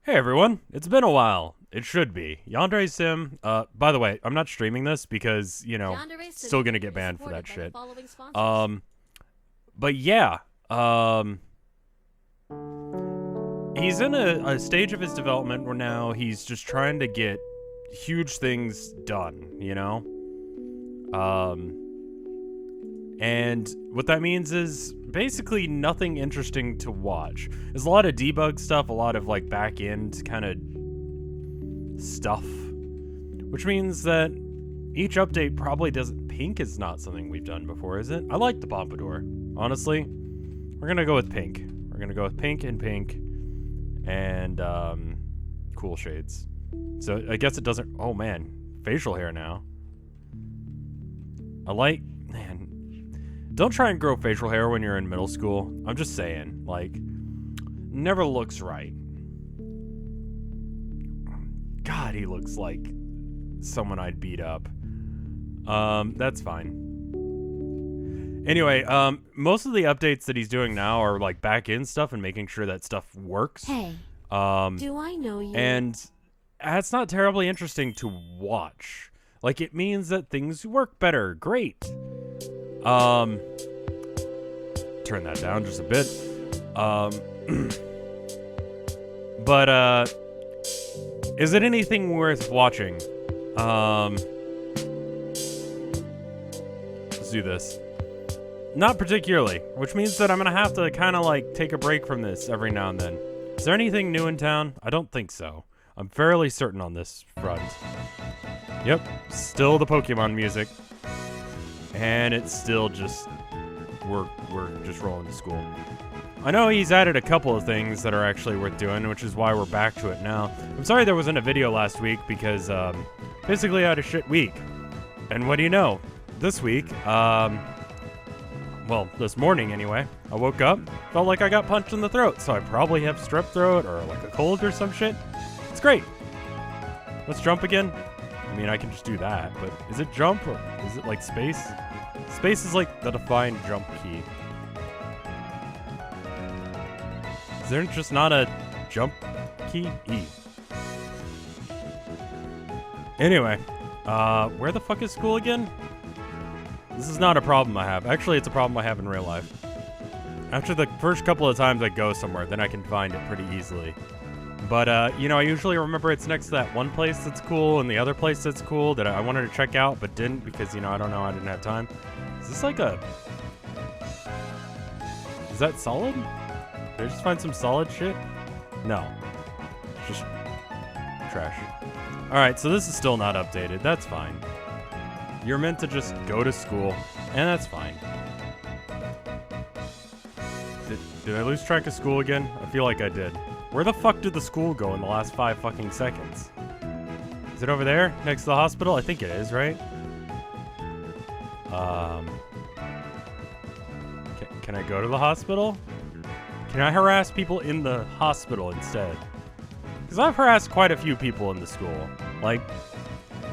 Hey everyone, it's been a while. It should be. Yandere Sim, by the way, I'm not streaming this because, Yandere still gonna get is banned for supported that by the shit. following sponsors. Um, but yeah, he's in a stage of his development where now he's just trying to get huge things done. And what that means is basically nothing interesting to watch. There's a lot of debug stuff, a lot of like back end kind of stuff, which means that each update probably doesn't. Pink is not something we've done before, is it? I like the pompadour. Honestly, we're gonna go with pink. We're gonna go with pink and cool shades. So I guess it doesn't. Oh man, facial hair now. Man. Don't try and grow facial hair when you're in middle school. I'm just saying, like, never looks right. God, he looks like someone I'd beat up. That's fine. Anyway, most of the updates that he's doing now are like back end stuff and making sure that stuff works. Hey, do I know you? And that's not terribly interesting to watch. Like, it means that things work better. Great. Turn that down just a bit. But, is it anything worth watching? Let's do this. Not particularly, which means that I'm gonna have to kind of like take a break from this every now and then. Is there anything new in town? I don't think so. I'm fairly certain on this front. Yep, still the Pokemon music. And it's still just, we're just rolling to school. I know he's added a couple of things that are actually worth doing, which is why we're back to it now. I'm sorry there wasn't a video last week because, basically I had a shit week. And what do you know? This week, well, this morning anyway, I woke up, felt like I got punched in the throat, so I probably have strep throat or like a cold or some shit. It's great. Let's jump again. I mean, I can just do that, but is it jump or is it like space? Space is like the defined jump key. Is there just not a jump key? E. Anyway, where the fuck is school again? This is not a problem I have. Actually, it's a problem I have in real life. After the first couple of times I go somewhere, then I can find it pretty easily. But, I usually remember it's next to that one place that's cool and the other place that's cool that I wanted to check out but didn't because, I don't know, I didn't have time. Is this like a... Is that solid? Did I just find some solid shit? No. Just trash. Alright, so this is still not updated. That's fine. You're meant to just go to school, and that's fine. Did I lose track of school again? I feel like I did. Where the fuck did the school go in the last 5 fucking seconds? Is it over there, next to the hospital? I think it is, right? Can I go to the hospital? Can I harass people in the hospital instead? Because I've harassed quite a few people in the school. Like,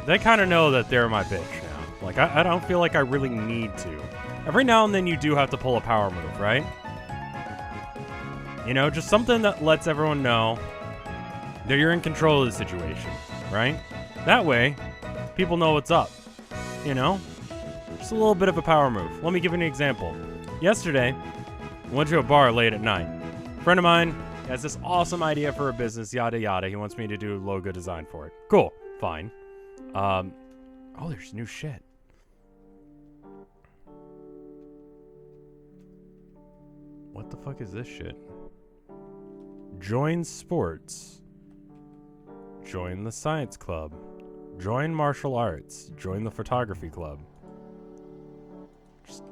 they kind of know that they're my bitch now. Like, I don't feel like I really need to. Every now and then you do have to pull a power move, right? Just something that lets everyone know that you're in control of the situation, right? That way, people know what's up. Just a little bit of a power move. Let me give you an example. Yesterday, I went to a bar late at night. A friend of mine has this awesome idea for a business, yada yada. He wants me to do logo design for it. Cool, fine. Oh, there's new shit. What the fuck is this shit? Join sports. Join the science club. Join martial arts. Join the photography club. Just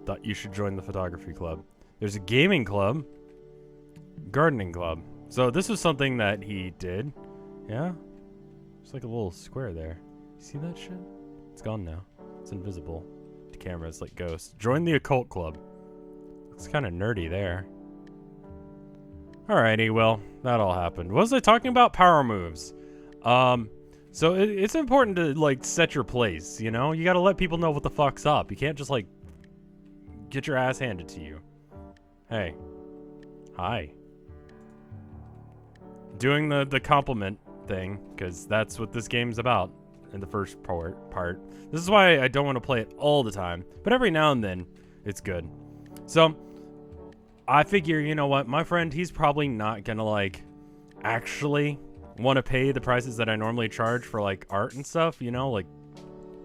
thought you should join the photography club. There's a gaming club. Gardening club. So this was something that he did. Yeah? There's like a little square there. You see that shit? It's gone now. It's invisible to cameras like ghosts. Join the occult club. Looks kind of nerdy there. Alrighty, well, that all happened. What was I talking about? Power moves. So it's important to, like, set your place, You gotta let people know what the fuck's up. You can't just, like, get your ass handed to you. Hey. Hi. doing the compliment thing, because that's what this game's about in the first part. This is why I don't want to play it all the time, but every now and then it's good. So I figure, you know what, my friend, he's probably not gonna like actually want to pay the prices that I normally charge for like art and stuff, you know, like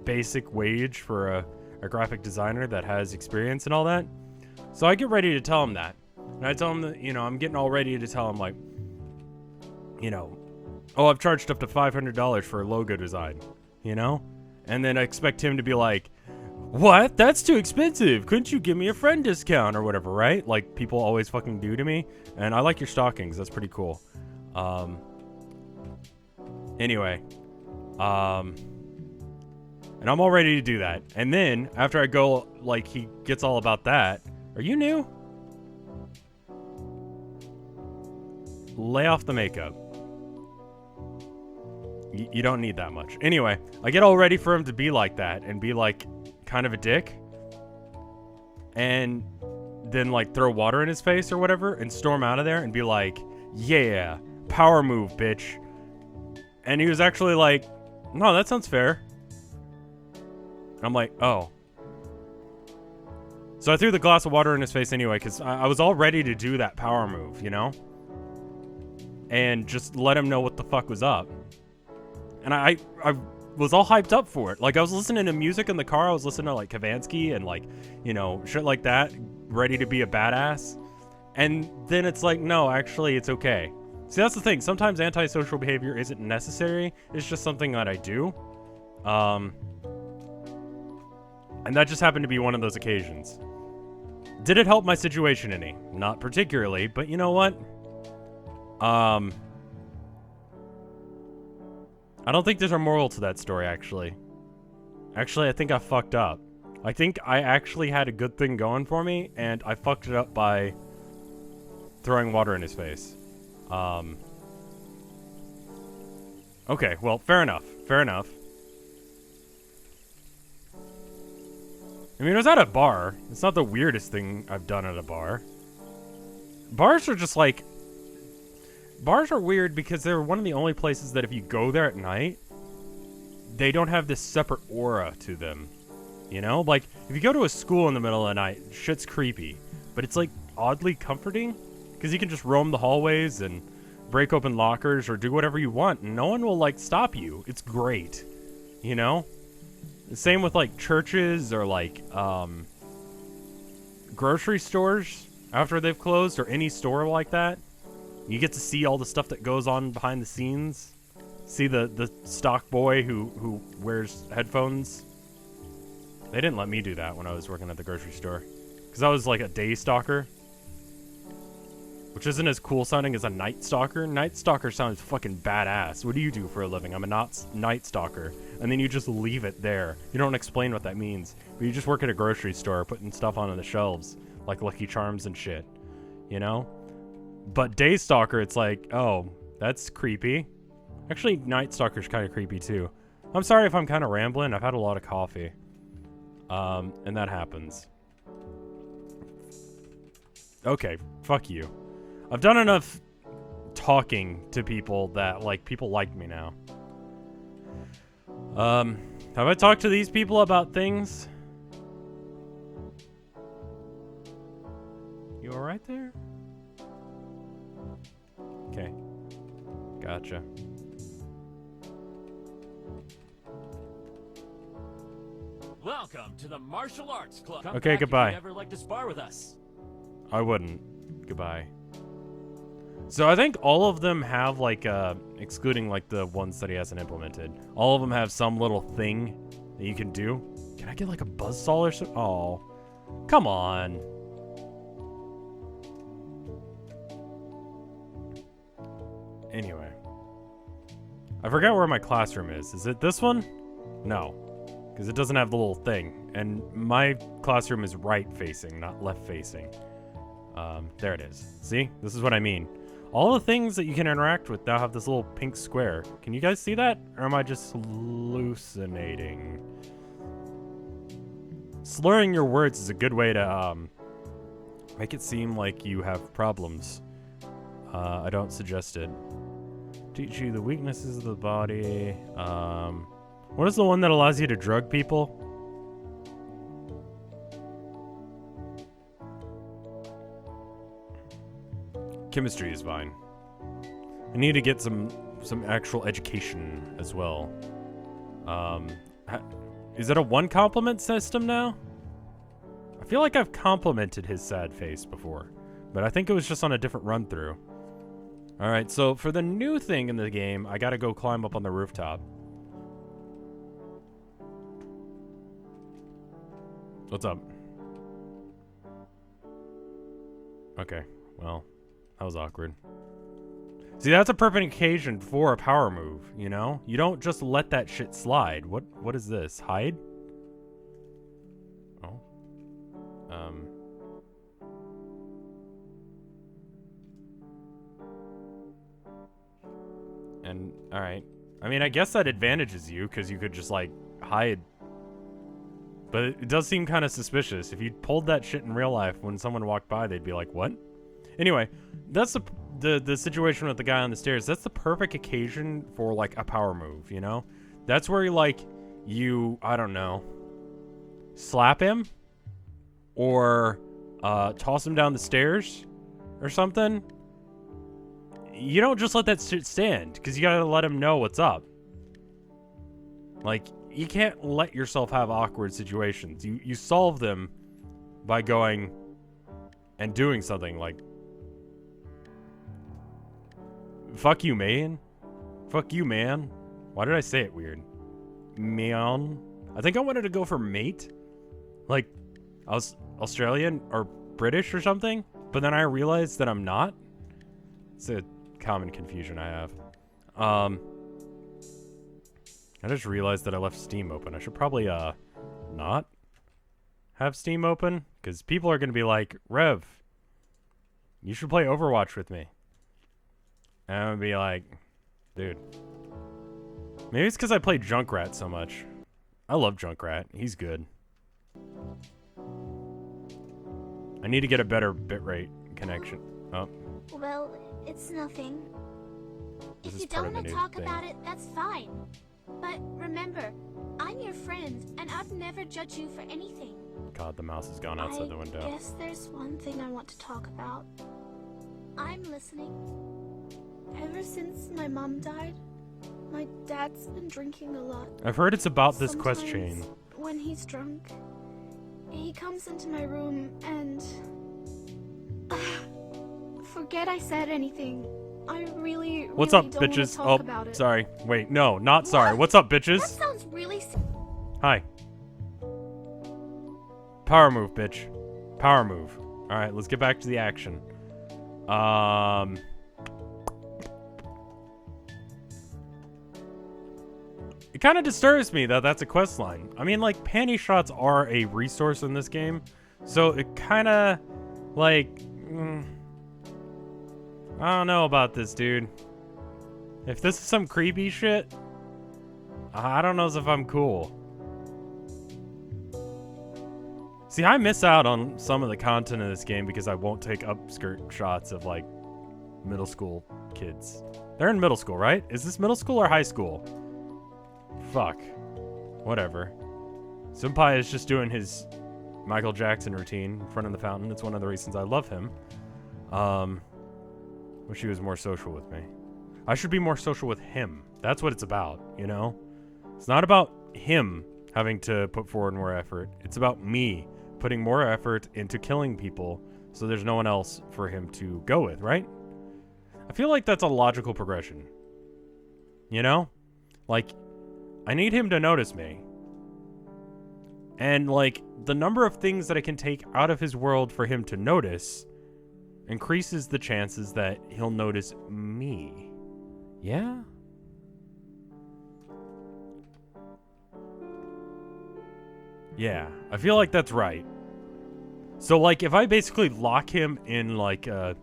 basic wage for a graphic designer that has experience and all that. So I get ready to tell him that. And I tell him that, you know, I'm getting all ready to tell him, like, you know, oh, I've charged up to $500 for a logo design, you know? And then I expect him to be like, what? That's too expensive. Couldn't you give me a friend discount or whatever, right? Like people always fucking do to me. And I like your stockings. That's pretty cool. Anyway. And I'm all ready to do that. And then, after I go, like, he gets all about that. Are you new? Lay off the makeup. You don't need that much. Anyway, I get all ready for him to be like that and be, like, kind of a dick. And then, like, throw water in his face or whatever and storm out of there and be like, yeah, power move, bitch. And he was actually like, no, that sounds fair. I'm like, oh. So I threw the glass of water in his face anyway, because I was all ready to do that power move, you know? And just let him know what the fuck was up. And I was all hyped up for it. Like, I was listening to music in the car. I was listening to, like, Kavansky and, like, you know, shit like that. Ready to be a badass. And then it's like, no, actually, it's okay. See, that's the thing. Sometimes antisocial behavior isn't necessary. It's just something that I do. And that just happened to be one of those occasions. Did it help my situation any? Not particularly, but you know what? I don't think there's a moral to that story, actually. Actually, I think I fucked up. I think I actually had a good thing going for me, and I fucked it up by throwing water in his face. Okay, well, fair enough. Fair enough. I mean, it was at a bar. It's not the weirdest thing I've done at a bar. Bars are just like... Bars are weird because they're one of the only places that if you go there at night, they don't have this separate aura to them. You know? Like, if you go to a school in the middle of the night, shit's creepy. But it's, like, oddly comforting. Because you can just roam the hallways and break open lockers or do whatever you want. And no one will, like, stop you. It's great. You know? Same with, like, churches or, like, grocery stores after they've closed, or any store like that. You get to see all the stuff that goes on behind the scenes. See the stock boy who wears headphones. They didn't let me do that when I was working at the grocery store. Because I was, like, a day stalker. Which isn't as cool sounding as a night stalker. Night stalker sounds fucking badass. What do you do for a living? I'm a night stalker. And then you just leave it there. You don't explain what that means. But you just work at a grocery store putting stuff on the shelves. Like Lucky Charms and shit. You know? But day stalker, it's like, oh, that's creepy. Actually, night stalker's kind of creepy too. I'm sorry if I'm kind of rambling. I've had a lot of coffee. And that happens. Okay, fuck you. I've done enough talking to people that, like, people like me now. Have I talked to these people about things? You alright there? Okay. Gotcha. Welcome to the Martial Arts Club. Come okay, back goodbye. If you'd ever like to spar with us. I wouldn't. Goodbye. So I think all of them have, like, excluding, like, the ones that he hasn't implemented, all of them have some little thing that you can do. Can I get, like, a buzzsaw or something? Oh. Come on. Anyway. I forgot where my classroom is. Is it this one? No. Because it doesn't have the little thing. And my classroom is right-facing, not left-facing. There it is. See? This is what I mean. All the things that you can interact with now have this little pink square. Can you guys see that? Or am I just hallucinating? Slurring your words is a good way to, make it seem like you have problems. I don't suggest it. Teach you the weaknesses of the body. What is the one that allows you to drug people? Chemistry is fine. I need to get some actual education as well. Is it a one compliment system now? I feel like I've complimented his sad face before, but I think it was just on a different run through. Alright, so for the new thing in the game, I gotta go climb up on the rooftop. What's up? Okay, well, that was awkward. See, that's a perfect occasion for a power move, you know? You don't just let that shit slide. What is this? Hide? Oh. And, alright. I mean, I guess that advantages you, because you could just, like, hide. But it does seem kind of suspicious. If you pulled that shit in real life, when someone walked by, they'd be like, what? Anyway, that's the situation with the guy on the stairs. That's the perfect occasion for, like, a power move, you know? That's where, you, I don't know, slap him? Or, toss him down the stairs? Or something? You don't just let that shit stand, because you gotta let him know what's up. Like, you can't let yourself have awkward situations. You solve them by going and doing something like, fuck you, man. Fuck you, man. Why did I say it weird? Man. I think I wanted to go for mate. Like, I was Australian or British or something, but then I realized that I'm not. It's a common confusion I have. I just realized that I left Steam open. I should probably, not have Steam open, because people are going to be like, Rev, you should play Overwatch with me. And I'm going to be like, dude. Maybe it's because I play Junkrat so much. I love Junkrat. He's good. I need to get a better bitrate connection. Oh. Well, it's nothing. This If is you part don't of the want to new talk thing. about it, that's fine. But remember, I'm your friend, and I'd never judge you for anything. God, the mouse has gone outside the window. I guess there's one thing I want to talk about. I'm listening. Ever since my mom died, my dad's been drinking a lot. I've heard it's about this quest chain. Sometimes, when he's drunk, he comes into my room and... Forget I said anything. I really What's up, don't wanna bitches? talk about it. Sorry. Wait, no, not sorry. What's up, That bitches? sounds really... Hi. Power move, bitch. Power move. Alright, let's get back to the action. It kind of disturbs me that that's a quest line. I mean, like, panty shots are a resource in this game. So it kind of, like... I don't know about this, dude. If this is some creepy shit, I don't know if I'm cool. See, I miss out on some of the content of this game because I won't take upskirt shots of, like, middle school kids. They're in middle school, right? Is this middle school or high school? Fuck. Whatever. Senpai is just doing his Michael Jackson routine in front of the fountain. It's one of the reasons I love him. Wish he was more social with me. I should be more social with him. That's what it's about, you know? It's not about him having to put forward more effort. It's about me putting more effort into killing people so there's no one else for him to go with, right? I feel like that's a logical progression. You know? Like, I need him to notice me. And, like, the number of things that I can take out of his world for him to notice increases the chances that he'll notice me. Yeah? Yeah, I feel like that's right. So, like, if I basically lock him in, like, a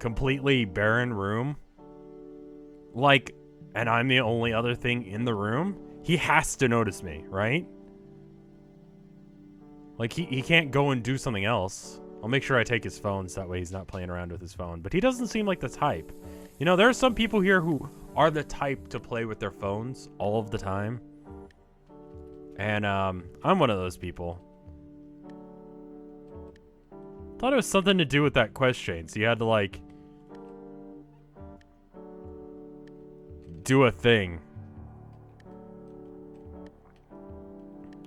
completely barren room, like, and I'm the only other thing in the room, he has to notice me, right? Like, he can't go and do something else. I'll make sure I take his phone so that way he's not playing around with his phone. But he doesn't seem like the type. You know, there are some people here who are the type to play with their phones all of the time. And I'm one of those people. Thought it was something to do with that quest chain. So you had to, like, do a thing.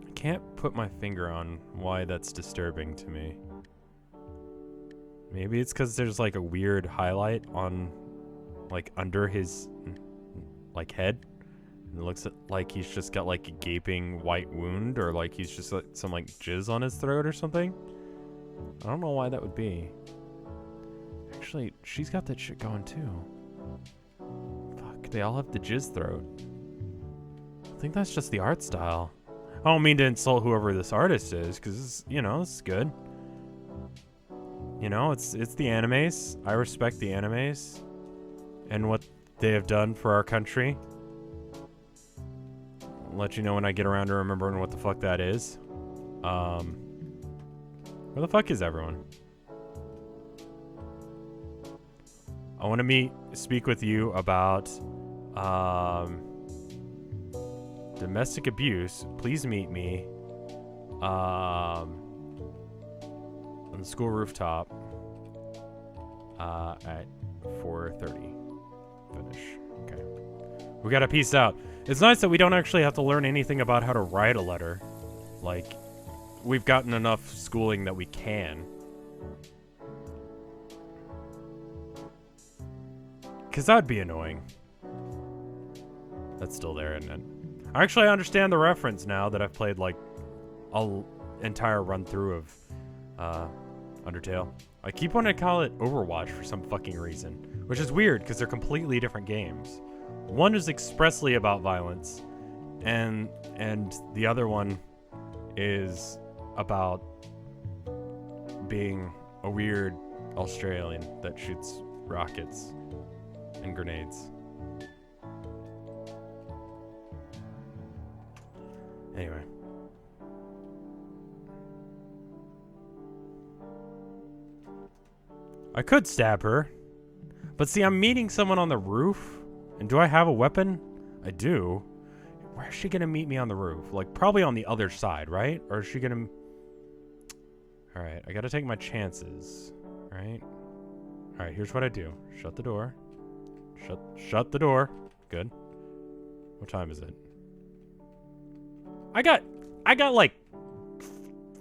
I can't put my finger on why that's disturbing to me. Maybe it's because there's, like, a weird highlight on, like, under his, like, head. And it looks like he's just got, like, a gaping white wound, or, like, he's just, like, some, like, jizz on his throat or something. I don't know why that would be. Actually, she's got that shit going, too. Fuck, they all have the jizz throat. I think that's just the art style. I don't mean to insult whoever this artist is, because, you know, this is good. You know, it's the animes. I respect the animes and what they have done for our country. I'll let you know when I get around to remembering what the fuck that is. Where the fuck is everyone? I want to speak with you about domestic abuse. Please meet me on the school rooftop at 4:30. Finish. Okay. We gotta peace out. It's nice that we don't actually have to learn anything about how to write a letter. Like, we've gotten enough schooling that we can. Because that'd be annoying. That's still there, isn't it? Actually, I understand the reference now that I've played, like, an entire run-through of Undertale. I keep wanting to call it Overwatch for some fucking reason, which is weird because they're completely different games. One is expressly about violence, and the other one is about being a weird Australian that shoots rockets and grenades. Anyway. I could stab her. But see, I'm meeting someone on the roof. And do I have a weapon? I do. Where is she going to meet me on the roof? Like, probably on the other side, right? Or is she going to... Alright, I got to take my chances. Right? Alright, here's what I do. Shut the door. Shut the door. Good. What time is it? I got like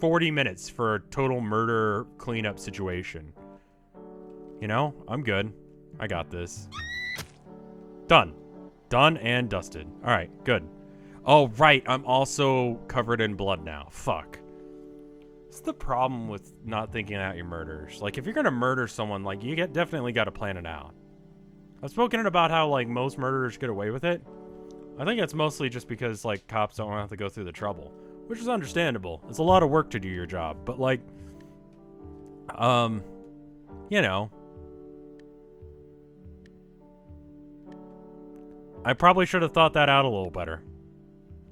40 minutes for a total murder cleanup situation. You know, I'm good. I got this. Done. Done and dusted. All right, good. Oh, right. I'm also covered in blood now. Fuck. It's the problem with not thinking out your murders. Like, if you're going to murder someone, like, you definitely got to plan it out. I've spoken about how, like, most murderers get away with it. I think it's mostly just because, like, cops don't have to go through the trouble, which is understandable. It's a lot of work to do your job, but, like, you know, I probably should have thought that out a little better.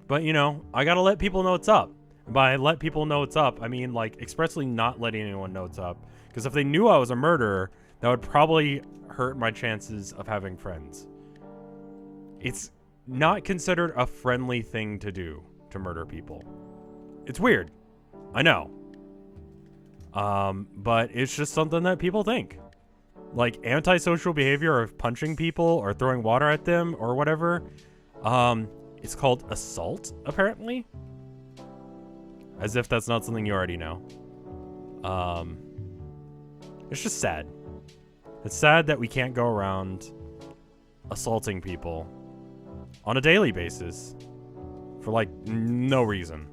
But, you know, I gotta let people know what's up. And by let people know what's up, I mean, like, expressly not letting anyone know what's up. Because if they knew I was a murderer, that would probably hurt my chances of having friends. It's not considered a friendly thing to do, to murder people. It's weird. I know. But it's just something that people think. Like, antisocial behavior of punching people or throwing water at them or whatever, it's called assault, apparently. As if that's not something you already know. It's just sad. It's sad that we can't go around assaulting people on a daily basis for, like, no reason.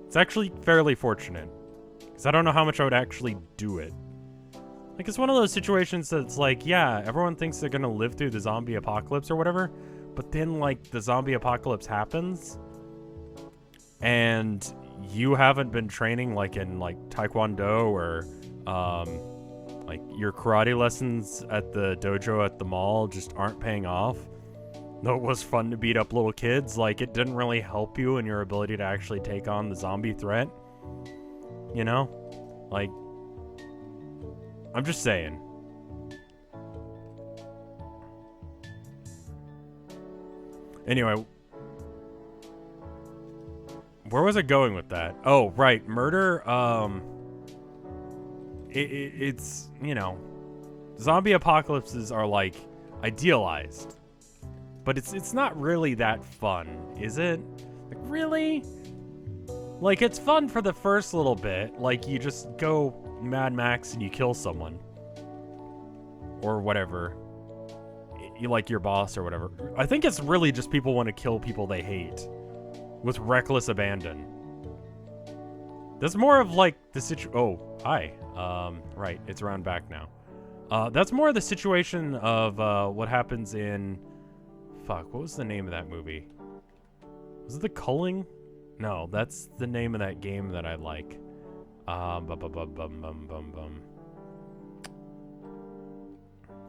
It's actually fairly fortunate, because I don't know how much I would actually do it. Like, it's one of those situations that's like, yeah, everyone thinks they're gonna live through the zombie apocalypse or whatever, but then, like, the zombie apocalypse happens, and you haven't been training, like, in, like, Taekwondo or, like, your karate lessons at the dojo at the mall just aren't paying off. Though it was fun to beat up little kids, like, it didn't really help you in your ability to actually take on the zombie threat. You know? Like, I'm just saying. Anyway. Where was I going with that? Oh, right. Murder, it's, you know, zombie apocalypses are, like, idealized. But it's not really that fun, is it? Like, really? Like, it's fun for the first little bit. Like, you just go Mad Max and you kill someone. Or whatever. You like your boss or whatever. I think it's really just people want to kill people they hate. With reckless abandon. That's more of, like, the oh, hi. Right, it's around back now. That's more of the situation of, what happens in... Fuck, what was the name of that movie? Was it The Culling? No, that's the name of that game that I like. I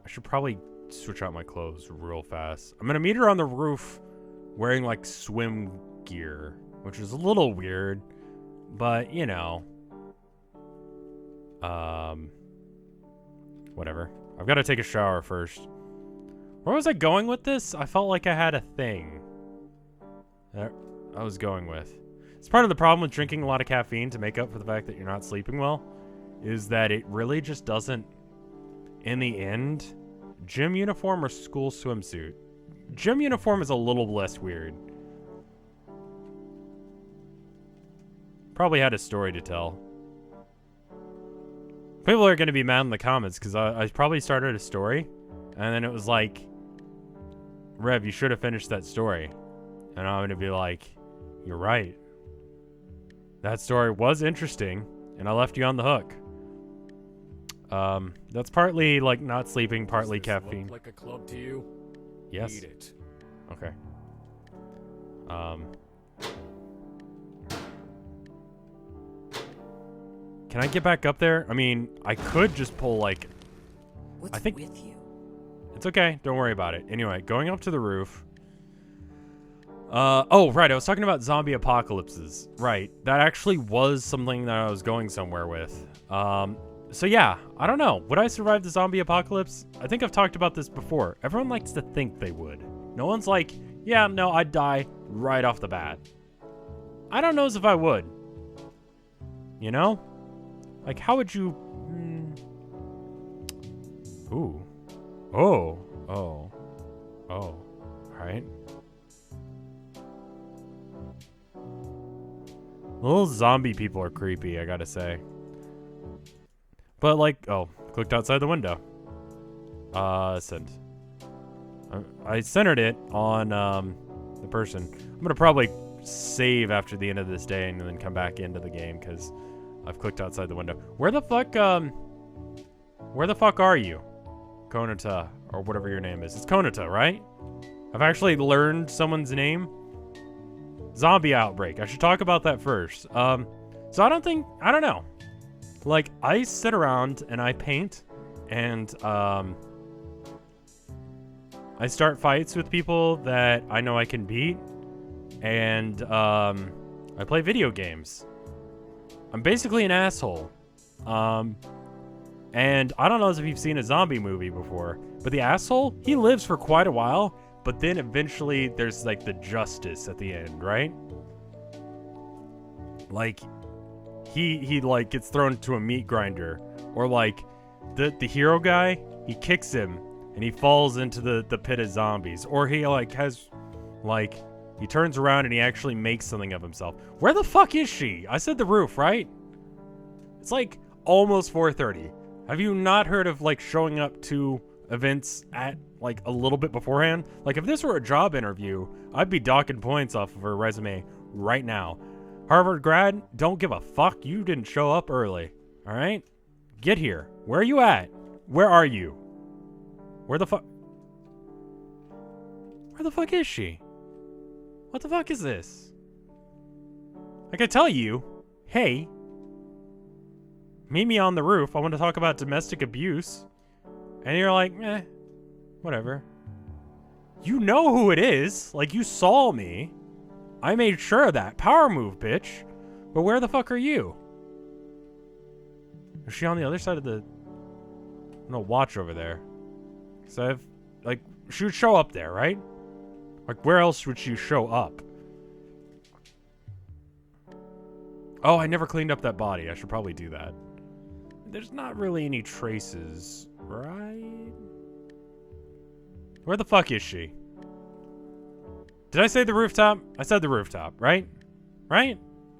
should probably switch out my clothes real fast. I'm gonna meet her on the roof wearing, like, swim gear, which is a little weird, but, you know. Whatever. I've got to take a shower first. Where was I going with this? I felt like I had a thing that I was going with. It's part of the problem with drinking a lot of caffeine to make up for the fact that you're not sleeping well, is that it really just doesn't, in the end, gym uniform or school swimsuit. Gym uniform is a little less weird. Probably had a story to tell. People are going to be mad in the comments because I probably started a story and then it was like, Rev, you should have finished that story. And I'm going to be like, you're right. That story was interesting and I left you on the hook. That's partly like not sleeping, partly caffeine. Look like a club to you? Yes. Eat it. Okay. Can I get back up there? I mean, I could just pull, like... What's I think with you? It's okay. Don't worry about it. Anyway, going up to the roof. Oh, right. I was talking about zombie apocalypses. Right. That actually was something that I was going somewhere with. So yeah, I don't know. Would I survive the zombie apocalypse? I think I've talked about this before. Everyone likes to think they would. No one's like, yeah, no, I'd die right off the bat. I don't know if I would. You know? Like, how would you... Ooh. Oh. Oh. Oh. Right. Little zombie people are creepy, I gotta say. But, like... Oh. Clicked outside the window. Send. I centered it on, the person. I'm gonna probably save after the end of this day and then come back into the game, because... I've clicked outside the window. Where the fuck are you? Konata, or whatever your name is. It's Konata, right? I've actually learned someone's name. Zombie outbreak. I should talk about that first. So I don't know. Like, I sit around and I paint and, I start fights with people that I know I can beat. And, I play video games. I'm basically an asshole. And I don't know if you've seen a zombie movie before, but the asshole, he lives for quite a while, but then eventually there's like the justice at the end, right? Like, he like gets thrown into a meat grinder, or like the hero guy, he kicks him and he falls into the pit of zombies, or he like has like... He turns around and he actually makes something of himself. Where the fuck is she? I said the roof, right? It's like almost 4:30. Have you not heard of like showing up to events at like a little bit beforehand? Like if this were a job interview, I'd be docking points off of her resume right now. Harvard grad, don't give a fuck. You didn't show up early. All right? Get here. Where are you at? Where are you? Where the fuck is she? What the fuck is this? Like I tell you, hey, meet me on the roof. I want to talk about domestic abuse. And you're like, whatever. You know who it is. Like, you saw me. I made sure of that. Power move, bitch. But where the fuck are you? Is she on the other side of the... I'm gonna watch over there. So I've, like, she would show up there, right? Like, where else would she show up? Oh, I never cleaned up that body. I should probably do that. There's not really any traces, right? Where the fuck is she? Did I say the rooftop? I said the rooftop, right? Right?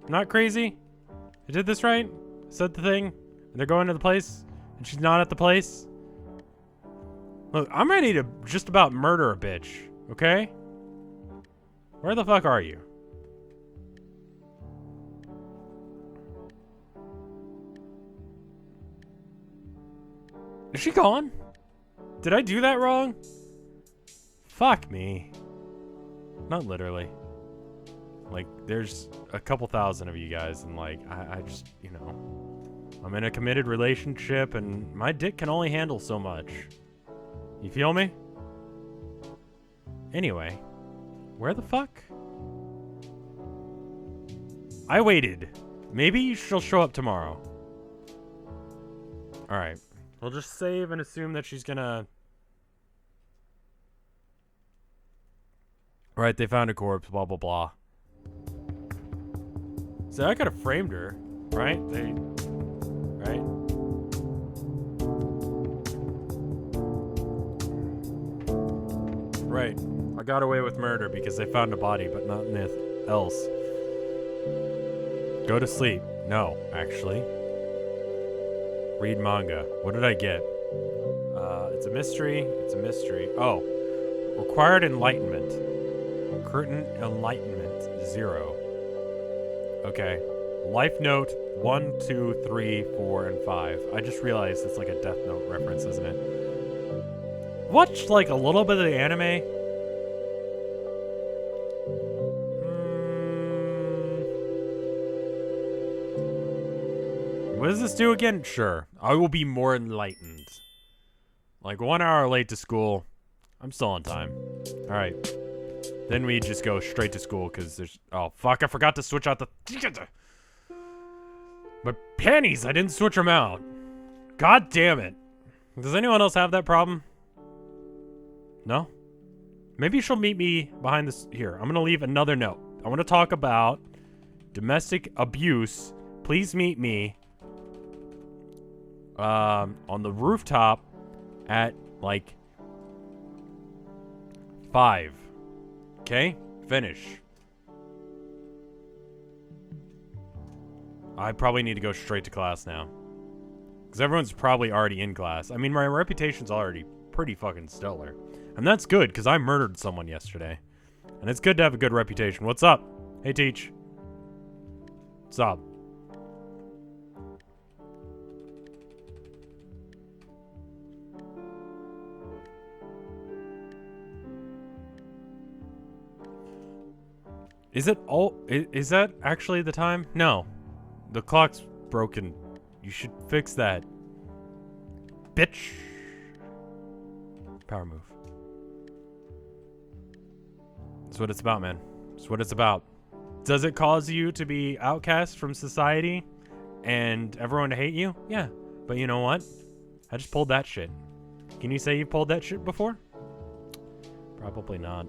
Not crazy? I did this right? I said the thing? And they're going to the place? And she's not at the place? Look, I'm ready to just about murder a bitch, okay? Where the fuck are you? Is she gone? Did I do that wrong? Fuck me. Not literally. Like, there's a couple thousand of you guys, and like, I just, you know, I'm in a committed relationship, and my dick can only handle so much. You feel me? Anyway, where the fuck? I waited. Maybe she'll show up tomorrow. Alright. We'll just save and assume that she's gonna... Right, they found a corpse, blah, blah, blah. So I could have framed her, right? Right? Right. I got away with murder because they found a body, but not anything else. Go to sleep. No, actually. Read manga. What did I get? It's a mystery. It's a mystery. Oh. Required enlightenment. Curtain enlightenment 0. Okay. Life note 1, 2, 3, 4, and 5. I just realized it's like a Death Note reference, isn't it? Watched like a little bit of the anime. What does this do again? Sure. I will be more enlightened. Like 1 hour late to school. I'm still on time. Alright. Then we just go straight to school because there's... Oh, fuck. I forgot to switch out the... My panties! I didn't switch them out. God damn it. Does anyone else have that problem? No? Maybe she'll meet me behind this... Here, I'm going to leave another note. I want to talk about domestic abuse. Please meet me on the rooftop at, like, 5. Okay? Finish. I probably need to go straight to class now. Because everyone's probably already in class. I mean, my reputation's already pretty fucking stellar. And that's good, because I murdered someone yesterday. And it's good to have a good reputation. What's up? Hey, Teach. What's up? Is it all... Is that actually the time? No. The clock's broken. You should fix that. Bitch. Power move. That's what it's about, man. That's what it's about. Does it cause you to be outcast from society and everyone to hate you? Yeah. But you know what? I just pulled that shit. Can you say you pulled that shit before? Probably not.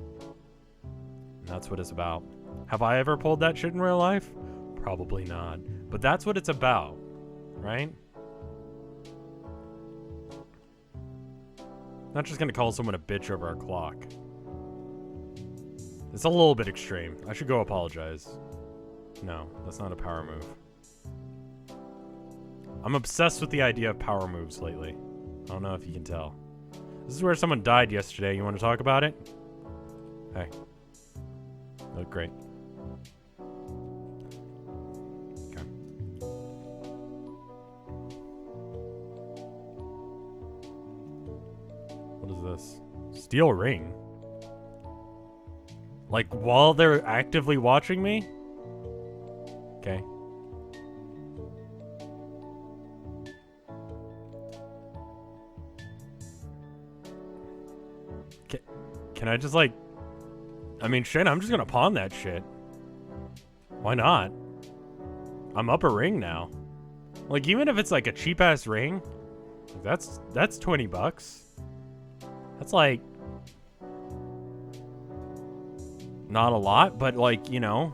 And that's what it's about. Have I ever pulled that shit in real life? Probably not. But that's what it's about, right? Not just gonna call someone a bitch over a clock. It's a little bit extreme. I should go apologize. No, that's not a power move. I'm obsessed with the idea of power moves lately. I don't know if you can tell. This is where someone died yesterday. You want to talk about it? Hey. You look great. Okay. What is this? Steel ring? Like, while they're actively watching me? Okay. Can I just, like... I mean, shit, I'm just gonna pawn that shit. Why not? I'm up a ring now. Like, even if it's, like, a cheap-ass ring, That's 20 bucks. That's like not a lot, but like, you know,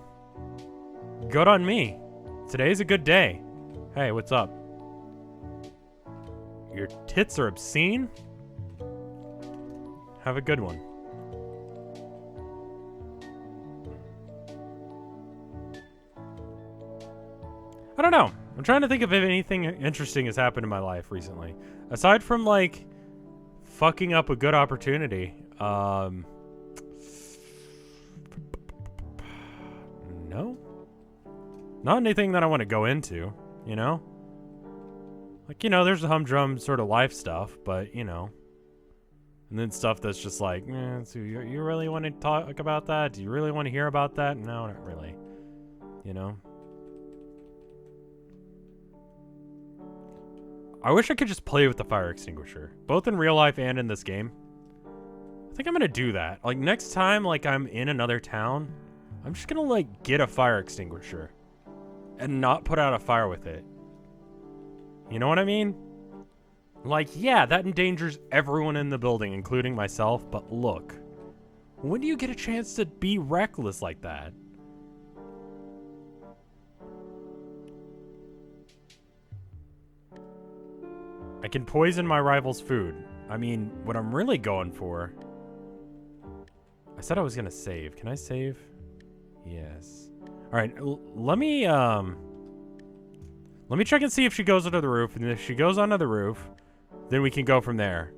good on me. Today's a good day. Hey, what's up? Your tits are obscene? Have a good one. I don't know. I'm trying to think if anything interesting has happened in my life recently. Aside from, like, fucking up a good opportunity. No? Not anything that I want to go into, you know? Like, you know, there's the humdrum sort of life stuff, but, you know. And then stuff that's just like, so you really want to talk about that? Do you really want to hear about that? No, not really. You know? I wish I could just play with the fire extinguisher, both in real life and in this game. I think I'm gonna do that. Like, next time, like, I'm in another town, I'm just gonna, like, get a fire extinguisher and not put out a fire with it. You know what I mean? Like, yeah, that endangers everyone in the building, including myself, but look, when do you get a chance to be reckless like that? I can poison my rival's food. I mean, what I'm really going for... I said I was gonna save. Can I save? Yes. Alright, let me check and see if she goes under the roof, and if she goes under the roof, then we can go from there.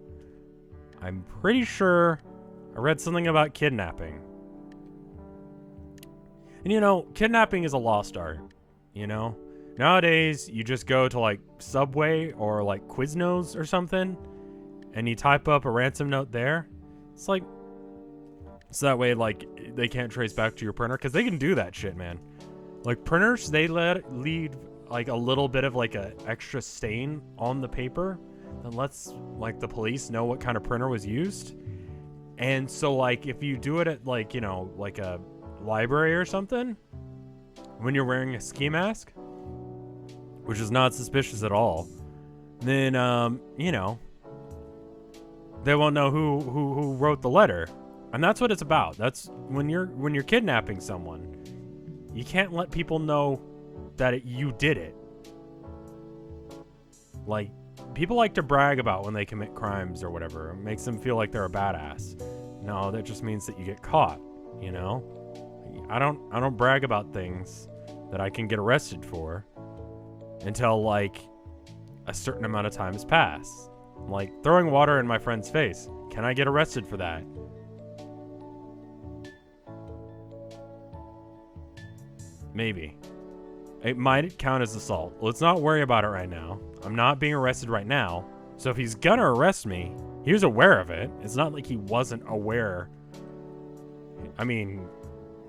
I'm pretty sure I read something about kidnapping. And you know, kidnapping is a lost art, you know? Nowadays, you just go to, like, Subway or, like, Quiznos or something, and you type up a ransom note there. It's like, so that way, like, they can't trace back to your printer, because they can do that shit, man. Like, printers, they leave, like, a little bit of, like, a extra stain on the paper that lets, like, the police know what kind of printer was used. And so, like, if you do it at, like, you know, like a library or something, when you're wearing a ski mask, which is not suspicious at all, then, you know, they won't know who wrote the letter. And that's what it's about. That's when you're kidnapping someone, you can't let people know that you did it. Like, people like to brag about when they commit crimes or whatever. It makes them feel like they're a badass. No, that just means that you get caught, you know? I don't brag about things that I can get arrested for until, like, a certain amount of time has passed. Like, throwing water in my friend's face. Can I get arrested for that? Maybe. It might count as assault. Let's not worry about it right now. I'm not being arrested right now. So if he's gonna arrest me, he was aware of it. It's not like he wasn't aware. I mean,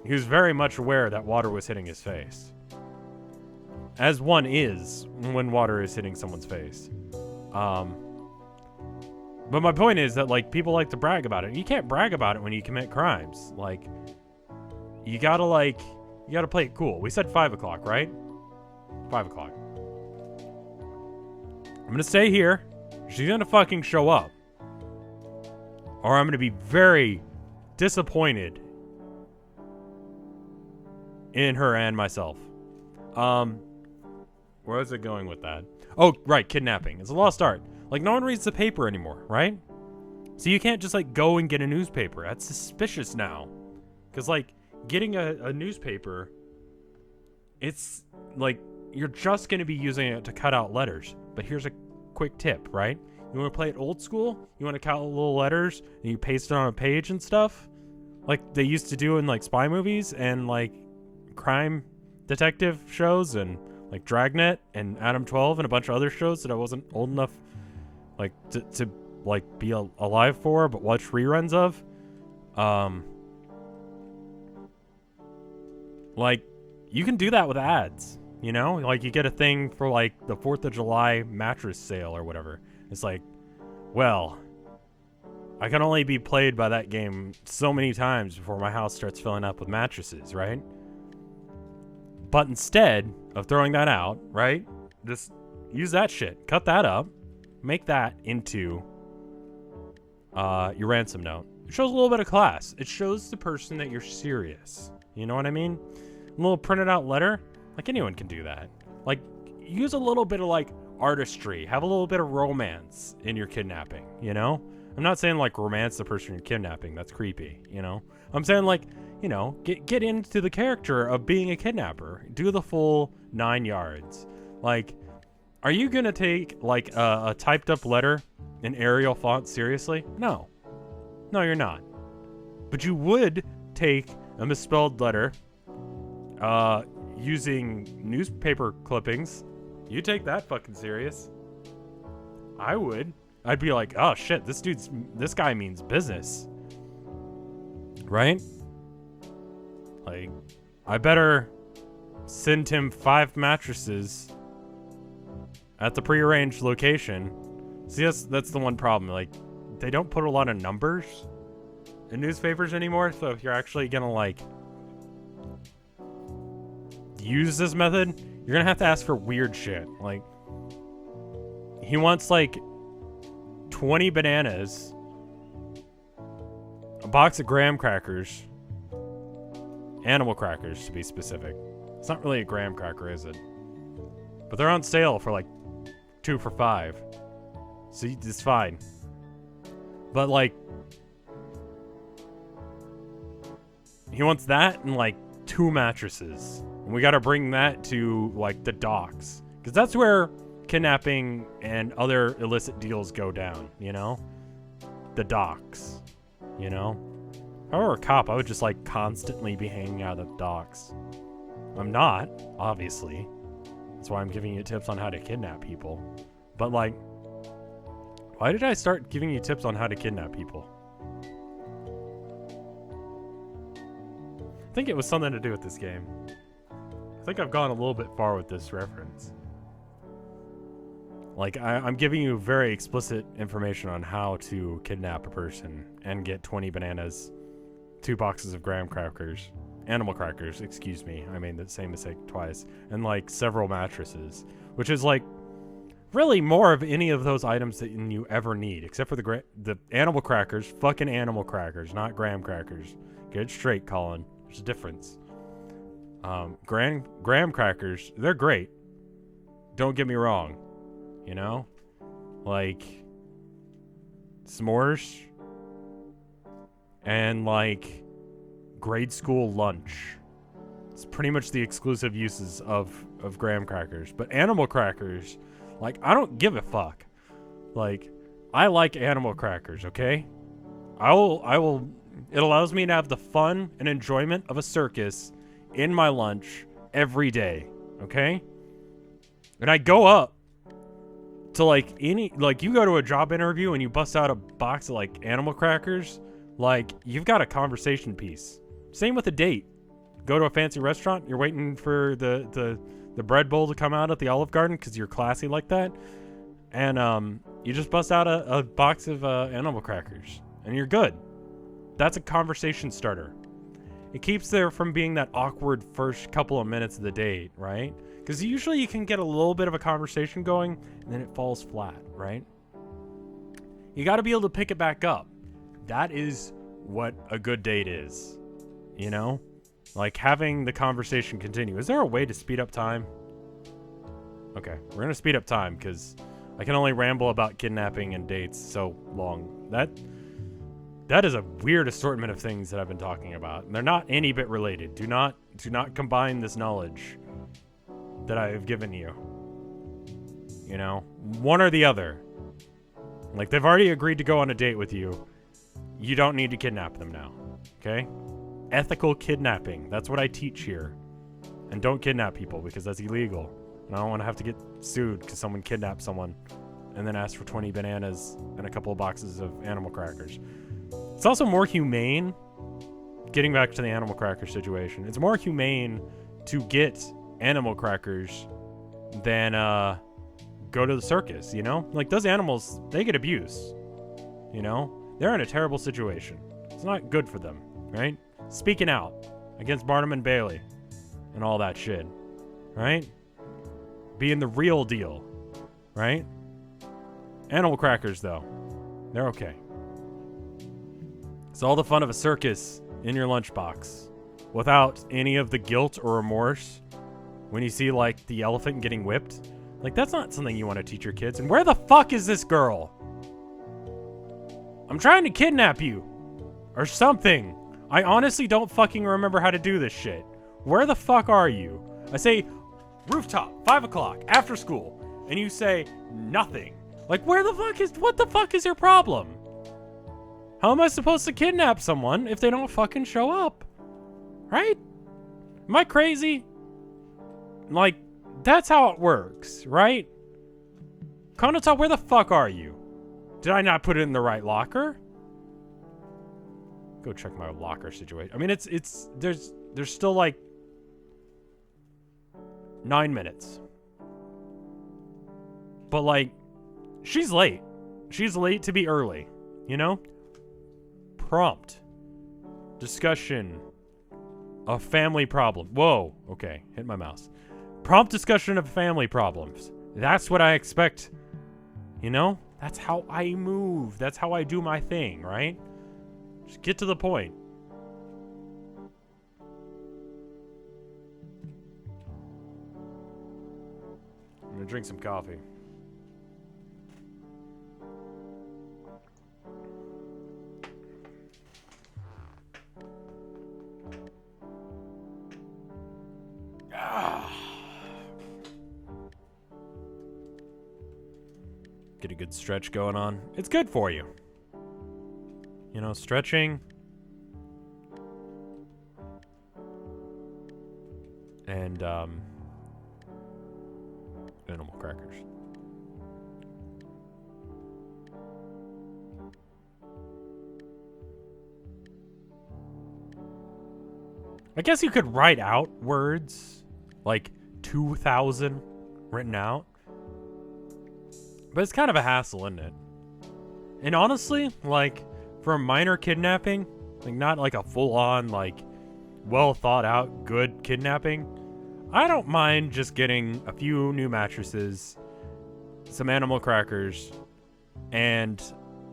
he was very much aware that water was hitting his face. As one is when water is hitting someone's face. But my point is that, like, people like to brag about it. You can't brag about it when you commit crimes. Like, you gotta play it cool. We said 5 o'clock, right? 5 o'clock. I'm gonna stay here. She's gonna fucking show up. Or I'm gonna be very disappointed in her and myself. Where was it going with that? Oh, right, kidnapping. It's a lost art. Like, no one reads the paper anymore, right? So you can't just, like, go and get a newspaper. That's suspicious now. Because, like, getting a newspaper, it's, like, you're just going to be using it to cut out letters. But here's a quick tip, right? You want to play it old school? You want to cut little letters and you paste it on a page and stuff? Like they used to do in, like, spy movies and, like, crime detective shows and, like, Dragnet and Adam 12 and a bunch of other shows that I wasn't old enough, like, to like, be alive for, but watch reruns of. Like, you can do that with ads, you know? Like, you get a thing for, like, the 4th of July mattress sale or whatever. It's like, well, I can only be played by that game so many times before my house starts filling up with mattresses, right? But instead of throwing that out, right, just use that shit. Cut that up. make that into your ransom note. It shows a little bit of class. It shows the person that you're serious. You know what I mean? A little printed out letter. Like, anyone can do that. Like, use a little bit of, like, artistry. Have a little bit of romance in your kidnapping, you know? I'm not saying, like, romance the person you're kidnapping. That's creepy, you know? I'm saying, like, you know, get into the character of being a kidnapper. Do the full 9 yards. Like, are you gonna take, like, a typed up letter in Arial font seriously? No. No, you're not. But you would take a misspelled letter using newspaper clippings. You take that fucking serious. I would. I'd be like, oh shit, this guy means business. Right? Like, I better send him 5 mattresses at the prearranged location. See, that's the one problem. Like, they don't put a lot of numbers in newspapers anymore, so if you're actually gonna, like, use this method, you're gonna have to ask for weird shit. Like, he wants, like, 20 bananas, a box of graham crackers, animal crackers to be specific. It's not really a graham cracker, is it? But they're on sale for, like, 2 for $5. So it's fine. But, like, he wants that and, like, 2 mattresses. And we gotta bring that to, like, the docks. Because that's where kidnapping and other illicit deals go down, you know? The docks, you know? If I were a cop, I would just, like, constantly be hanging out at the docks. I'm not, obviously. That's why I'm giving you tips on how to kidnap people. But, like, why did I start giving you tips on how to kidnap people? I think it was something to do with this game. I think I've gone a little bit far with this reference. Like, I'm giving you very explicit information on how to kidnap a person and get 20 bananas, 2 boxes of graham crackers, animal crackers, excuse me. I made the same mistake twice. And, like, several mattresses, which is, like, really more of any of those items that you ever need, except for the animal crackers, fucking animal crackers, not graham crackers. Get it straight, Colin. There's a difference. Graham crackers, they're great. Don't get me wrong. You know? Like, s'mores and, like, grade school lunch. It's pretty much the exclusive uses of graham crackers. But animal crackers, like, I don't give a fuck. Like, I like animal crackers, okay? I will, it allows me to have the fun and enjoyment of a circus in my lunch every day, okay? And I go up to, like, you go to a job interview and you bust out a box of, like, animal crackers, like, you've got a conversation piece. Same with a date. Go to a fancy restaurant, you're waiting for the bread bowl to come out at the Olive Garden because you're classy like that, and you just bust out a box of animal crackers, and you're good. That's a conversation starter. It keeps there from being that awkward first couple of minutes of the date, right? Because usually you can get a little bit of a conversation going, and then it falls flat, right? You got to be able to pick it back up. That is what a good date is, you know? Like, having the conversation continue. Is there a way to speed up time? Okay, we're going to speed up time, because I can only ramble about kidnapping and dates so long. That is a weird assortment of things that I've been talking about. And they're not any bit related. Do not combine this knowledge that I have given you. You know? One or the other. Like, they've already agreed to go on a date with you. You don't need to kidnap them now. Okay? Ethical kidnapping. That's what I teach here. And don't kidnap people, because that's illegal. And I don't want to have to get sued because someone kidnapped someone and then asked for 20 bananas and a couple of boxes of animal crackers. It's also more humane, getting back to the animal cracker situation, it's more humane to get animal crackers than go to the circus, you know? Like, those animals, they get abused, you know? They're in a terrible situation. It's not good for them, right? Speaking out against Barnum and Bailey and all that shit, right? Being the real deal, right? Animal crackers, though. They're okay. It's all the fun of a circus in your lunchbox without any of the guilt or remorse when you see, like, the elephant getting whipped. Like, that's not something you want to teach your kids. And where the fuck is this girl? I'm trying to kidnap you. Or something. I honestly don't fucking remember how to do this shit. Where the fuck are you? I say, rooftop, 5 o'clock, after school. And you say, nothing. Like, what the fuck is your problem? How am I supposed to kidnap someone if they don't fucking show up? Right? Am I crazy? Like, that's how it works, right? Konoto, where the fuck are you? Did I not put it in the right locker? Go check my locker situation. I mean, there's still like 9 minutes. But like, she's late. She's late to be early, you know? Prompt. Discussion of family problem. Whoa, okay, hit my mouse. Prompt discussion of family problems. That's what I expect. You know? That's how I move. That's how I do my thing, right? Just get to the point. I'm gonna drink some coffee. Get a good stretch going on. It's good for you. You know, stretching. And, animal crackers. I guess you could write out words, like 2,000 written out. But it's kind of a hassle, isn't it? And honestly, like, for a minor kidnapping, like not like a full-on, like, well thought out, good kidnapping, I don't mind just getting a few new mattresses, some animal crackers, and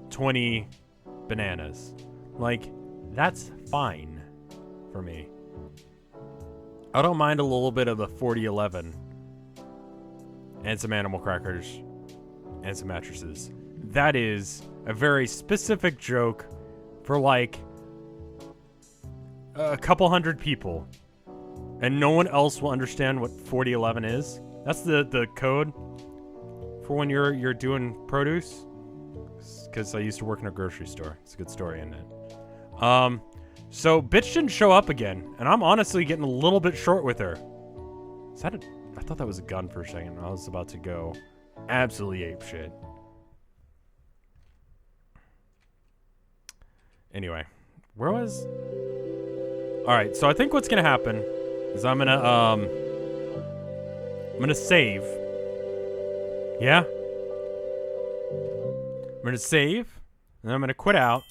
20 bananas. Like, that's fine for me. I don't mind a little bit of the 40-11 and some animal crackers and some mattresses. That is a very specific joke for like a couple hundred people, and no one else will understand what 4011 is. That's the code for when you're doing produce. Because I used to work in a grocery store. It's a good story, isn't it? So bitch didn't show up again, and I'm honestly getting a little bit short with her. Is that I thought that was a gun for a second. I was about to go absolutely ape shit. Anyway, where was... Alright, so I think what's gonna happen is I'm gonna save. Yeah? I'm gonna save, and I'm gonna quit out.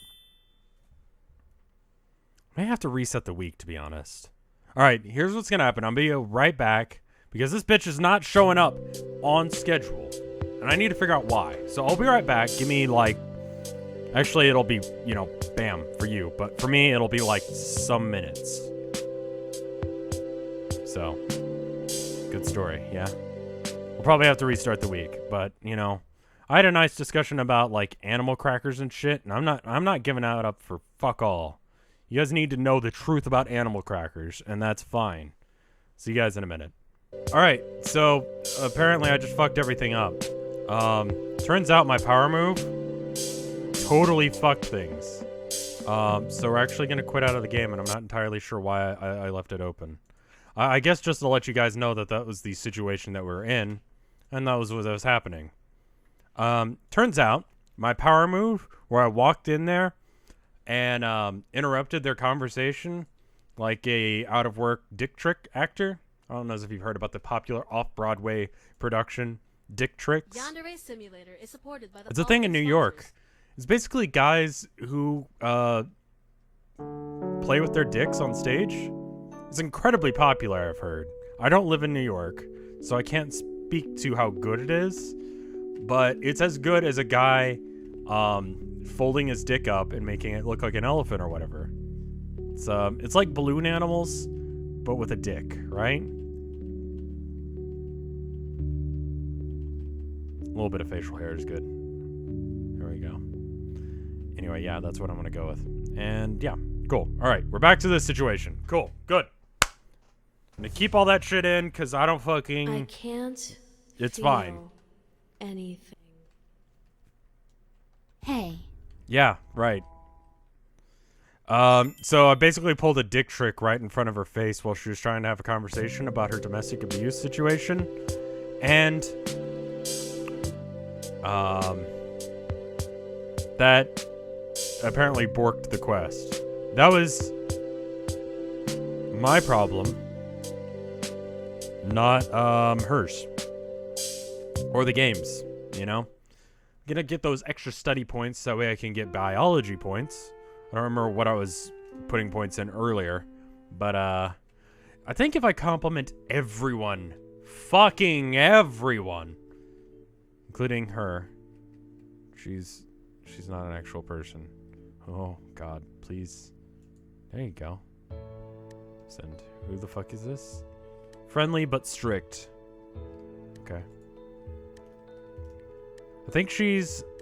I may have to reset the week, to be honest. Alright, here's what's gonna happen. I'm gonna be right back, because this bitch is not showing up on schedule. And I need to figure out why. So I'll be right back. Give me, like... Actually, it'll be, you know, bam, for you. But for me, it'll be, like, some minutes. So, good story, yeah? We'll probably have to restart the week. But, you know, I had a nice discussion about, like, animal crackers and shit. And I'm not giving that up for fuck all. You guys need to know the truth about animal crackers. And that's fine. See you guys in a minute. Alright, so apparently I just fucked everything up. Turns out my power move totally fucked things. So we're actually going to quit out of the game, and I'm not entirely sure why I left it open. I guess just to let you guys know that was the situation that we're in, and that was what was happening. Turns out, my power move, where I walked in there and interrupted their conversation like a out-of-work dick trick actor. I don't know if you've heard about the popular off-Broadway production Dick Tricks. Yandere Simulator is supported by the It's a thing in New York. It's basically guys who play with their dicks on stage. It's incredibly popular, I've heard. I don't live in New York, so I can't speak to how good it is. but it's as good as a guy folding his dick up and making it look like an elephant or whatever. It's like balloon animals, but with a dick, right? A little bit of facial hair is good. There we go. Anyway, yeah, that's what I'm gonna go with. And yeah, cool. All right, we're back to this situation. Cool, good. I'm gonna keep all that shit in because I don't fucking. I can't. It's feel fine. Anything. Hey. Yeah, right. So I basically pulled a dick trick right in front of her face while she was trying to have a conversation about her domestic abuse situation. And, that apparently borked the quest. That was my problem, not, hers. Or the game's, you know? Gonna get those extra study points so that way I can get biology points. I don't remember what I was putting points in earlier, but I think if I compliment everyone, fucking everyone, including her, she's not an actual person. Oh God, please. There you go. Send. Who the fuck is this? Friendly but strict. Okay. I think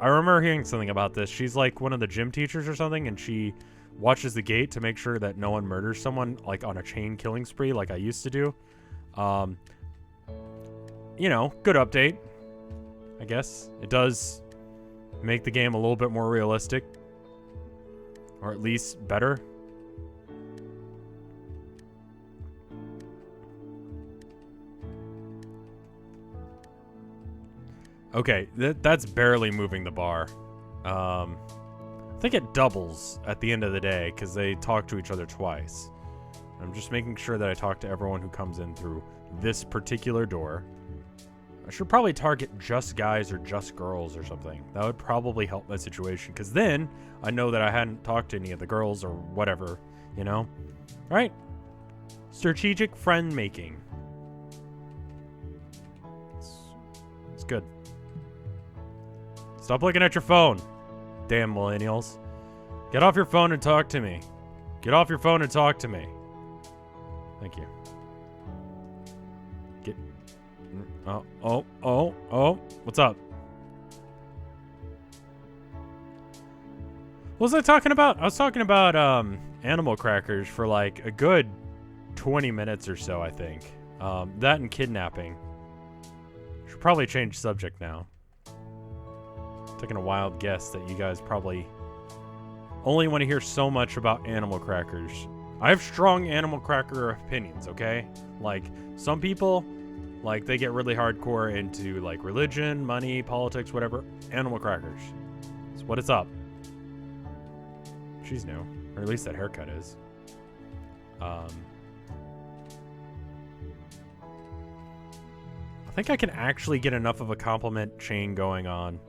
I remember hearing something about this. She's like one of the gym teachers or something, and she watches the gate to make sure that no one murders someone, like on a chain killing spree like I used to do. You know, good update, I guess. It does make the game a little bit more realistic, or at least better. Okay, that's barely moving the bar. I think it doubles at the end of the day because they talk to each other twice. I'm just making sure that I talk to everyone who comes in through this particular door. I should probably target just guys or just girls or something. That would probably help my situation because then I know that I hadn't talked to any of the girls or whatever, you know? All right. Strategic friend making. It's good. Stop looking at your phone, damn millennials. Get off your phone and talk to me. Get off your phone and talk to me. Thank you. Get... Oh. What's up? What was I talking about? I was talking about, animal crackers for like a good 20 minutes or so, I think. That and kidnapping. Should probably change subject now. Taking a wild guess that you guys probably only want to hear so much about animal crackers. I have strong animal cracker opinions, okay? Like, some people, like, they get really hardcore into, like, religion, money, politics, whatever. Animal crackers. That's what it's up. She's new. Or at least that haircut is. I think I can actually get enough of a compliment chain going on.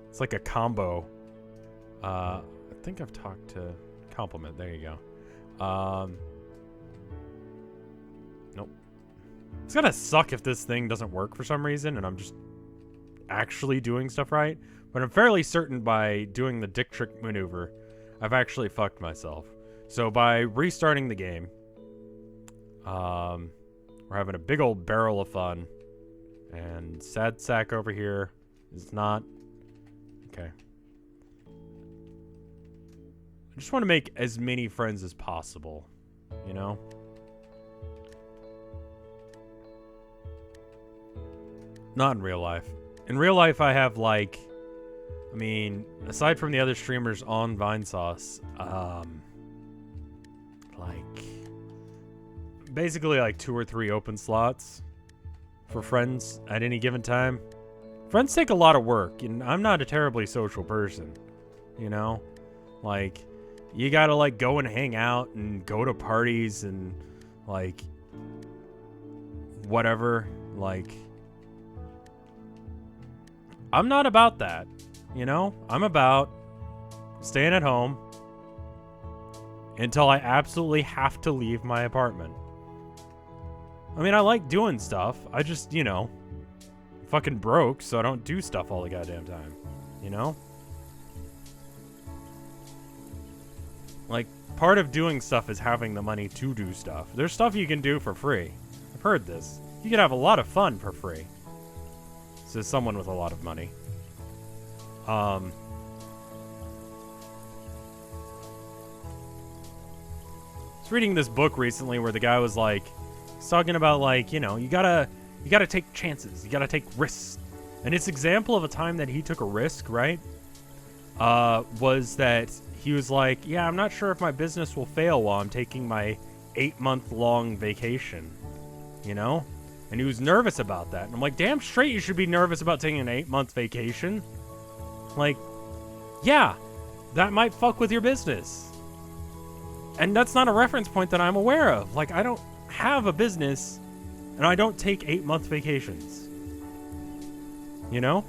It's like a combo. I think I've talked to compliment. There you go. Nope. It's gonna suck if this thing doesn't work for some reason and I'm just actually doing stuff right. But I'm fairly certain by doing the dick trick maneuver, I've actually fucked myself. So by restarting the game, we're having a big old barrel of fun. And sad sack over here is not... Okay. I just want to make as many friends as possible, you know? Not in real life. In real life, I have, like... I mean, aside from the other streamers on Vinesauce, like... basically, like, 2 or 3 open slots for friends at any given time. Friends take a lot of work, and I'm not a terribly social person, you know? Like, you gotta, like, go and hang out and go to parties and, like, whatever. Like, I'm not about that, you know? I'm about staying at home until I absolutely have to leave my apartment. I mean, I like doing stuff. I just, you know, fucking broke, so I don't do stuff all the goddamn time. You know? Like, part of doing stuff is having the money to do stuff. There's stuff you can do for free. I've heard this. You can have a lot of fun for free. Says someone with a lot of money. I was reading this book recently where the guy was like, he's talking about like, you know, you gotta take chances. You gotta take risks. And his example of a time that he took a risk, right? Was that he was like, yeah, I'm not sure if my business will fail while I'm taking my 8-month-long vacation, you know? And he was nervous about that. And I'm like, damn straight you should be nervous about taking an 8-month vacation. Like, yeah, that might fuck with your business. And that's not a reference point that I'm aware of. Like, I don't have a business, and I don't take 8-month vacations. You know?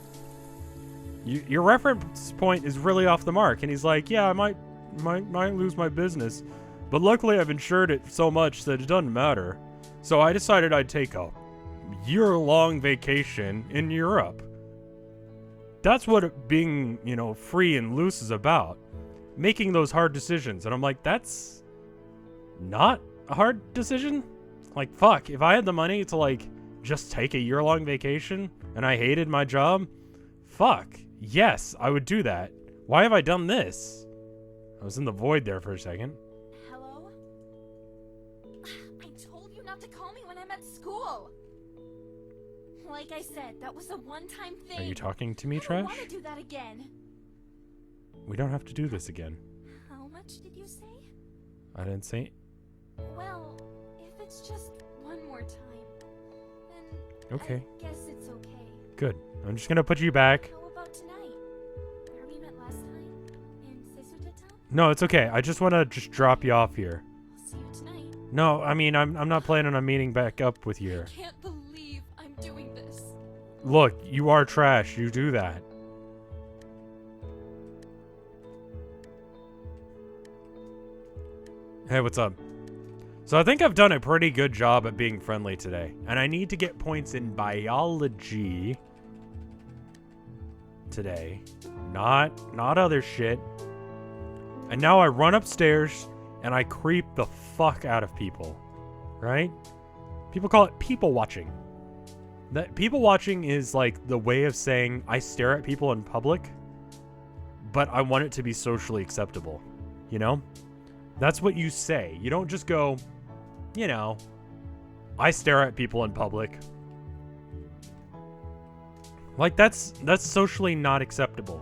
Your reference point is really off the mark. And he's like, yeah, I might lose my business. But luckily I've insured it so much that it doesn't matter. So I decided I'd take a year-long vacation in Europe. That's what being, you know, free and loose is about. Making those hard decisions. And I'm like, that's not a hard decision? Like, fuck, if I had the money to, like, just take a year-long vacation and I hated my job, fuck, yes, I would do that. Why have I done this? I was in the void there for a second. Hello? I told you not to call me when I'm at school. Like I said, that was a one-time thing. Are you talking to me, I Trash? don't want to do that again. We don't have to do this again. How much did you say? I didn't say... Well, if it's just one more time, then Okay. I guess it's okay. Good. I'm just gonna put you back. How about tonight? Where we met last time? In Sesuta Town? No, it's okay. I just want to just drop you off here. I'll see you tonight. No, I mean, I'm not planning on meeting back up with you. I can't believe I'm doing this. Look, you are Trash. You do that. Hey, what's up? So I think I've done a pretty good job at being friendly today. And I need to get points in biology today. Not other shit. And now I run upstairs and I creep the fuck out of people. Right? People call it people watching. That people watching is like the way of saying I stare at people in public, but I want it to be socially acceptable. You know? That's what you say. You don't just go, you know, I stare at people in public. Like that's socially not acceptable.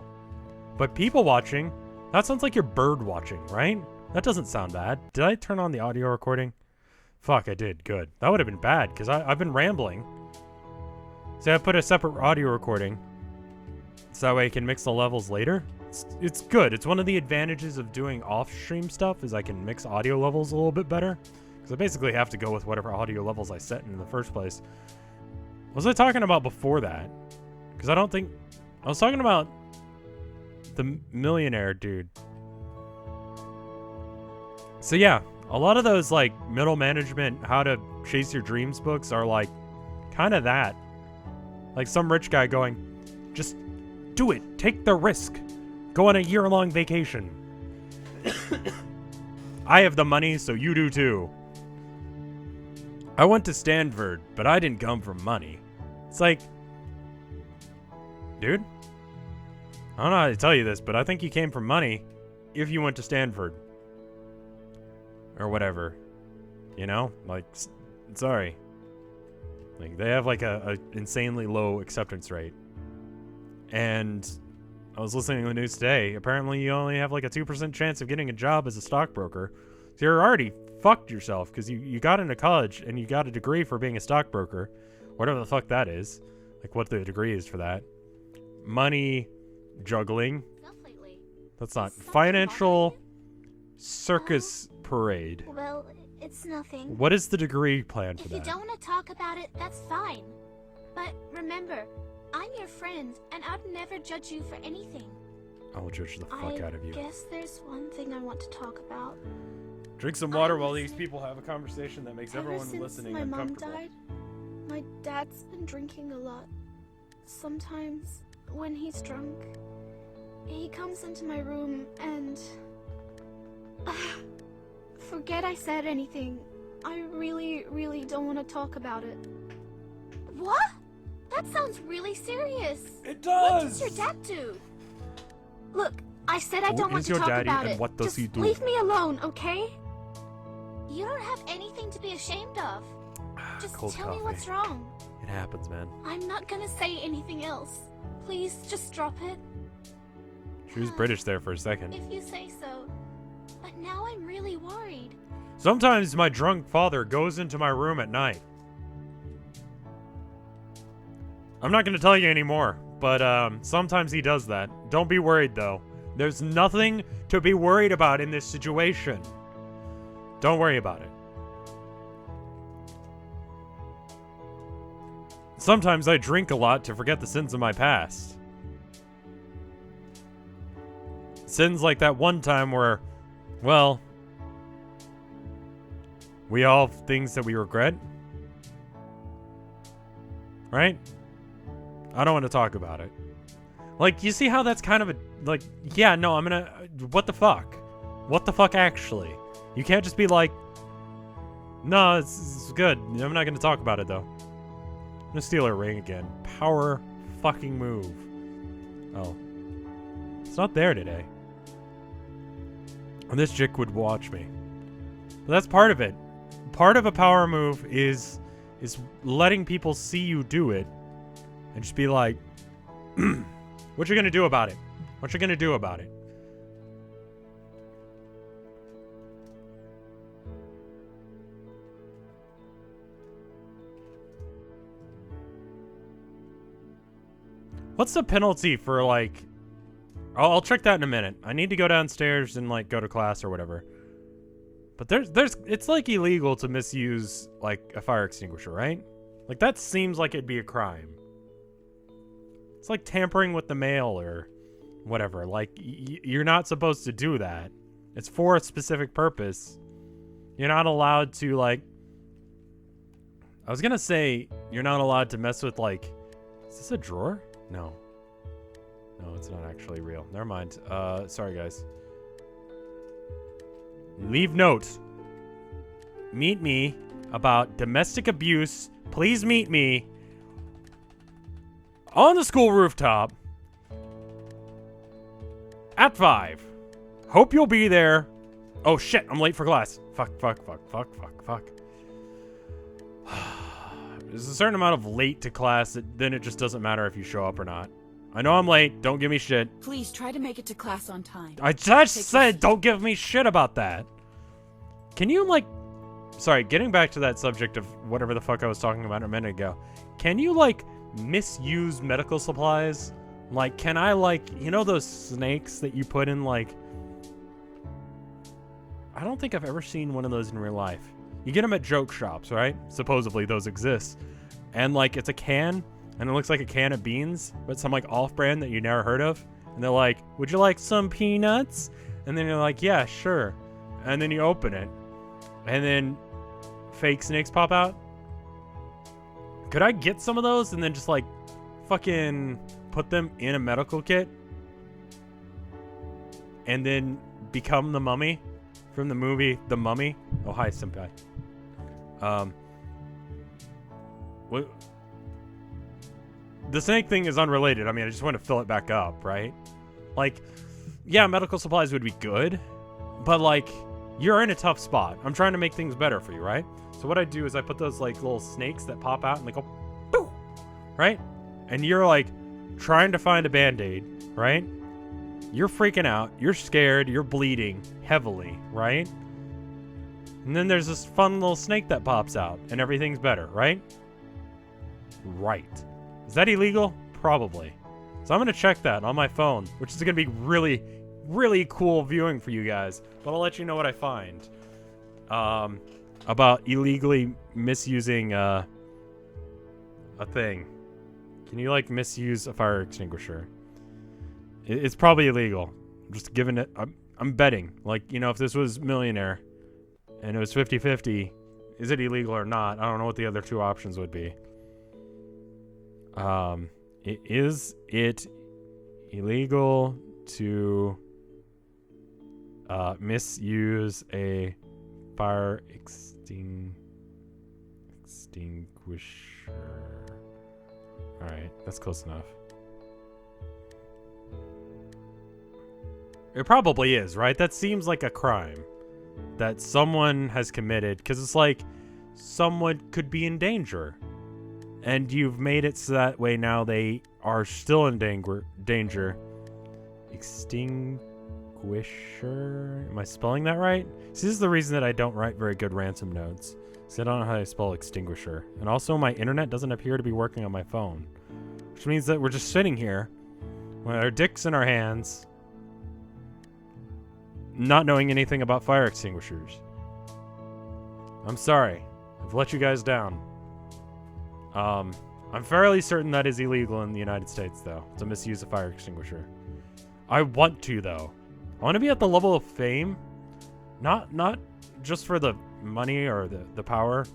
But people watching, that sounds like you're bird watching, right? That doesn't sound bad. Did I turn on the audio recording? Fuck, I did. Good. That would have been bad because I've been rambling. So I put a separate audio recording so that way I can mix the levels later. It's good. It's one of the advantages of doing off-stream stuff is I can mix audio levels a little bit better. Because I basically have to go with whatever audio levels I set in the first place. What was I talking about before that? Because I don't think... I was talking about the millionaire dude. So yeah, a lot of those like middle management, how to chase your dreams books are like kind of that. Like some rich guy going, just do it. Take the risk. Go on a year-long vacation. I have the money, so you do too. I went to Stanford, but I didn't come from money. It's like, dude, I don't know how to tell you this, but I think you came from money if you went to Stanford. Or whatever. You know? Like, sorry. Like, they have like a insanely low acceptance rate. And I was listening to the news today. Apparently, you only have like a 2% chance of getting a job as a stockbroker. So you're already fucked yourself because you got into college and you got a degree for being a stockbroker. Whatever the fuck that is. Like what the degree is for that. Money juggling. That's not. Financial circus parade. Well, it's nothing. What is the degree plan for If that? you don't want to talk about it, that's fine. But remember, I'm your friend, and I'd never judge you for anything. I will judge the fuck out of you. I guess there's one thing I want to talk about. Drink some water while these people have a conversation that makes Ever everyone since listening my mom uncomfortable. died, my dad's been drinking a lot. sometimes when he's drunk, he comes into my room and... Forget I said anything. I really don't want to talk about it. What? That sounds really serious. It does! What does your dad do? Look, I said I don't want to talk about it. What does Just he do? leave me alone, okay? You don't have anything to be ashamed of. Just Cold tell me coffee. what's wrong. It happens, man. I'm not gonna say anything else. Please, just drop it. She was British there for a second. If you say so. But now I'm really worried. Sometimes my drunk father goes into my room at night. I'm not going to tell you anymore, but sometimes he does that. Don't be worried, though. There's nothing to be worried about in this situation. Don't worry about it. Sometimes I drink a lot to forget the sins of my past. Sins like that one time where, well, we all have things that we regret. Right? I don't want to talk about it. Like, you see how that's kind of a, like, yeah, no, I'm gonna, what the fuck? What the fuck, actually? You can't just be like, no, it's good. I'm not gonna talk about it, though. I'm gonna steal her ring again. Power fucking move. Oh. It's not there today. And this chick would watch me. But that's part of it. Part of a power move is letting people see you do it and just be like, what you gonna do about it? What you gonna do about it? What's the penalty for, like... I'll check that in a minute. I need to go downstairs and, like, go to class or whatever. But it's, like, illegal to misuse, like, a fire extinguisher, right? Like, that seems like it'd be a crime. It's like tampering with the mail or whatever. Like, you're not supposed to do that. It's for a specific purpose. You're not allowed to, like... I was gonna say, you're not allowed to mess with, like... Is this a drawer? No. No, it's not actually real. Never mind. Sorry, guys. Leave note. Meet me about domestic abuse. Please meet me on the school rooftop at 5. Hope you'll be there. Oh, shit. I'm late for class. Fuck. There's a certain amount of late to class that then it just doesn't matter if you show up or not. I know I'm late. Don't give me shit. Please try to make it to class on time. I just said don't give me shit about that. Can you, like... Sorry, getting back to that subject of whatever the fuck I was talking about a minute ago. Can you, like, misuse medical supplies? Like, can I, like... You know those snakes that you put in, like... I don't think I've ever seen one of those in real life. You get them at joke shops, right? Supposedly those exist. And, like, it's a can... And it looks like a can of beans, but some like off-brand that you never heard of. And they're like, would you like some peanuts? And then you're like, yeah, sure. And then you open it. And then fake snakes pop out. Could I get some of those and then just like fucking put them in a medical kit? And then become the mummy from the movie The Mummy? Oh, hi, senpai. What? The snake thing is unrelated. I mean, I just want to fill it back up, right? Like, yeah, medical supplies would be good, but like, you're in a tough spot. I'm trying to make things better for you, right? So what I do is I put those like little snakes that pop out and they go, boo, right? And you're like trying to find a band-aid, right? You're freaking out. You're scared. You're bleeding heavily, right? And then there's this fun little snake that pops out and everything's better, right? Right. Is that illegal? Probably. So I'm going to check that on my phone, which is going to be really, really cool viewing for you guys. But I'll let you know what I find about illegally misusing a thing. Can you, like, misuse a fire extinguisher? It's probably illegal. I'm just giving it... I'm betting. Like, you know, if this was Millionaire and it was 50-50, is it illegal or not? I don't know what the other two options would be. Is it illegal to misuse a fire extinguisher? Alright, that's close enough. It probably is, right? That seems like a crime that someone has committed, because it's like someone could be in danger. And you've made it so that way now they are still in danger. Extinguisher? Am I spelling that right? See, this is the reason that I don't write very good ransom notes. Because I don't know how to spell extinguisher. And also my internet doesn't appear to be working on my phone. Which means that we're just sitting here with our dicks in our hands, not knowing anything about fire extinguishers. I'm sorry. I've let you guys down. I'm fairly certain that is illegal in the United States, though, to misuse a fire extinguisher. I want to, though. I want to be at the level of fame, not just for the money or the power,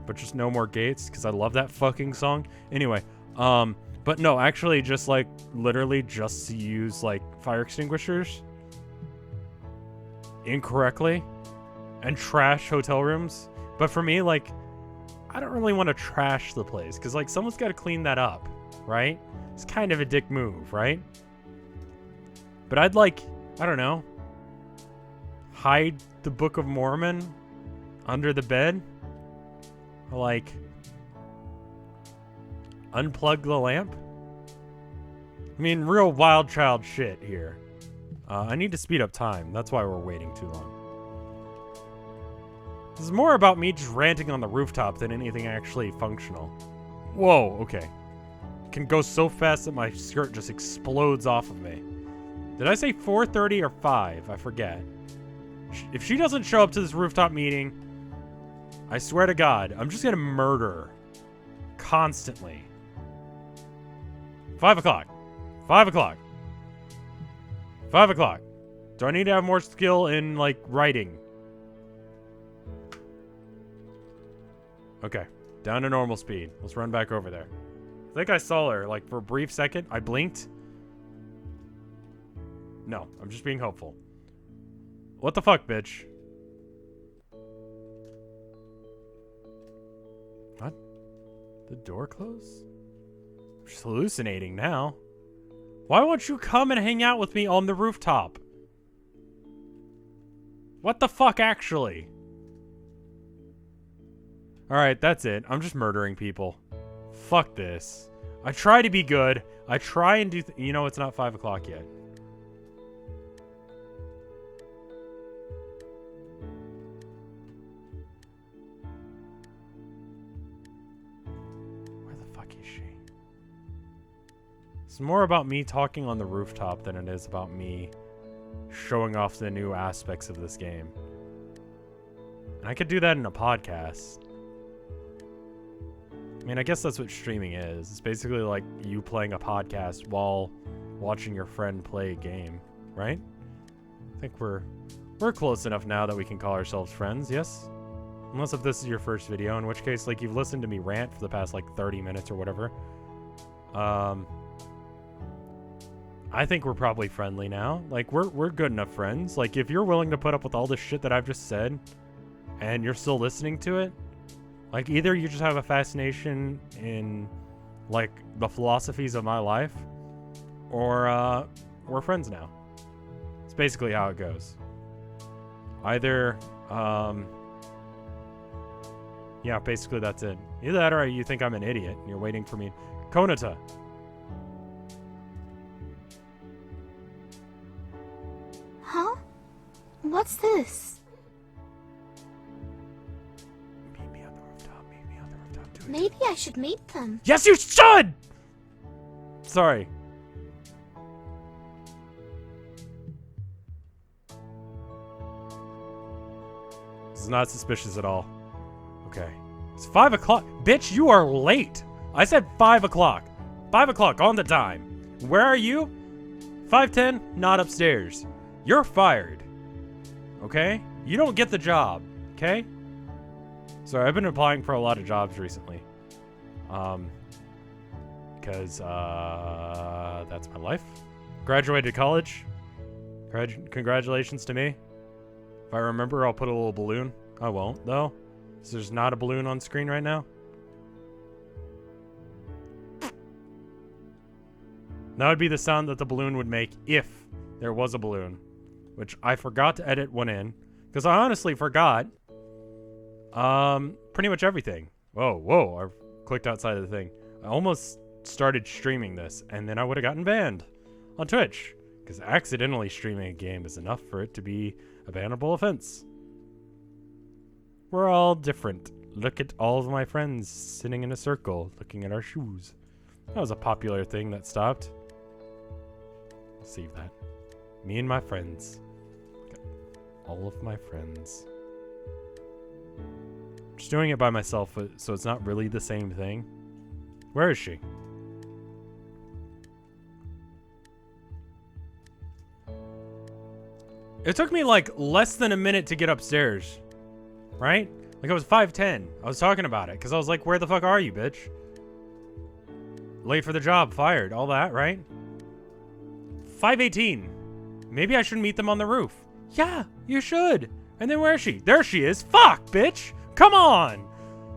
but just no more gates, because I love that fucking song. Anyway, but no, actually just, like, literally just to use, like, fire extinguishers incorrectly and trash hotel rooms. But for me, like, I don't really want to trash the place, because, like, someone's got to clean that up, right? It's kind of a dick move, right? But I'd, like, I don't know, hide the Book of Mormon under the bed, or, like, unplug the lamp. I mean, real wild child shit here. I need to speed up time. That's why we're waiting too long. This is more about me just ranting on the rooftop than anything actually functional. Whoa, okay. Can go so fast that my skirt just explodes off of me. Did I say 4:30 or 5? I forget. If she doesn't show up to this rooftop meeting, I swear to God, I'm just gonna murder her. Constantly. 5 o'clock. 5 o'clock. 5 o'clock. Do I need to have more skill in, like, writing? Okay. Down to normal speed. Let's run back over there. I think I saw her, like, for a brief second. I blinked. No, I'm just being hopeful. What the fuck, bitch? What? The door closed? I'm just hallucinating now. Why won't you come and hang out with me on the rooftop? What the fuck, actually? Alright, that's it. I'm just murdering people. Fuck this. I try to be good. I try and do... you know, it's not 5 o'clock yet. Where the fuck is she? It's more about me talking on the rooftop than it is about me showing off the new aspects of this game. And I could do that in a podcast. I mean, I guess that's what streaming is. It's basically like you playing a podcast while watching your friend play a game, right? I think we're close enough now that we can call ourselves friends, yes? Unless if this is your first video, in which case, like, you've listened to me rant for the past, like, 30 minutes or whatever. I think we're probably friendly now. Like, we're good enough friends. Like, if you're willing to put up with all this shit that I've just said, and you're still listening to it, like, either you just have a fascination in, like, the philosophies of my life, or, we're friends now. It's basically how it goes. Either, yeah, basically that's it. Either that or you think I'm an idiot, and you're waiting for me. Konata! Huh? What's this? Maybe I should meet them. Yes, you should! Sorry. This is not suspicious at all. Okay. It's 5 o'clock. Bitch, you are late. I said 5 o'clock. 5 o'clock on the time. Where are you? 5:10, not upstairs. You're fired. Okay? You don't get the job. Okay? Sorry, I've been applying for a lot of jobs recently. Because because that's my life. Graduated college. Congratulations to me. If I remember, I'll put a little balloon. I won't, though. So there's not a balloon on screen right now. That would be the sound that the balloon would make if there was a balloon, which I forgot to edit one in, because I honestly forgot pretty much everything. Whoa, I clicked outside of the thing. I almost started streaming this, and then I would have gotten banned on Twitch, because accidentally streaming a game is enough for it to be a bannable offense. We're all different. Look at all of my friends sitting in a circle, looking at our shoes. That was a popular thing that stopped. Save that. Me and my friends. All of my friends. Just doing it by myself, so it's not really the same thing. Where is she? It took me like less than a minute to get upstairs. Right? Like I was 5'10". I was talking about it because I was like, where the fuck are you, bitch? Late for the job, fired, all that, right? 5:18. Maybe I should meet them on the roof. Yeah, you should. And then where is she? There she is. Fuck, bitch. Come on.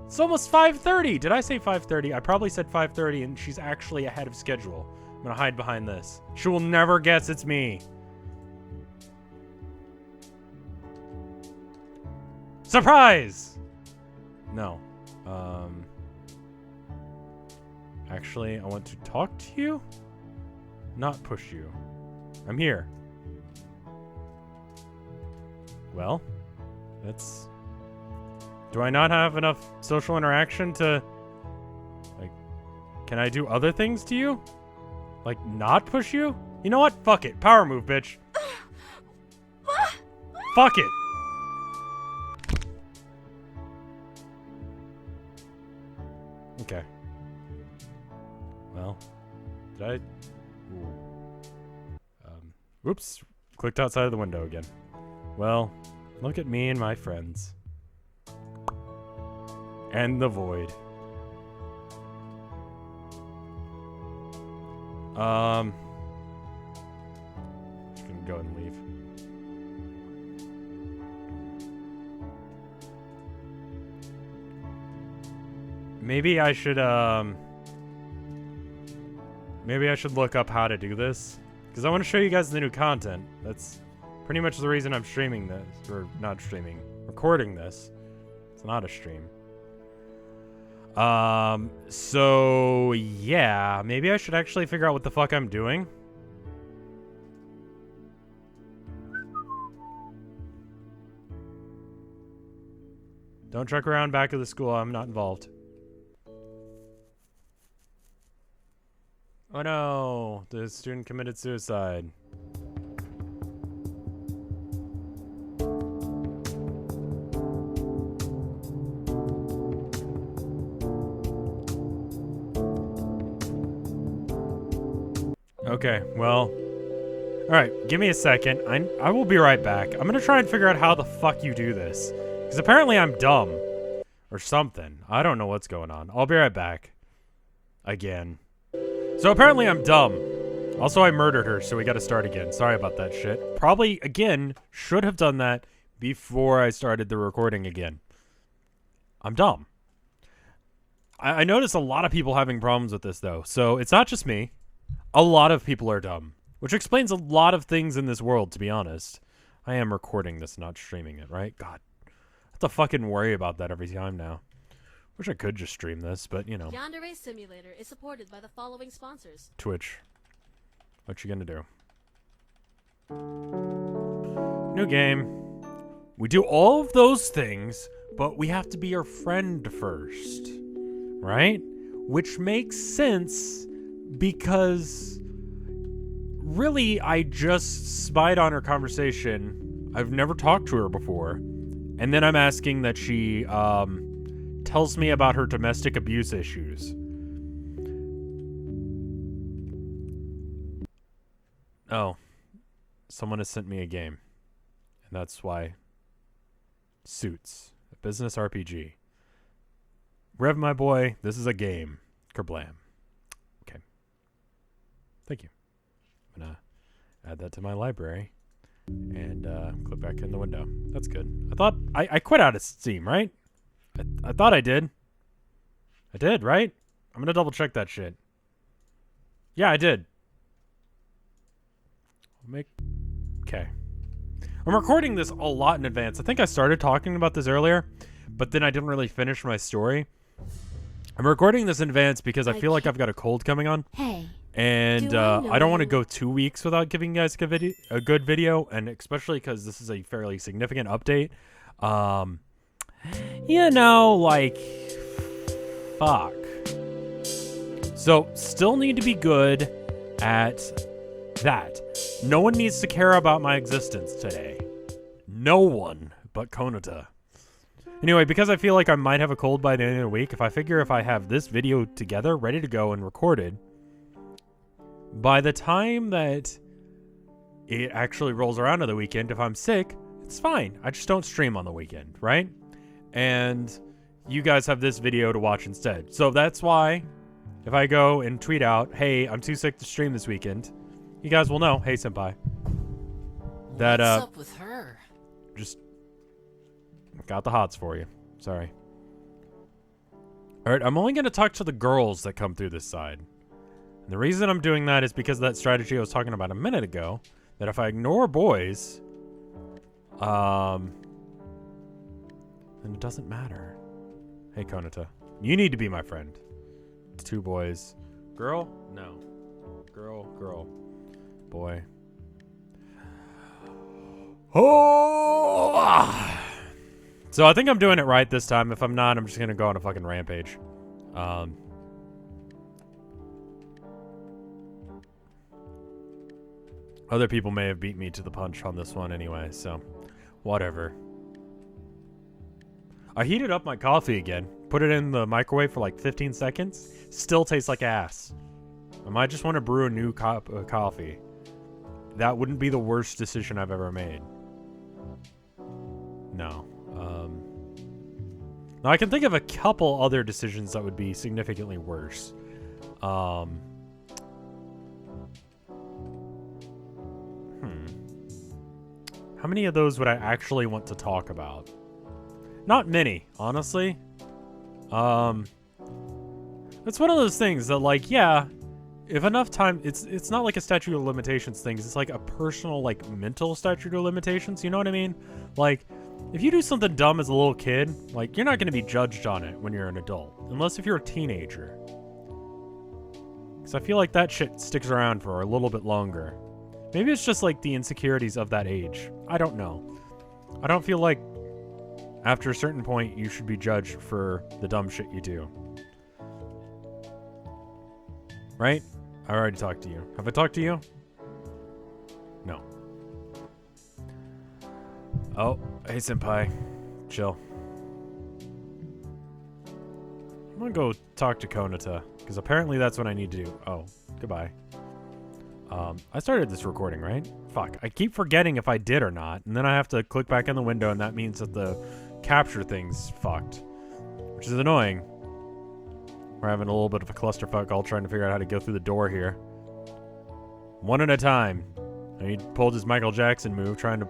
It's almost 5:30. Did I say 5:30? I probably said 5:30, and she's actually ahead of schedule. I'm gonna hide behind this. She will never guess it's me. Surprise! No. Actually, I want to talk to you, not push you. I'm here. Well, that's... Do I not have enough social interaction to... Like, can I do other things to you? Like, not push you? You know what? Fuck it. Power move, bitch. Fuck it. Okay. Well, did I... Ooh. Whoops. Clicked outside of the window again. Well, look at me and my friends. And the void. Just gonna go and leave. Maybe I should look up how to do this, because I want to show you guys the new content. That's pretty much the reason I'm streaming this, or not streaming, recording this. It's not a stream. So yeah, maybe I should actually figure out what the fuck I'm doing. Don't truck around back of the school. I'm not involved. Oh no, the student committed suicide. Okay, well, alright, give me a second. I will be right back. I'm gonna try and figure out how the fuck you do this. Because apparently I'm dumb. Or something. I don't know what's going on. I'll be right back. Again. So apparently I'm dumb. Also, I murdered her, so we gotta start again. Sorry about that shit. Probably, again, should have done that before I started the recording again. I'm dumb. I notice a lot of people having problems with this, though. So it's not just me. A lot of people are dumb. Which explains a lot of things in this world, to be honest. I am recording this, not streaming it, right? God. I have to fucking worry about that every time now. Wish I could just stream this, but, you know. Yandere Simulator is supported by the following sponsors. Twitch. What you gonna do? New game. We do all of those things, but we have to be your friend first. Right? Which makes sense because really I just spied on her conversation. I've never talked to her before. And then I'm asking that she tells me about her domestic abuse issues. Oh. Someone has sent me a game. And that's why. Suits. A business RPG. Rev, my boy, this is a game. Kerblam. Okay. Thank you. I'm gonna add that to my library and click back in the window. That's good. I thought I quit out of Steam, right? I thought I did. I did, right? I'm gonna double check that shit. Yeah, I did. Okay. I'm recording this a lot in advance. I think I started talking about this earlier, but then I didn't really finish my story. I'm recording this in advance because I feel like I've got a cold coming on. Hey. And I don't want to go 2 weeks without giving you guys a good video, and especially because this is a fairly significant update. You know, like, fuck. So, still need to be good at that. No one needs to care about my existence today. No one but Konata. Anyway, because I feel like I might have a cold by the end of the week, if I have this video together, ready to go and recorded, by the time that it actually rolls around to the weekend, if I'm sick, it's fine. I just don't stream on the weekend, right? And you guys have this video to watch instead. So that's why if I go and tweet out, hey, I'm too sick to stream this weekend, you guys will know, hey, senpai. That, What's up with her? Just got the hots for you. Sorry. Alright, I'm only going to talk to the girls that come through this side. And the reason I'm doing that is because of that strategy I was talking about a minute ago, that if I ignore boys, then it doesn't matter. Hey, Konata. You need to be my friend. 2 boys. Girl? No. Girl. Boy. Oh! So I think I'm doing it right this time. If I'm not, I'm just going to go on a fucking rampage. Other people may have beat me to the punch on this one anyway, so whatever. I heated up my coffee again. Put it in the microwave for like 15 seconds. Still tastes like ass. I might just want to brew a new cup of coffee. That wouldn't be the worst decision I've ever made. No. Now I can think of a couple other decisions that would be significantly worse. How many of those would I actually want to talk about? Not many, honestly. It's one of those things that, like, yeah, if enough time, it's not like a statute of limitations thing. It's like a personal, like, mental statute of limitations. You know what I mean? Like, if you do something dumb as a little kid, like, you're not going to be judged on it when you're an adult, unless if you're a teenager. Because I feel like that shit sticks around for a little bit longer. Maybe it's just like the insecurities of that age. I don't know. I don't feel like after a certain point you should be judged for the dumb shit you do. Right? I already talked to you. Have I talked to you? No. Oh, hey senpai. Chill. I'm gonna go talk to Konata, because apparently that's what I need to do. Oh, goodbye. I started this recording, right? Fuck. I keep forgetting if I did or not, and then I have to click back in the window, and that means that the capture thing's fucked. Which is annoying. We're having a little bit of a clusterfuck all trying to figure out how to go through the door here. One at a time. And he pulled his Michael Jackson move, trying to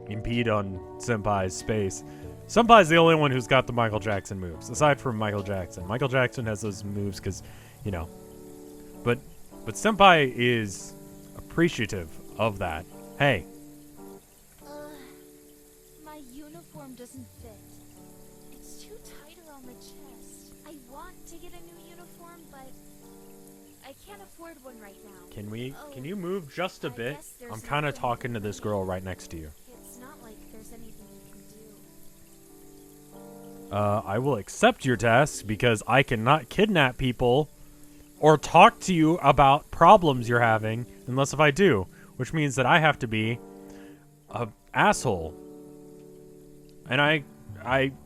impede on Senpai's space. Senpai's the only one who's got the Michael Jackson moves, aside from Michael Jackson. Michael Jackson has those moves because, you know. But Senpai is appreciative of that. Hey. My uniform doesn't fit. It's too tight around the chest. I want to get a new uniform, but I can't afford one right now. Can you move just a bit? I'm kind of talking to this girl right next to you. It's not like there's anything you can do. I will accept your task because I cannot kidnap people or talk to you about problems you're having unless if I do, which means that I have to be a asshole. And I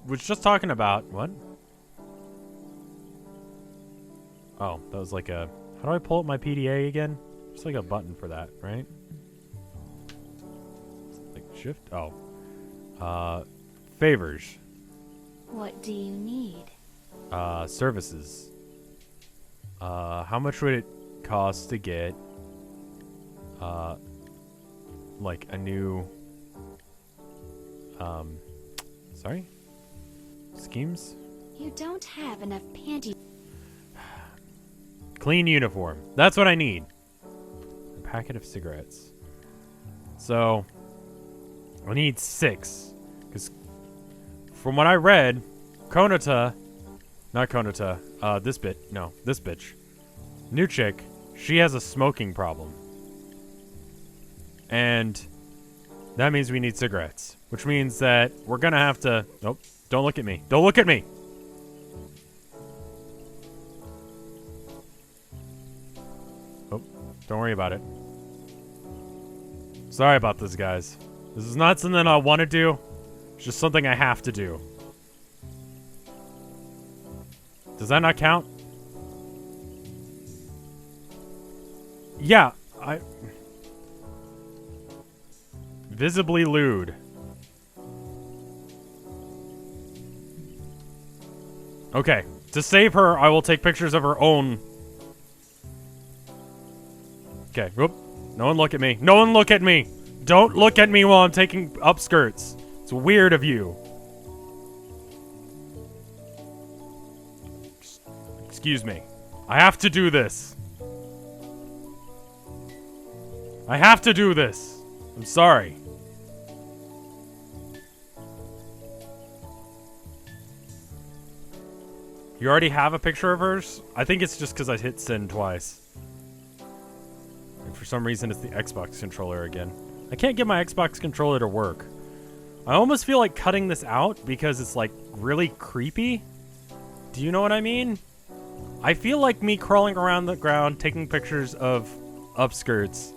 was just talking about what? Oh, that was like a, how do I pull up my PDA again? It's like a button for that, right? Like shift? Oh. Favors. What do you need? Services. How much would it cost to get like a new, sorry? Schemes? You don't have enough panty. Clean uniform. That's what I need. A packet of cigarettes. So, I need 6. Because from what I read, not Konata, this bitch. New chick, she has a smoking problem. And that means we need cigarettes. Which means that we're gonna have to... Nope, don't look at me. Don't look at me! Oh, don't worry about it. Sorry about this, guys. This is not something I want to do. It's just something I have to do. Does that not count? Yeah, visibly lewd. Okay, to save her, I will take pictures of her own. Okay, whoop. No one look at me. No one look at me! Don't look at me while I'm taking upskirts. It's weird of you. Excuse me. I have to do this. I have to do this. I'm sorry. You already have a picture of hers? I think it's just because I hit send twice. And for some reason, it's the Xbox controller again. I can't get my Xbox controller to work. I almost feel like cutting this out because it's like really creepy. Do you know what I mean? I feel like me crawling around the ground taking pictures of upskirts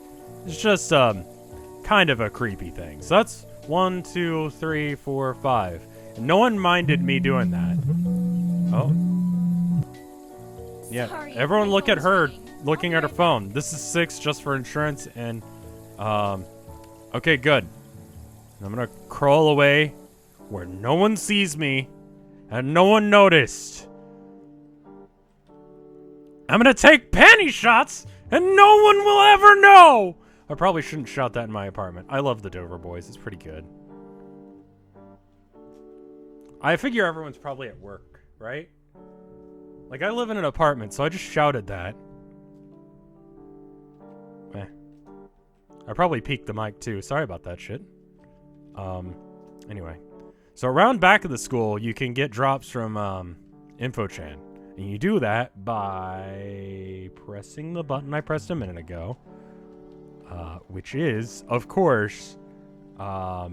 is just kind of a creepy thing. So that's 1, 2, 3, 4, 5. And no one minded me doing that. Oh. Yeah, Sorry, everyone my look at phone's her ringing. looking I'll at her be right phone. This is 6 just for insurance and okay, good. I'm gonna crawl away where no one sees me and no one noticed. I'm gonna take panty shots and no one will ever know! I probably shouldn't shout that in my apartment. I love the Dover Boys. It's pretty good. I figure everyone's probably at work, right? Like, I live in an apartment, so I just shouted that. I probably peaked the mic, too. Sorry about that shit. Anyway. So around back of the school, you can get drops from, InfoChan. And you do that by pressing the button I pressed a minute ago. Which is, of course, what?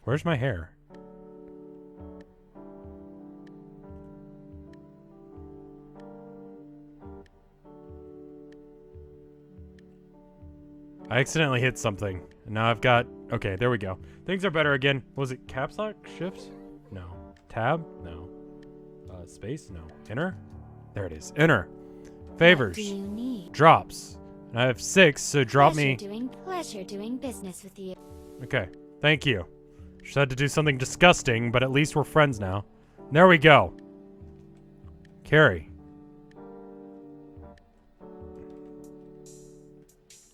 Where's my hair? I accidentally hit something. And now I've got... Okay, there we go. Things are better again. Was it caps lock? Shift? No. Tab? No. Space? No. Enter? There it is. Enter. Favors. What do you need? Drops. And I have 6, so drop me... Pleasure doing business with you. Okay. Thank you. Just had to do something disgusting, but at least we're friends now. There we go. Carry.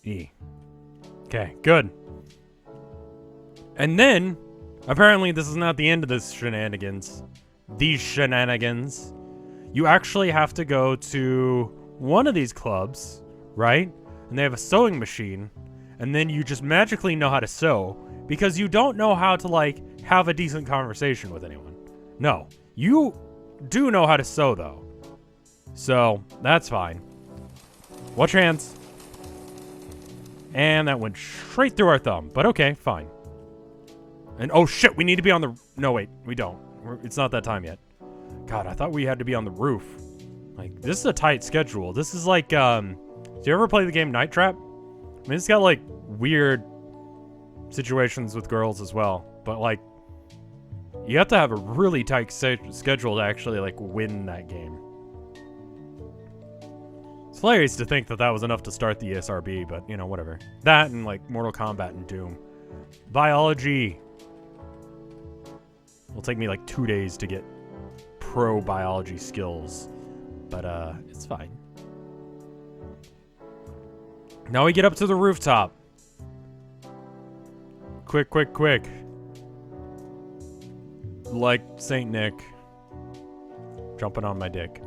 E. Okay, good. And then, apparently this is not the end of this shenanigans. These shenanigans. You actually have to go to one of these clubs, right? And they have a sewing machine. And then you just magically know how to sew. Because you don't know how to, like, have a decent conversation with anyone. No. You do know how to sew, though. So, that's fine. Watch your hands. And that went straight through our thumb. But okay, fine. And oh shit, we need to be on the... No, wait, we don't. It's not that time yet. God, I thought we had to be on the roof. Like, this is a tight schedule. This is like, do you ever play the game Night Trap? I mean, it's got, like, weird situations with girls as well. But, like, you have to have a really tight schedule to actually, like, win that game. It's hilarious to think that that was enough to start the ESRB, but, you know, whatever. That and, like, Mortal Kombat and Doom. Biology. It'll take me, like, 2 days to get pro biology skills. But, it's fine. Now we get up to the rooftop. Quick, quick, quick. Like Saint Nick. Jumping on my dick.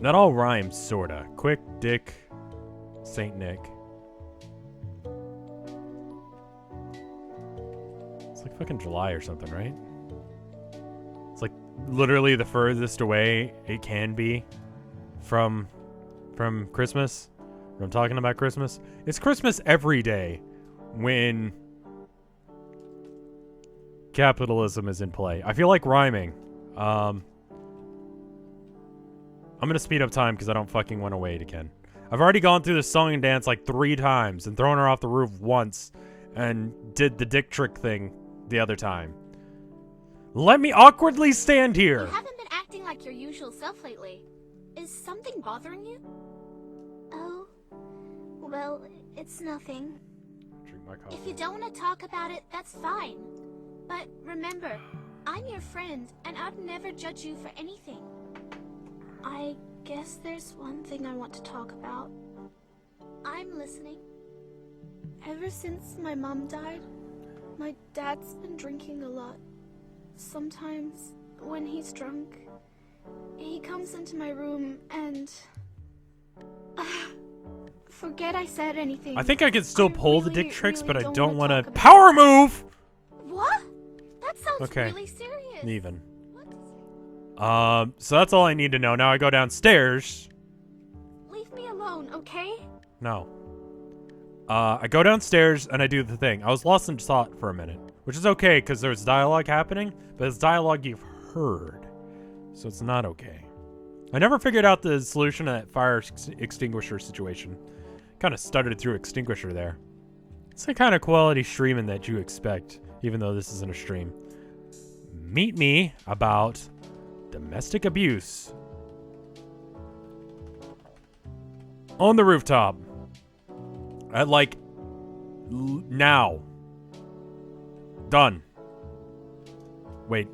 That all rhymes, sorta. Quick, dick, Saint Nick. It's like fucking July or something, right? It's like literally the furthest away it can be from Christmas. I'm talking about Christmas. It's Christmas every day when capitalism is in play. I feel like rhyming. I'm gonna speed up time because I don't fucking want to wait again. I've already gone through this song and dance like 3 times and thrown her off the roof once and did the dick trick thing the other time. Let me awkwardly stand here. You haven't been acting like your usual self lately. Is something bothering you? Oh, well, it's nothing. Drink my coffee. If you don't want to talk about it, that's fine. But remember, I'm your friend, and I'd never judge you for anything. I guess there's one thing I want to talk about. I'm listening. Ever since my mom died, my dad's been drinking a lot. Sometimes, when he's drunk, he comes into my room and... forget I said anything. I think I could still pull the dick tricks, really but I don't want to... talk about Power move! What? That sounds Okay. really serious. Even. What? So that's all I need to know. Now I go downstairs. Leave me alone, okay? No. I go downstairs and I do the thing. I was lost in thought for a minute, which is okay because there's dialogue happening, but it's dialogue you've heard, so it's not okay. I never figured out the solution to that fire extinguisher situation. Kind of stuttered through extinguisher there. It's the kind of quality streaming that you expect, even though this isn't a stream. Meet me about domestic abuse. On the rooftop. At like now. Done. Wait.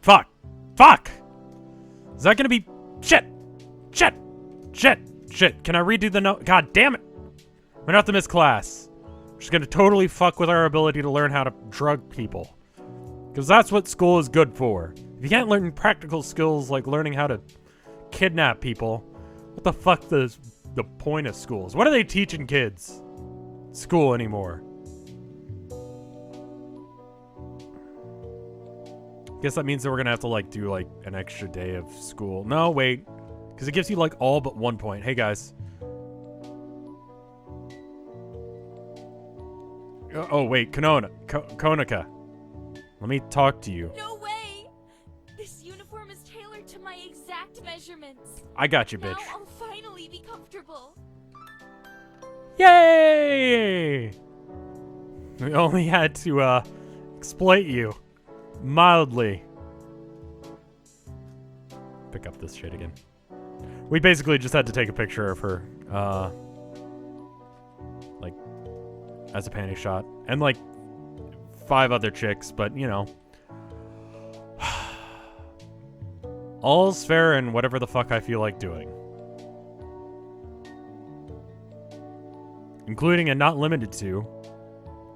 Fuck. Fuck. Is that gonna be shit? Shit. Shit. Shit. Can I redo the note? God damn it. I'm gonna have to miss class. Which is gonna totally fuck with our ability to learn how to drug people. Because that's what school is good for. If you can't learn practical skills like learning how to kidnap people, what the fuck is the point of schools? What are they teaching kids? School anymore? Guess that means that we're gonna have to like do like an extra day of school. No, wait. Because it gives you like all but 1 point. Hey guys. Oh wait, Konica. Let me talk to you. No way! This uniform is tailored to my exact measurements. I got you, Now bitch. I'll finally be comfortable. Yay! We only had to, exploit you. Mildly. Pick up this shit again. We basically just had to take a picture of her, like, as a panty shot. And, like, 5 other chicks, but, you know. All's fair in whatever the fuck I feel like doing. Including and not limited to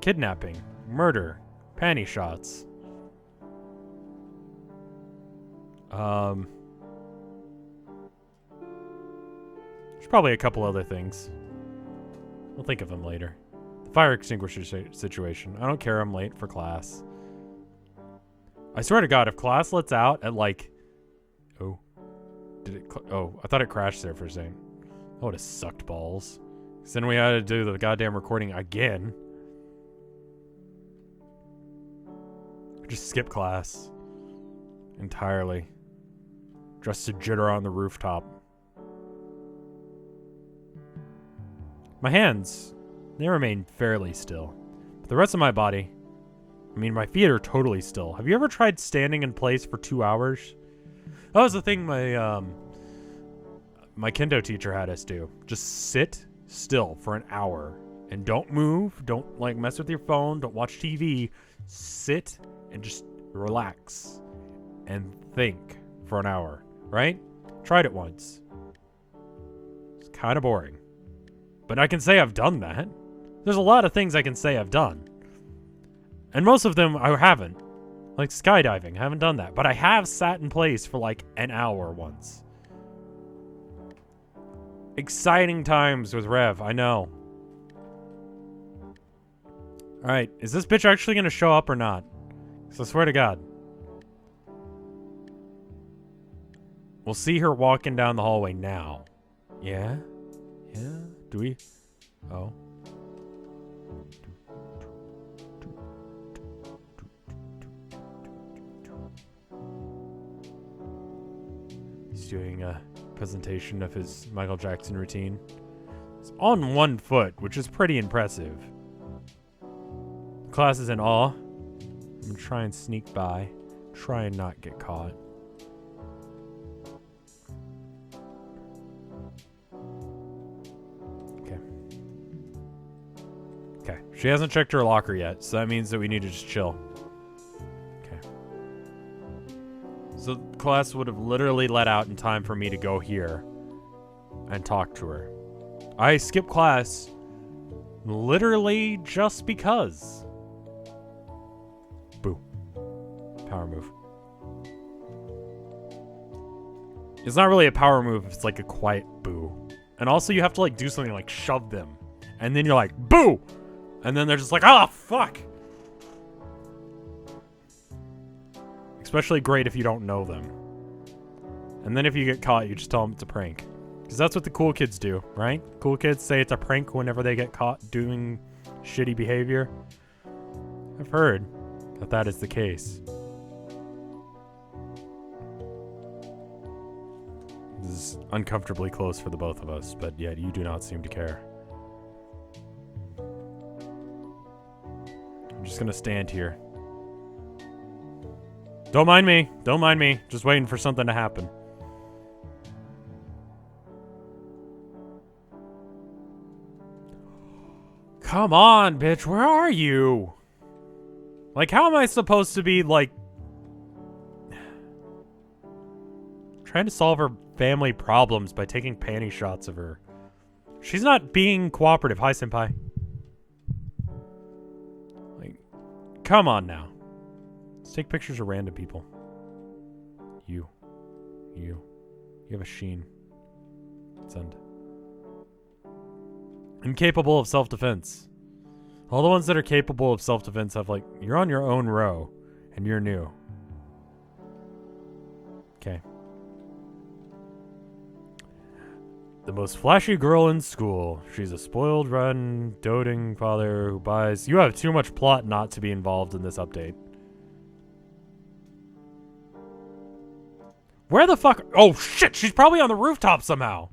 kidnapping, murder, panty shots. There's probably a couple other things. We'll think of them later. The fire extinguisher situation. I don't care I'm late for class. I swear to God, if class lets out at like... Oh. Did it... Oh, I thought it crashed there for a second. That would have sucked balls. Because then we had to do the goddamn recording again. Just skip class. Entirely. Just to jitter on the rooftop. My hands, they remain fairly still. But the rest of my body, I mean, my feet are totally still. Have you ever tried standing in place for 2 hours? That was the thing my kendo teacher had us do. Just sit still for an hour and don't move. Don't like mess with your phone. Don't watch TV. Sit and just relax and think for an hour, right? Tried it once. It's kind of boring. But I can say I've done that. There's a lot of things I can say I've done. And most of them I haven't. Like skydiving, I haven't done that. But I have sat in place for like an hour once. Exciting times with Rev, I know. Alright, is this bitch actually gonna show up or not? So I swear to God. We'll see her walking down the hallway now. Yeah? Yeah? Do we? Oh. He's doing a presentation of his Michael Jackson routine. It's on one foot, which is pretty impressive. Class is in awe. I'm gonna try and sneak by. Try and not get caught. Okay. Okay. She hasn't checked her locker yet, so that means that we need to just chill. Okay. So class would have literally let out in time for me to go here and talk to her. I skipped class literally just because. Boo. Power move. It's not really a power move if it's like a quiet boo. And also you have to like do something like shove them. And then you're like, boo! And then they're just like, ah, fuck! Especially great if you don't know them. And then if you get caught, you just tell them it's a prank. Because that's what the cool kids do, right? Cool kids say it's a prank whenever they get caught doing shitty behavior. I've heard that that is the case. This is uncomfortably close for the both of us, but yet you do not seem to care. I'm just gonna stand here. Don't mind me. Don't mind me. Just waiting for something to happen. Come on, bitch. Where are you? Like, how am I supposed to be, like... trying to solve her family problems by taking panty shots of her? She's not being cooperative. Hi, senpai. Like, come on now. Let's take pictures of random people. You. You have a sheen. Send. Incapable of self-defense. All the ones that are capable of self-defense have like, you're on your own row, and you're new. Okay. The most flashy girl in school. She's a spoiled, rotten, doting father who buys... You have too much plot not to be involved in this update. Where the fuck... Oh, shit! She's probably on the rooftop somehow!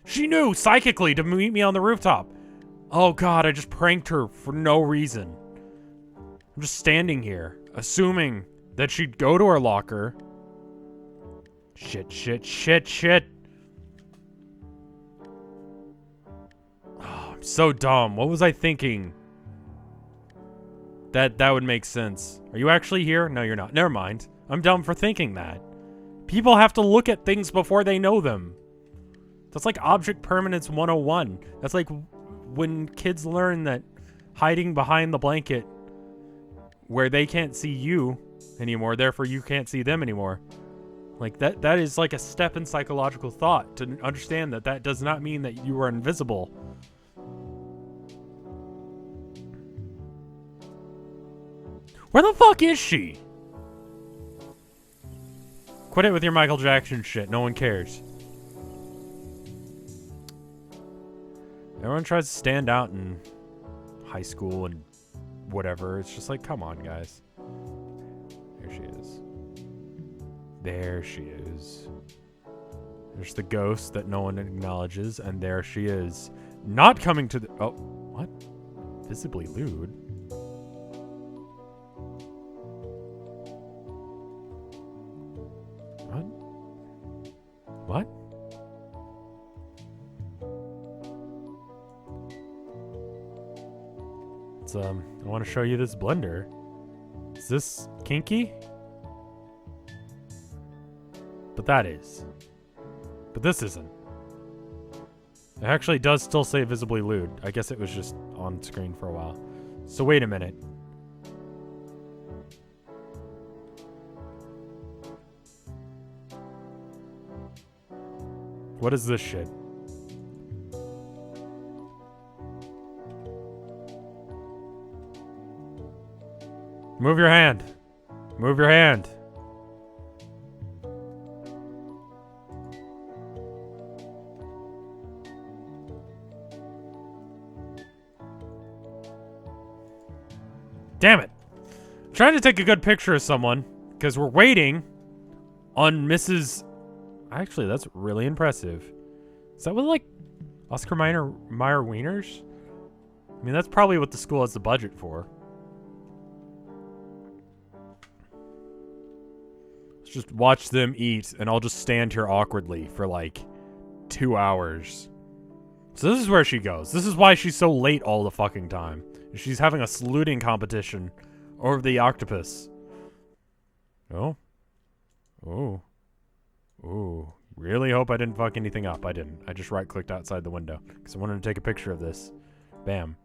She knew, psychically, to meet me on the rooftop! Oh god, I just pranked her for no reason. I'm just standing here, assuming that she'd go to her locker. Shit, shit, shit, shit! Oh, I'm so dumb. What was I thinking? That would make sense. Are you actually here? No, you're not. Never mind. I'm dumb for thinking that. People have to look at things before they know them. That's like object permanence 101. That's like when kids learn that hiding behind the blanket where they can't see you anymore, therefore you can't see them anymore. Like that is like a step in psychological thought to understand that that does not mean that you are invisible. Where the fuck is she? Quit it with your Michael Jackson shit. No one cares. Everyone tries to stand out in high school and whatever. It's just like, come on, guys. There she is. There she is. There's the ghost that no one acknowledges, and there she is. Not coming to the... Oh, what? Visibly lewd. What? but I want to show you this blender. Is this kinky? But that is. But this isn't. It actually does still say visibly lewd. I guess it was just on screen for a while. So wait a minute. What is this shit? Move your hand. Move your hand. Damn it. I'm trying to take a good picture of someone because we're waiting on Mrs. Actually, that's really impressive. Is that what, like, Oscar Meyer Wieners? I mean, that's probably what the school has the budget for. Let's just watch them eat, and I'll just stand here awkwardly for, like, 2 hours. So this is where she goes. This is why she's so late all the fucking time. She's having a saluting competition over the octopus. Oh. Oh. Ooh. Really hope I didn't fuck anything up. I didn't. I just right-clicked outside the window because I wanted to take a picture of this. Bam.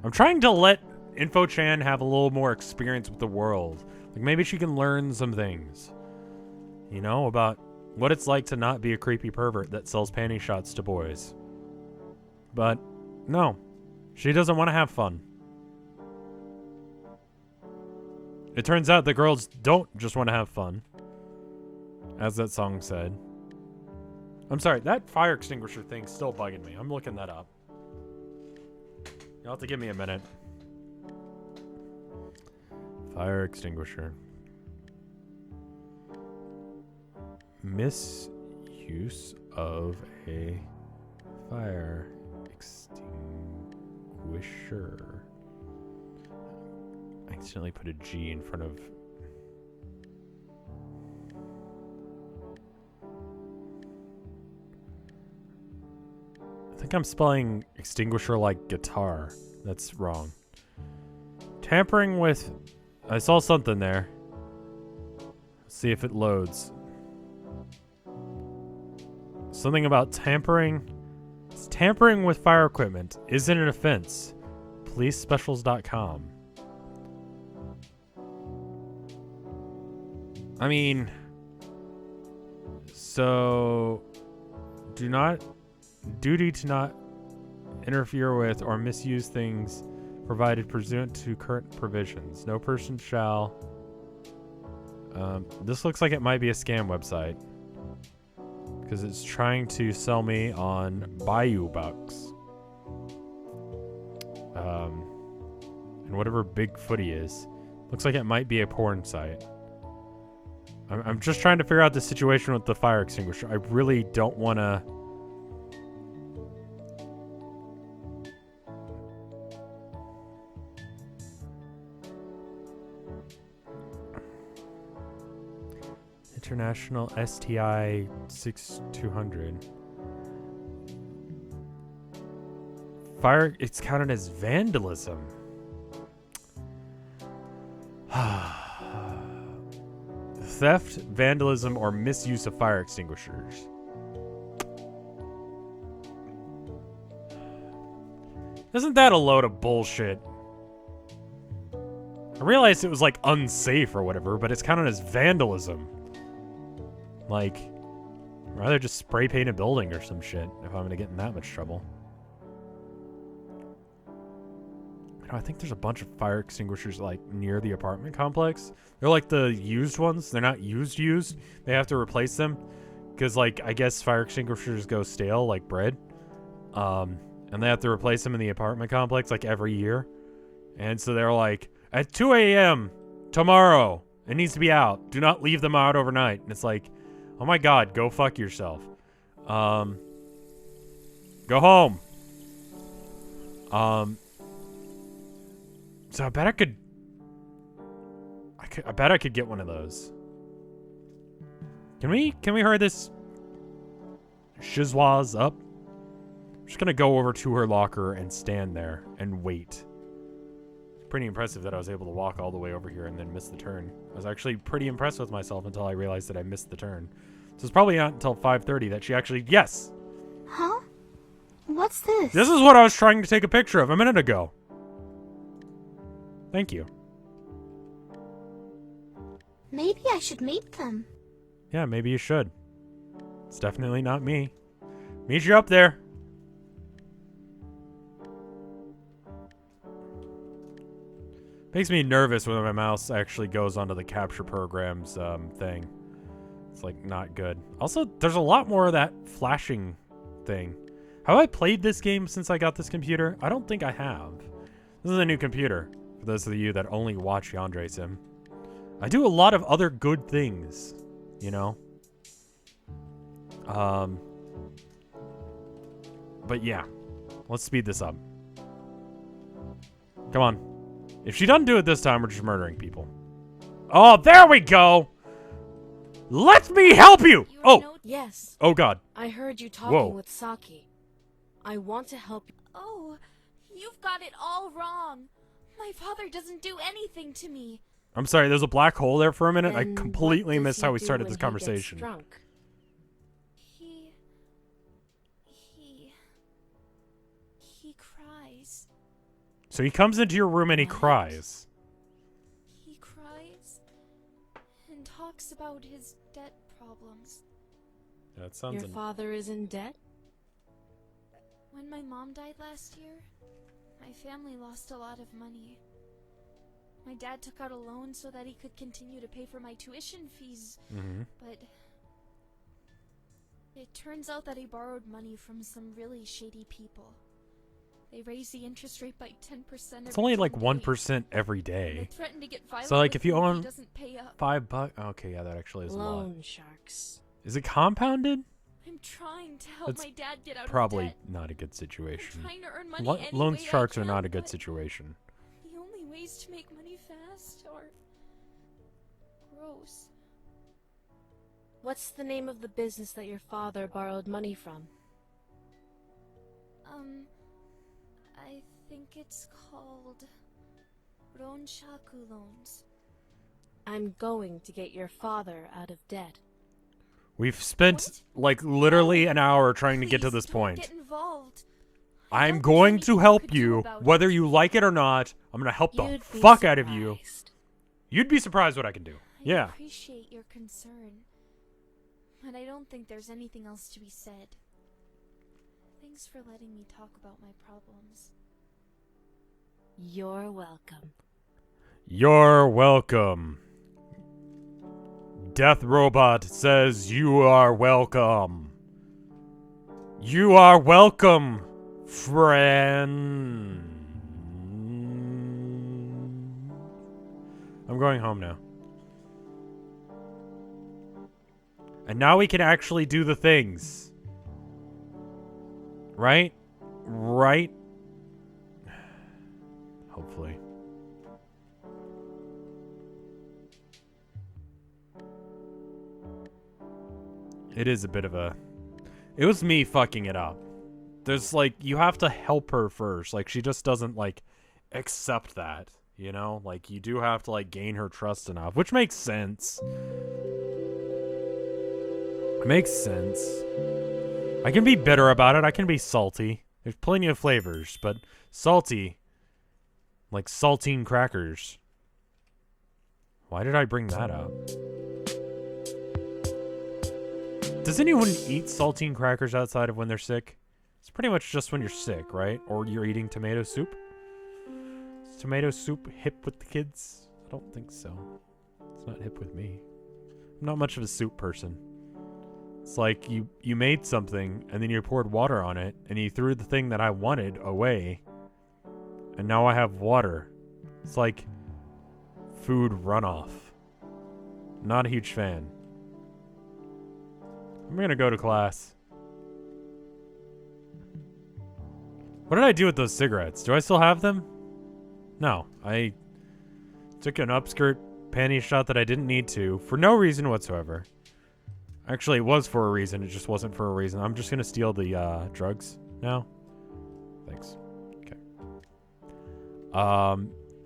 I'm trying to let InfoChan have a little more experience with the world. Like, maybe she can learn some things. You know, about what it's like to not be a creepy pervert that sells panty shots to boys. But, no. She doesn't want to have fun. It turns out the girls don't just want to have fun. As that song said. I'm sorry, that fire extinguisher thing's still bugging me. I'm looking that up. You'll have to give me a minute. Fire extinguisher. Misuse of a fire extinguisher. I accidentally put a G in front of... I think I'm spelling extinguisher like guitar. That's wrong. Tampering with... I saw something there. Let's see if it loads. Something about tampering. It's tampering with fire equipment isn't an offense. PoliceSpecials.com. I mean... So... Duty to not interfere with or misuse things provided pursuant to current provisions. No person shall... this looks like it might be a scam website. Because it's trying to sell me on Bayou Bucks. And whatever Big Footy is. Looks like it might be a porn site. I'm just trying to figure out the situation with the fire extinguisher. I really don't want to... International STI 6200. Fire, it's counted as vandalism. Theft, vandalism, or misuse of fire extinguishers. Isn't that a load of bullshit? I realized it was like unsafe or whatever, but it's counted as vandalism. Like, I'd rather just spray paint a building or some shit if I'm gonna get in that much trouble. I think there's a bunch of fire extinguishers like near the apartment complex. They're like the used ones. They're not used. They have to replace them because, like, I guess fire extinguishers go stale like bread. And they have to replace them in the apartment complex like every year. And so they're like, at 2 a.m. tomorrow, it needs to be out. Do not leave them out overnight. And it's like, oh my God, go fuck yourself. Go home. So I bet I could get one of those. Can we hurry this shizwaz up? I'm just gonna go over to her locker and stand there and wait. It's pretty impressive that I was able to walk all the way over here and then miss the turn. I was actually pretty impressed with myself until I realized that I missed the turn. So it's probably not until 5:30 that she actually... Yes! Huh? What's this? This is what I was trying to take a picture of a minute ago. Thank you. Maybe I should meet them. Yeah, maybe you should. It's definitely not me. Meet you up there. Makes me nervous when my mouse actually goes onto the capture program's thing. It's like not good. Also, there's a lot more of that flashing thing. Have I played this game since I got this computer? I don't think I have. This is a new computer, for those of you that only watch Yandere Sim. I do a lot of other good things, you know? But yeah, let's speed this up. Come on. If she doesn't do it this time, we're just murdering people. Oh, there we go! Let me help you! Oh! Yes. Oh, God. I heard you talking Whoa. with Saki. I want to help you. Oh, you've got it all wrong. My father doesn't do anything to me. I'm sorry, there's a black hole there for a minute. I Then completely what does missed he how we do started when this he conversation. gets drunk? He cries. So he comes into your room and he What? cries. He cries and talks about his debt problems. That sounds... Your father is in debt? When my mom died last year, my family lost a lot of money. My dad took out a loan so that he could continue to pay for my tuition fees, but it turns out that he borrowed money from some really shady people. They raised the interest rate by 10%. It's only like 1% every day. They threatened to get violent So, like, with if you him own he doesn't pay up. $5... Okay, yeah, that actually is a lot. Loan sharks. Is it compounded? I'm trying to help That's my dad get out Probably of debt. not a good I'm situation. trying to earn money any Loan way I sharks are can, not a good but situation. the only ways to make money fast are gross. What's the name of the business that your father borrowed money from? I think it's called Ronshaku loans. I'm going to get your father out of debt. We've spent, What? like, literally an hour trying to get to Please this don't point. Get involved. I I'm don't going think to anything help could do you, about whether it. you like it or not. I'm gonna help the You'd be fuck out of you. surprised. You'd be surprised what I can do. I Yeah. appreciate your concern, but I don't think there's anything else to be said. Thanks for letting me talk about my problems. You're welcome. You're welcome. Death Robot says you are welcome. You are welcome, friend. I'm going home now. And now we can actually do the things. Right? Right? Hopefully. It is a bit of a... It was me fucking it up. There's, like, you have to help her first. Like, she just doesn't, like, accept that, you know? Like, you do have to, like, gain her trust enough, which makes sense. It makes sense. I can be bitter about it. I can be salty. There's plenty of flavors, but salty... Like saltine crackers. Why did I bring that up? Does anyone eat saltine crackers outside of when they're sick? It's pretty much just when you're sick, right? Or you're eating tomato soup? Is tomato soup hip with the kids? I don't think so. It's not hip with me. I'm not much of a soup person. It's like you made something and then you poured water on it and you threw the thing that I wanted away. And now I have water. It's like food runoff. Not a huge fan. I'm gonna go to class. What did I do with those cigarettes? Do I still have them? No. I took an upskirt panty shot that I didn't need to for no reason whatsoever. Actually, it was for a reason. It just wasn't for a reason. I'm just gonna steal the drugs No? Thanks. Okay.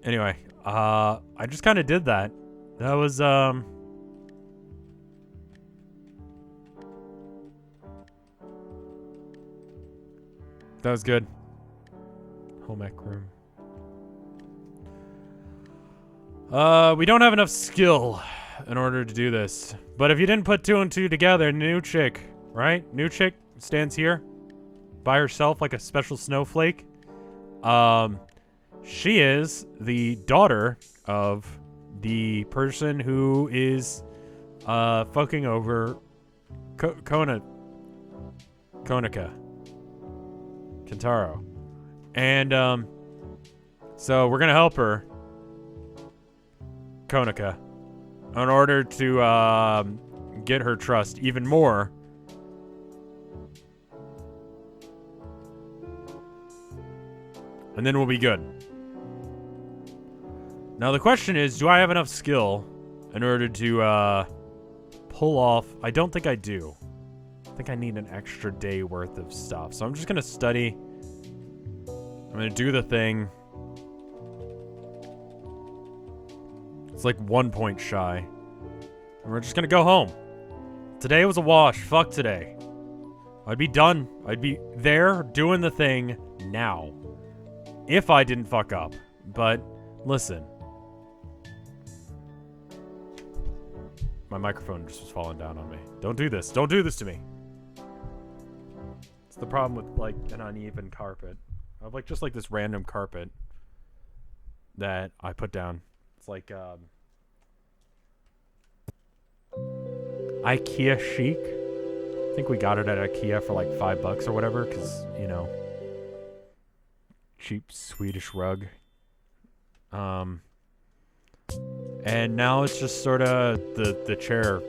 Anyway, I just kind of did that. That was, that was good. Home ec room. We don't have enough skill in order to do this. But if you didn't put 2 and 2 together, new chick, right? New chick stands here by herself like a special snowflake. She is the daughter of the person who is fucking over Konica Kentaro. And so we're gonna help her, Konica, in order to get her trust even more. And then we'll be good. Now the question is, do I have enough skill in order to pull off? I don't think I do. I think I need an extra day worth of stuff. So I'm just gonna study. I'm gonna do the thing. It's like 1 point shy. And we're just gonna go home. Today was a wash. Fuck today. I'd be done. I'd be there doing the thing now. If I didn't fuck up. But listen. My microphone just was falling down on me. Don't do this. Don't do this to me. It's the problem with like an uneven carpet. I have like just like this random carpet that I put down. It's like IKEA chic. I think we got it at IKEA for like $5 or whatever, because, you know, cheap Swedish rug. And now it's just sort of the chair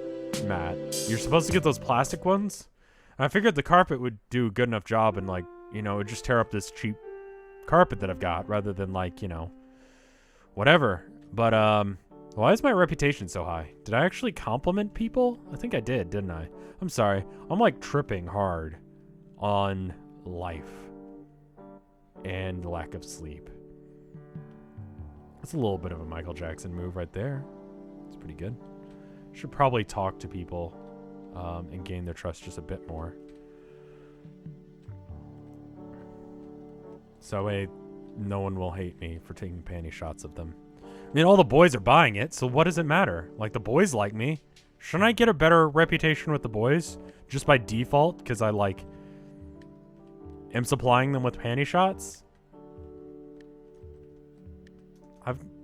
mat. You're supposed to get those plastic ones. And I figured the carpet would do a good enough job and, like, you know, it'd just tear up this cheap carpet that I've got rather than, like, you know, whatever. But why is my reputation so high? Did I actually compliment people? I think I did, didn't I? I'm sorry. I'm like tripping hard on life and lack of sleep. That's a little bit of a Michael Jackson move right there. It's pretty good. Should probably talk to people and gain their trust just a bit more. So no one will hate me for taking panty shots of them. I mean, all the boys are buying it, so what does it matter? Like, the boys like me. Shouldn't I get a better reputation with the boys? Just by default, because I, like, am supplying them with panty shots?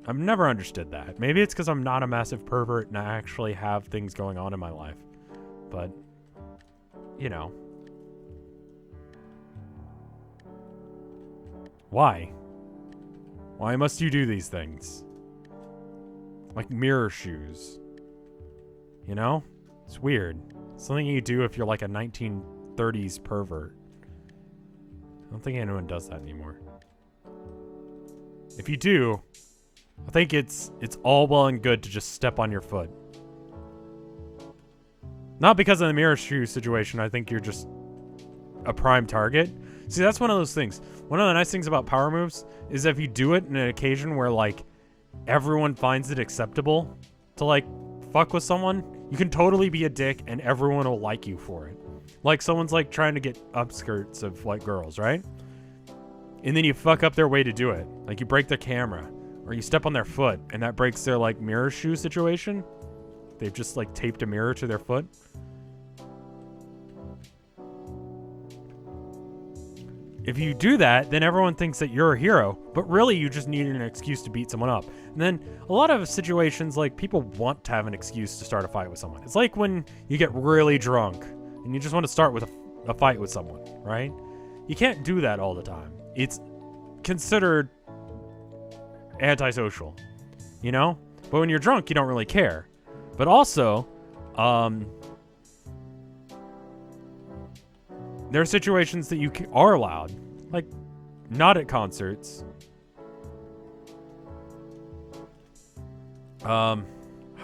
I've never understood that. Maybe it's because I'm not a massive pervert and I actually have things going on in my life. But, you know. Why? Why must you do these things? Like mirror shoes. You know? It's weird. Something you do if you're like a 1930s pervert. I don't think anyone does that anymore. If you do, I think it's all well and good to just step on your foot. Not because of the mirror shoe situation. I think you're just a prime target. See, that's one of those things. One of the nice things about power moves is if you do it in an occasion where, like, everyone finds it acceptable to, like, fuck with someone, you can totally be a dick and everyone will like you for it. Like, someone's, like, trying to get upskirts of, like, girls, right? And then you fuck up their way to do it. Like, you break their camera. Or you step on their foot, and that breaks their, like, mirror shoe situation. They've just, like, taped a mirror to their foot. If you do that, then everyone thinks that you're a hero, but really you just need an excuse to beat someone up. And then a lot of situations, like, people want to have an excuse to start a fight with someone. It's like when you get really drunk, and you just want to start with a fight with someone, right? You can't do that all the time. It's considered antisocial, you know? But when you're drunk, you don't really care. But also, there are situations that you are allowed, like not at concerts. How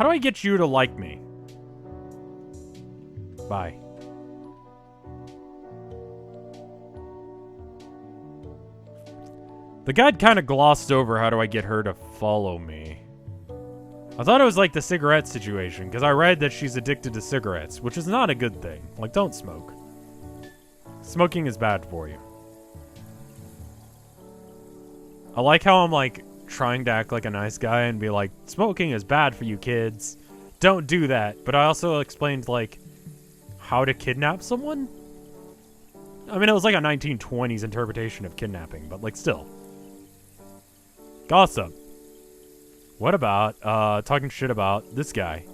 do I get you to like me? Bye. The guide kind of glossed over how do I get her to follow me. I thought it was like the cigarette situation, because I read that she's addicted to cigarettes, which is not a good thing. Like, don't smoke. Smoking is bad for you. I like how I'm, like, trying to act like a nice guy and be like, smoking is bad for you kids. Don't do that. But I also explained, like, how to kidnap someone? I mean, it was like a 1920s interpretation of kidnapping, but, like, still. Gossip. What about, talking shit about this guy?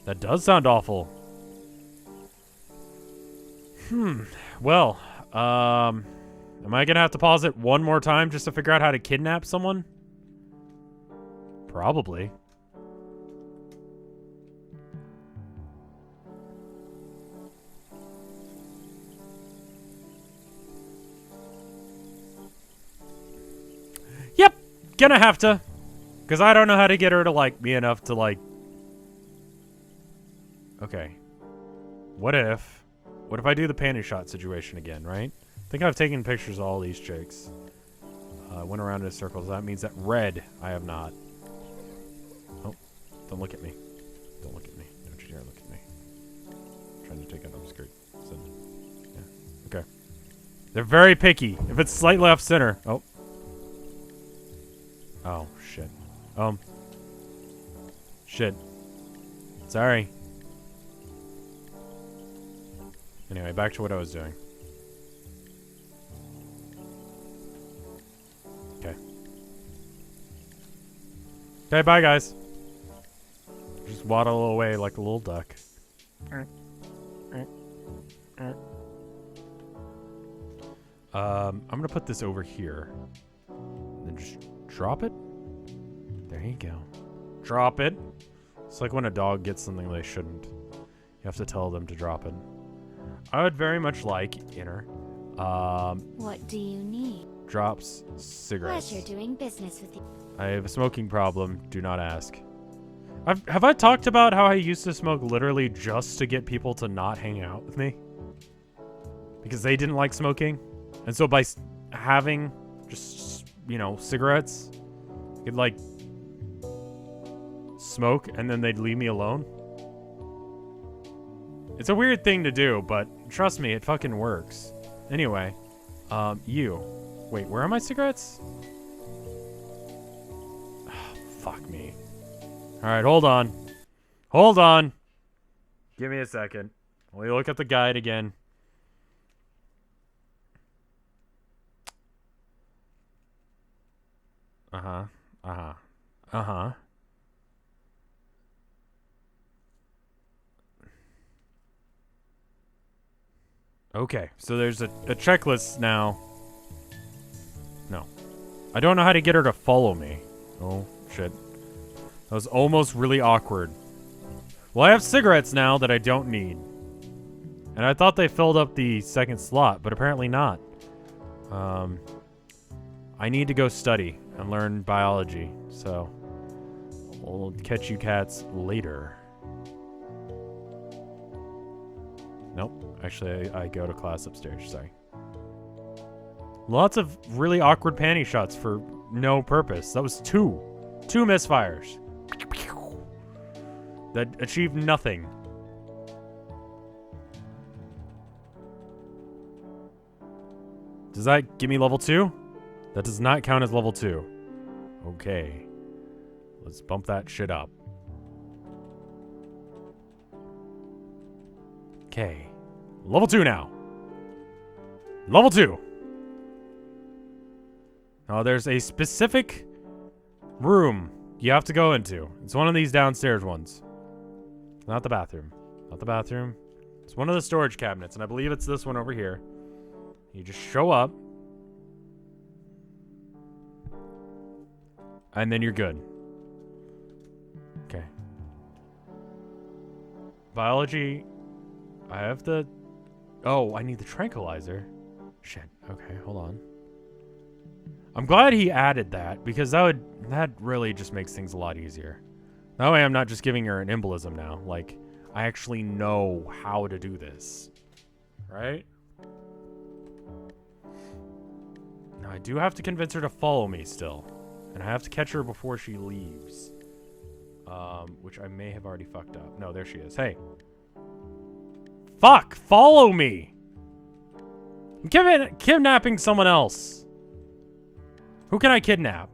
That does sound awful. Well, am I gonna have to pause it one more time just to figure out how to kidnap someone? Probably. Yep, gonna have to. Because I don't know how to get her to like me enough to like... Okay. What if I do the panty shot situation again, right? I think I've taken pictures of all these chicks. Went around in circles. That means that red, I have not. Oh, don't look at me. Don't look at me. Don't you dare look at me. I'm trying to take out my skirt. So, yeah. Okay. They're very picky. If it's slightly off center. Oh. Oh, shit. Shit. Sorry. Anyway, back to what I was doing. Okay. Okay, bye guys. Just waddle away like a little duck. I'm gonna put this over here. Then just drop it. There you go. Drop it. It's like when a dog gets something they shouldn't. You have to tell them to drop it. I would very much like inner. What do you need? Drops cigarettes. Pleasure doing business with you. I have a smoking problem. Do not ask. Have I talked about how I used to smoke literally just to get people to not hang out with me? Because they didn't like smoking. And so by having just, you know, cigarettes, you'd like smoke and then they'd leave me alone. It's a weird thing to do, but trust me, it fucking works. Anyway, you. Wait, where are my cigarettes? Oh, fuck me. Alright, hold on. Hold on. Give me a second. Let me look at the guide again. Uh-huh. Uh-huh. Uh-huh. Okay, so there's a checklist now. No. I don't know how to get her to follow me. Oh, shit. That was almost really awkward. Well, I have cigarettes now that I don't need. And I thought they filled up the second slot, but apparently not. I need to go study and learn biology, so I'll catch you cats later. Nope. Actually, I go to class upstairs. Sorry. Lots of really awkward panty shots for no purpose. That was two misfires. That achieved nothing. Does that give me level 2? That does not count as level 2. Okay. Let's bump that shit up. Okay. Level 2 now. Level 2. Now there's a specific room you have to go into. It's one of these downstairs ones. Not the bathroom. Not the bathroom. It's one of the storage cabinets, and I believe it's this one over here. You just show up. And then you're good. Okay. Biology. I have the... Oh, I need the tranquilizer. Shit. Okay, hold on. I'm glad he added that, because that really just makes things a lot easier. That way I'm not just giving her an embolism now. Like, I actually know how to do this. Right? Now, I do have to convince her to follow me still. And I have to catch her before she leaves. Which I may have already fucked up. No, there she is. Hey. Fuck! Follow me! I'm kidnapping someone else. Who can I kidnap?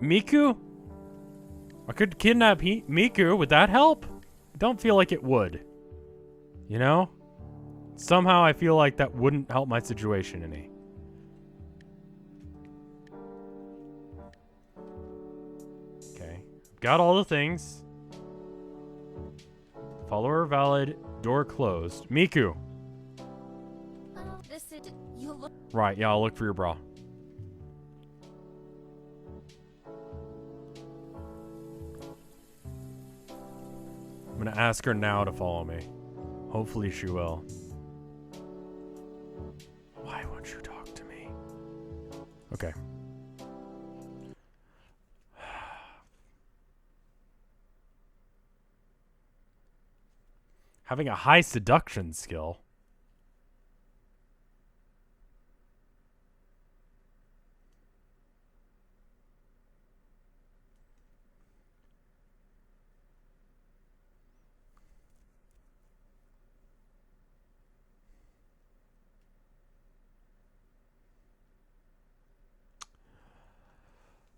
Miku? I could kidnap Miku. Would that help? I don't feel like it would. You know? Somehow I feel like that wouldn't help my situation any. Okay. Got all the things. Follower valid. Door closed. Miku. This is you look. Right, yeah, I'll look for your bra. I'm gonna ask her now to follow me. Hopefully she will. Why won't you talk to me? Okay. Having a high seduction skill.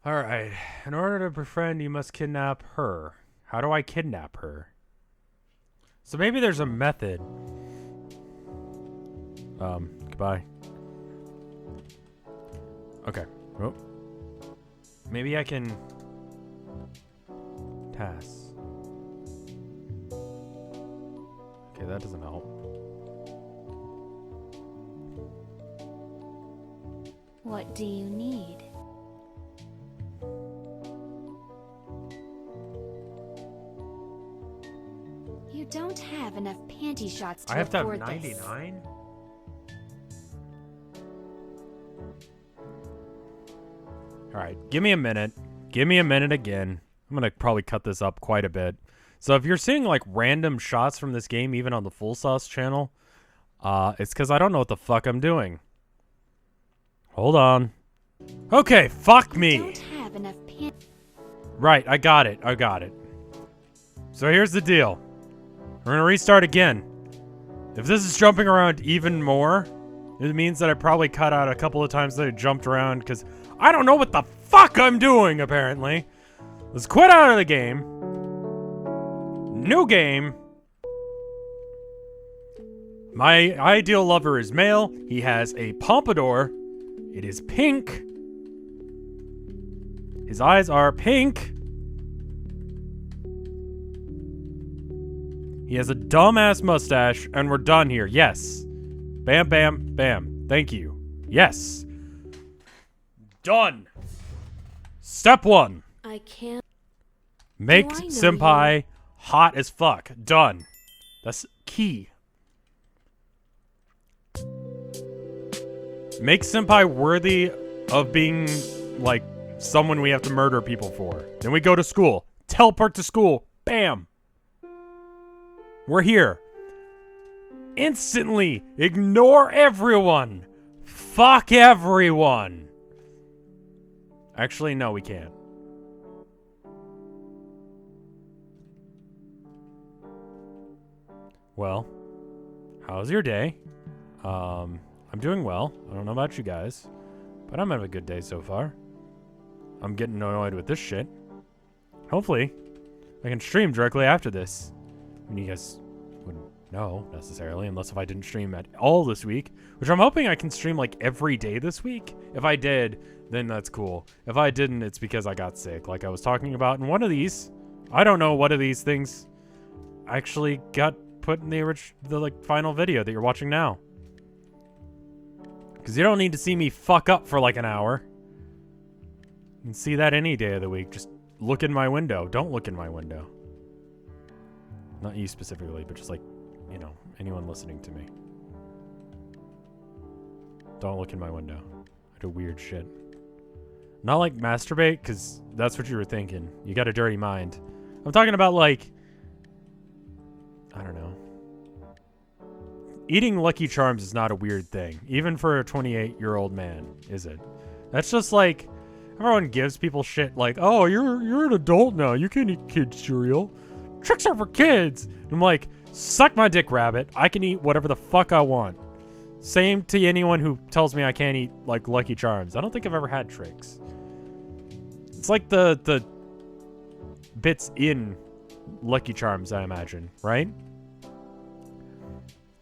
Alright, in order to befriend, you must kidnap her. How do I kidnap her? So maybe there's a method. Goodbye. Okay. Oh. Maybe I can... Task. Okay, that doesn't help. What do you need? You don't have enough panty shots to I have to have afford this. 99? Alright, give me a minute. Give me a minute again. I'm gonna probably cut this up quite a bit. So if you're seeing like random shots from this game, even on the Full Sauce channel, it's because I don't know what the fuck I'm doing. Hold on. Okay, fuck me. You don't have enough panty. Right, I got it. I got it. So here's the deal. We're gonna restart again. If this is jumping around even more, it means that I probably cut out a couple of times that I jumped around because I don't know what the fuck I'm doing, apparently. Let's quit out of the game. New game. My ideal lover is male. He has a pompadour. It is pink. His eyes are pink. He has a dumbass mustache, and we're done here. Yes. Bam, bam, bam. Thank you. Yes. Done. Step 1. I can't. Make Do I know senpai hot as fuck. Done. That's key. Make senpai worthy of being, like, someone we have to murder people for. Then we go to school. Teleport to school. Bam. We're here. Instantly ignore everyone. Fuck everyone. Actually, no, we can't. Well, how's your day? I'm doing well. I don't know about you guys, but I'm having a good day so far. I'm getting annoyed with this shit. Hopefully, I can stream directly after this. I mean, you guys wouldn't know necessarily, unless if I didn't stream at all this week, which I'm hoping I can stream like every day this week. If I did, then that's cool. If I didn't, it's because I got sick, like I was talking about in one of these. I don't know what of these things actually got put in the like final video that you're watching now. Because you don't need to see me fuck up for like an hour. You can see that any day of the week. Just look in my window. Don't look in my window. Not you specifically, but just like, you know, anyone listening to me. Don't look in my window. I do weird shit. Not like masturbate, because that's what you were thinking. You got a dirty mind. I'm talking about like, I don't know. eating Lucky Charms is not a weird thing, even for a 28-year-old man, is it? That's just like, everyone gives people shit like, oh, you're an adult now, you can't eat kid cereal. Tricks are for kids. And I'm like, suck my dick, rabbit. I can eat whatever the fuck I want. Same to anyone who tells me I can't eat, like, Lucky Charms. I don't think I've ever had Tricks. It's like the bits in Lucky Charms, I imagine, right?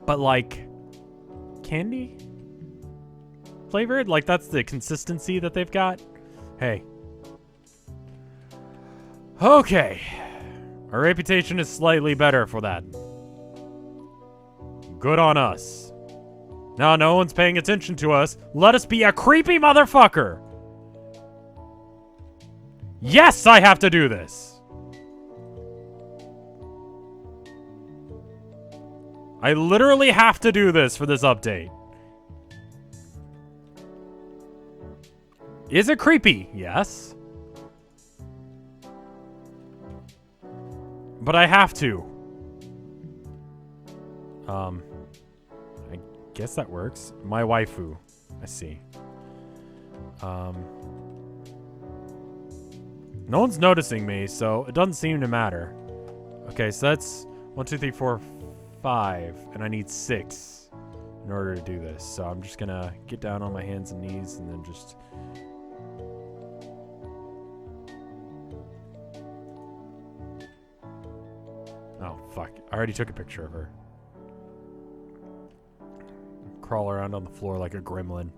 But, like, candy flavored? Like, that's the consistency that they've got? Hey. Okay. Our reputation is slightly better for that. Good on us. Now no one's paying attention to us. Let us be a creepy motherfucker. Yes, I have to do this. I literally have to do this for this update. Is it creepy? Yes. But I have to. I guess that works. My waifu. I see. No one's noticing me, so it doesn't seem to matter. Okay, so that's 1, 2, 3, 4, 5, and I need 6 in order to do this. So I'm just gonna get down on my hands and knees and then just... Oh, fuck. I already took a picture of her. Crawl around on the floor like a gremlin.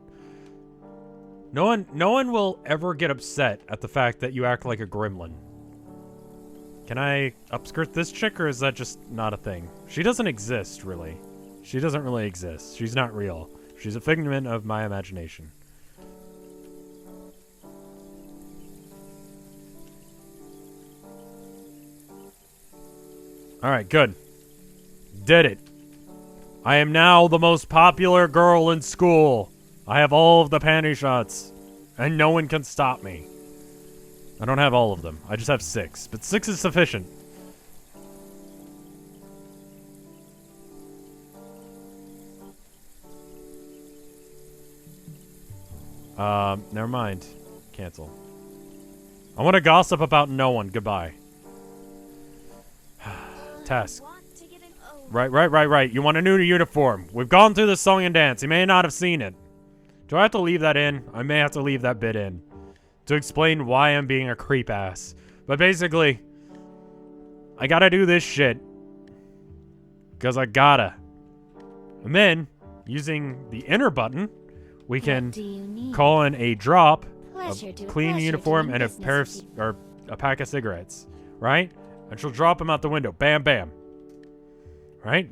No one will ever get upset at the fact that you act like a gremlin. Can I upskirt this chick, or is that just not a thing? She doesn't exist, really. She doesn't really exist. She's not real. She's a figment of my imagination. Alright, good. Did it. I am now the most popular girl in school. I have all of the panty shots, and no one can stop me. I don't have all of them. I just have 6, but 6 is sufficient. Never mind. Cancel. I want to gossip about no one. Goodbye. Task. Right. You want a new uniform. We've gone through the song and dance. You may not have seen it. Do I have to leave that in? I may have to leave that bit in to explain why I'm being a creep ass. But basically, I gotta do this shit because I gotta. And then, using the enter button, we can call in a drop, a clean uniform, and a pair of, or a pack of cigarettes, right? And she'll drop them out the window. Bam, bam. Right?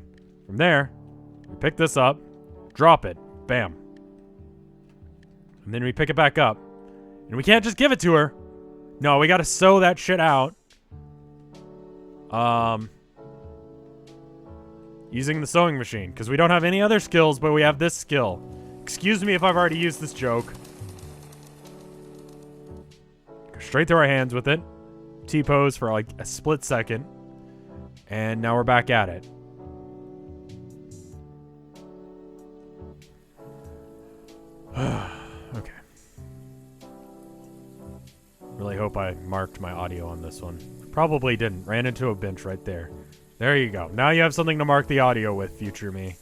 From there, we pick this up, drop it, bam. And then we pick it back up. And we can't just give it to her. No, we gotta sew that shit out. Using the sewing machine, because we don't have any other skills, but we have this skill. Excuse me if I've already used this joke. Go straight through our hands with it. T-pose for like a split second. And now we're back at it. Okay. Really hope I marked my audio on this one. Probably didn't. Ran into a bench right there. There you go. Now you have something to mark the audio with, future me.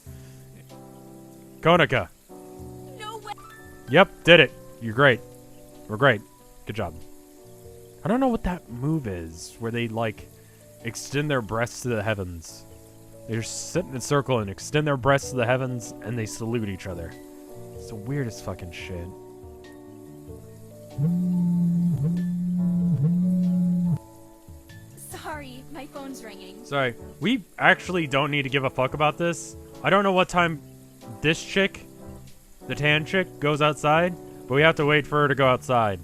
Konica. No way. Yep, did it. You're great. We're great. Good job. I don't know what that move is, where they, like, extend their breasts to the heavens. They just sit in a circle and extend their breasts to the heavens, and they salute each other. It's the weirdest fucking shit. Sorry, my phone's ringing. Sorry, we actually don't need to give a fuck about this. I don't know what time this chick, the tan chick, goes outside, but we have to wait for her to go outside.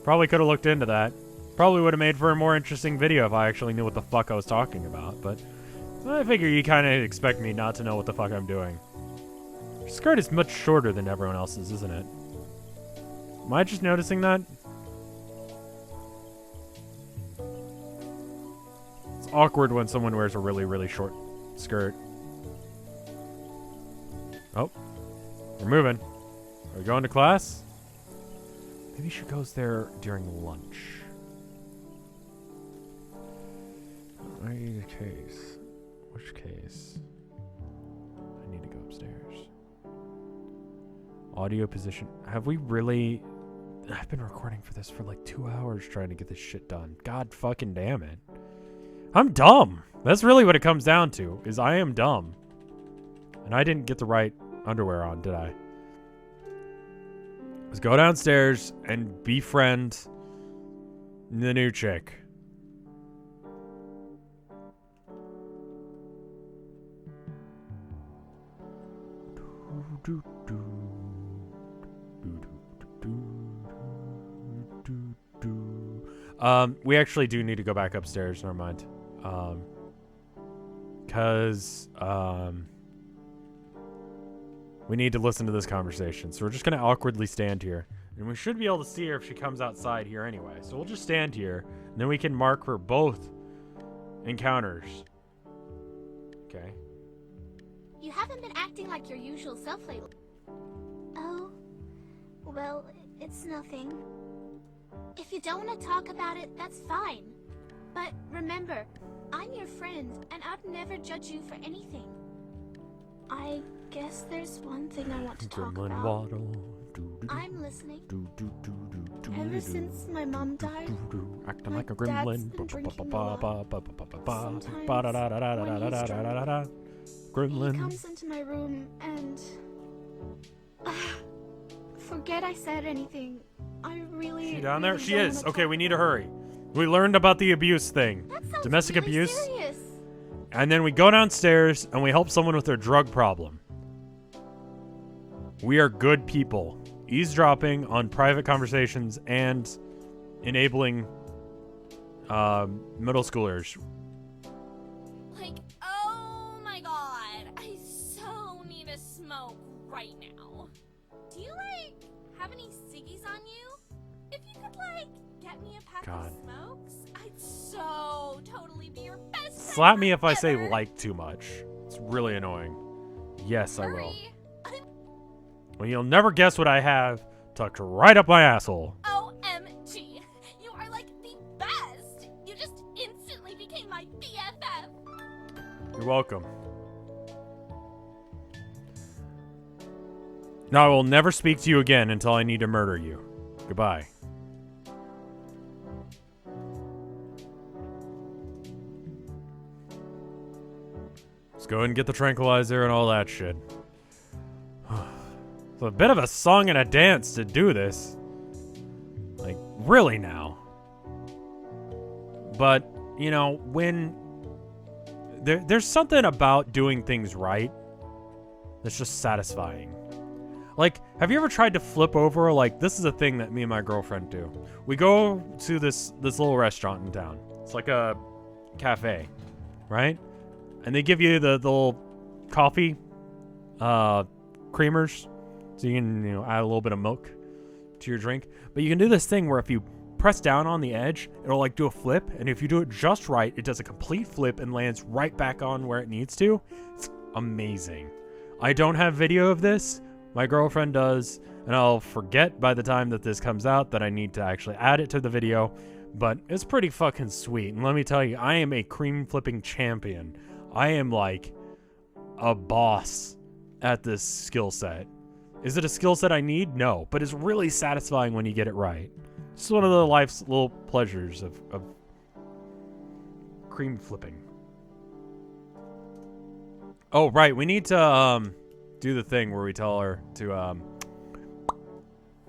Probably could have looked into that. Probably would have made for a more interesting video if I actually knew what the fuck I was talking about, but I figure you kind of expect me not to know what the fuck I'm doing. Her skirt is much shorter than everyone else's, isn't it? Am I just noticing that? It's awkward when someone wears a really, really short skirt. Oh, we're moving. Are we going to class? Maybe she goes there during lunch. I need a case. Which case? I need to go upstairs. Audio position. Have we really... I've been recording for this for like 2 hours trying to get this shit done. God fucking damn it. I'm dumb. That's really what it comes down to, is I am dumb. And I didn't get the right underwear on, did I? Let's go downstairs and befriend the new chick. We actually do need to go back upstairs. Never mind. Because we need to listen to this conversation. So we're just going to awkwardly stand here. And we should be able to see her if she comes outside here anyway. So we'll just stand here. And then we can mark for both encounters. Okay. You haven't been acting like your usual self lately. Oh, well, it's nothing. If you don't want to talk about it, that's fine. But remember, I'm your friend, and I'd never judge you for anything. I guess there's one thing I want to talk about. I'm listening. Ever since my mom died, acting my like a gremlin. dad's been drinking a lot. Sometimes Gremlin. he comes into my room and... forget I said anything. I really... She down there? really She don't is. wanna Okay, talk we need to hurry. We learned about the abuse thing. That sounds Domestic really abuse. serious. And then we go downstairs and we help someone with their drug problem. We are good people. Eavesdropping on private conversations and enabling middle schoolers. Like, oh my god, I so need a smoke right now. Do you, have any ciggies on you? If you could, get me a pack God. of smokes, I'd so totally be your best friend Slap me if I say forever. like too much. It's really annoying. Yes, I will. Hurry. Well, you'll never guess what I have tucked right up my asshole. OMG, you are the best. You just instantly became my BFF. You're welcome. Now I will never speak to you again until I need to murder you. Goodbye. Let's go ahead and get the tranquilizer and all that shit. It's a bit of a song and a dance to do this. Really now. But, when... There's something about doing things right that's just satisfying. Have you ever tried to flip over? This is a thing that me and my girlfriend do. We go to this little restaurant in town. It's like a cafe, right? And they give you the little coffee creamers, so you can add a little bit of milk to your drink. But you can do this thing where if you press down on the edge, it'll do a flip, and if you do it just right, it does a complete flip and lands right back on where it needs to. It's amazing. I don't have video of this. My girlfriend does, and I'll forget by the time that this comes out that I need to actually add it to the video, but it's pretty fucking sweet. And let me tell you, I am a cream flipping champion. I am a boss at this skill set. Is it a skill set I need? No, but it's really satisfying when you get it right. It's one of the life's little pleasures of cream flipping. Oh, right, we need to do the thing where we tell her to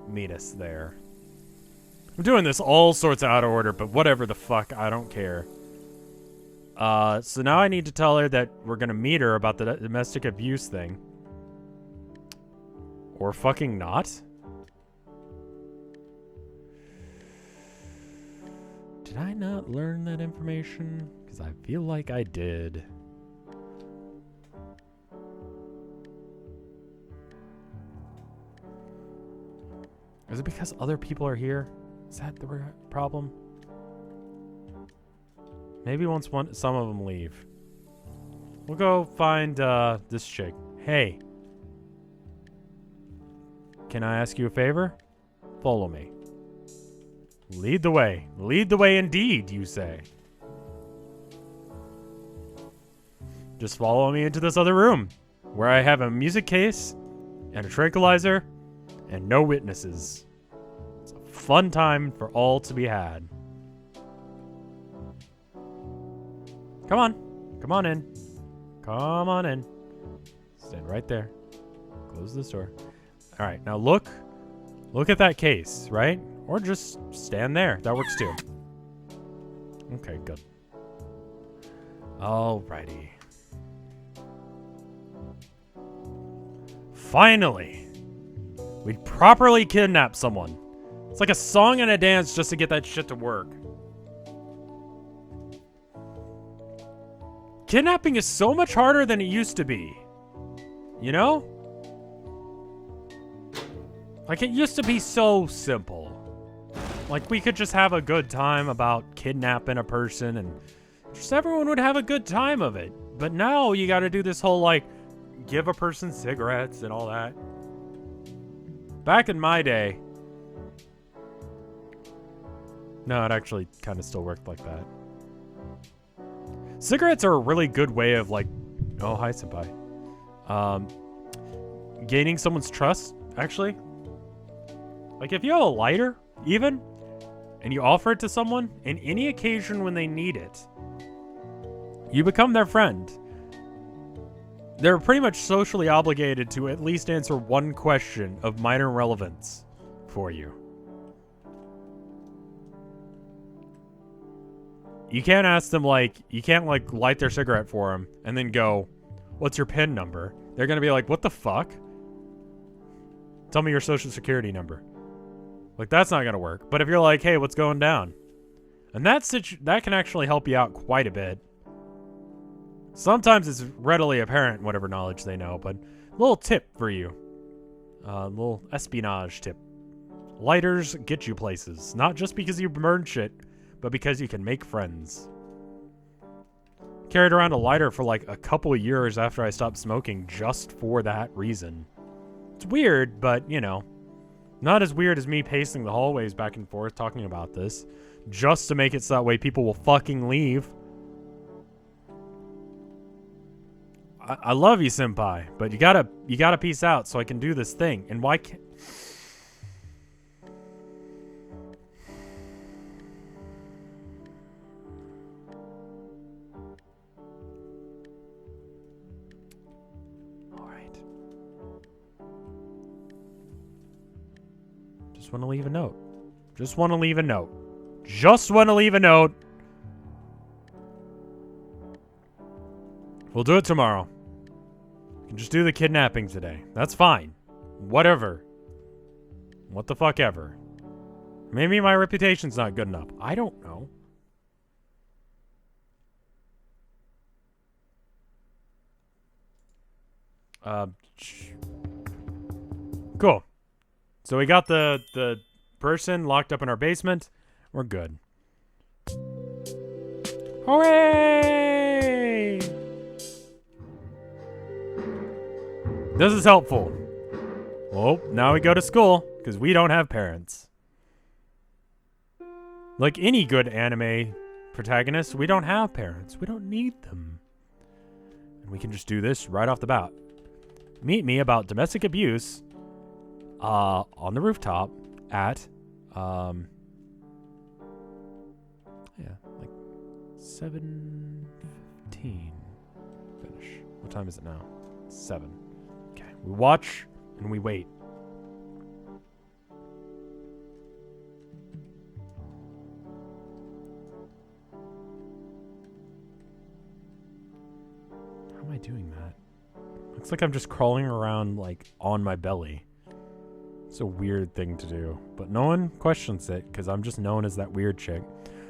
meet us there. I'm doing this all sorts out of order, but whatever the fuck, I don't care. So now I need to tell her that we're gonna meet her about the domestic abuse thing. Or fucking not. Did I not learn that information? Because I feel like I did. Is it because other people are here? Is that the problem? Maybe once some of them leave. We'll go find this chick. Hey, can I ask you a favor? Follow me. Lead the way. Lead the way indeed, you say. Just follow me into this other room, where I have a music case and a tranquilizer and no witnesses. It's a fun time for all to be had. Come on. Come on in. Come on in. Stand right there. Close this door. All right, now look at that case, right? Or just stand there. That works too. Okay, good. Alrighty. Finally! We properly kidnapped someone. It's like a song and a dance just to get that shit to work. Kidnapping is so much harder than it used to be. You know? Like, it used to be so simple. Like, we could just have a good time about kidnapping a person and just everyone would have a good time of it. But now you gotta do this whole, like, give a person cigarettes and all that. Back in my day... No, it actually kind of still worked like that. Cigarettes are a really good way of, like... Oh, hi, senpai. Gaining someone's trust, actually. Like, if you have a lighter, even, and you offer it to someone, in any occasion when they need it, you become their friend. They're pretty much socially obligated to at least answer one question of minor relevance for you. You can't ask them, like, you can't, like, light their cigarette for them and then go, what's your PIN number? They're going to be like, what the fuck? Tell me your social security number. Like, that's not going to work. But if you're like, hey, what's going down? And that can actually help you out quite a bit. Sometimes it's readily apparent whatever knowledge they know, but a little tip for you. A little espionage tip. Lighters get you places. Not just because you burn shit, but because you can make friends. Carried around a lighter for like a couple of years after I stopped smoking just for that reason. It's weird, but, you know, not as weird as me pacing the hallways back and forth talking about this, just to make it so that way people will fucking leave. I love you, senpai, but you gotta peace out so I can do this thing. And why can't... Alright. Just want to leave a note. Just want to leave a note. Just want to leave a note. We'll do it tomorrow. We can just do the kidnapping today. That's fine. Whatever. What the fuck ever. Maybe my reputation's not good enough. I don't know. Cool. So we got the person locked up in our basement. We're good. Hooray! This is helpful. Well, now we go to school, because we don't have parents. Like any good anime protagonist, we don't have parents. We don't need them. And we can just do this right off the bat. Meet me about domestic abuse on the rooftop at, yeah, like 7:15. Finish. What time is it now? 7. Okay, we watch and we wait. How am I doing that? Looks like I'm just crawling around, like, on my belly. It's a weird thing to do, but no one questions it because I'm just known as that weird chick.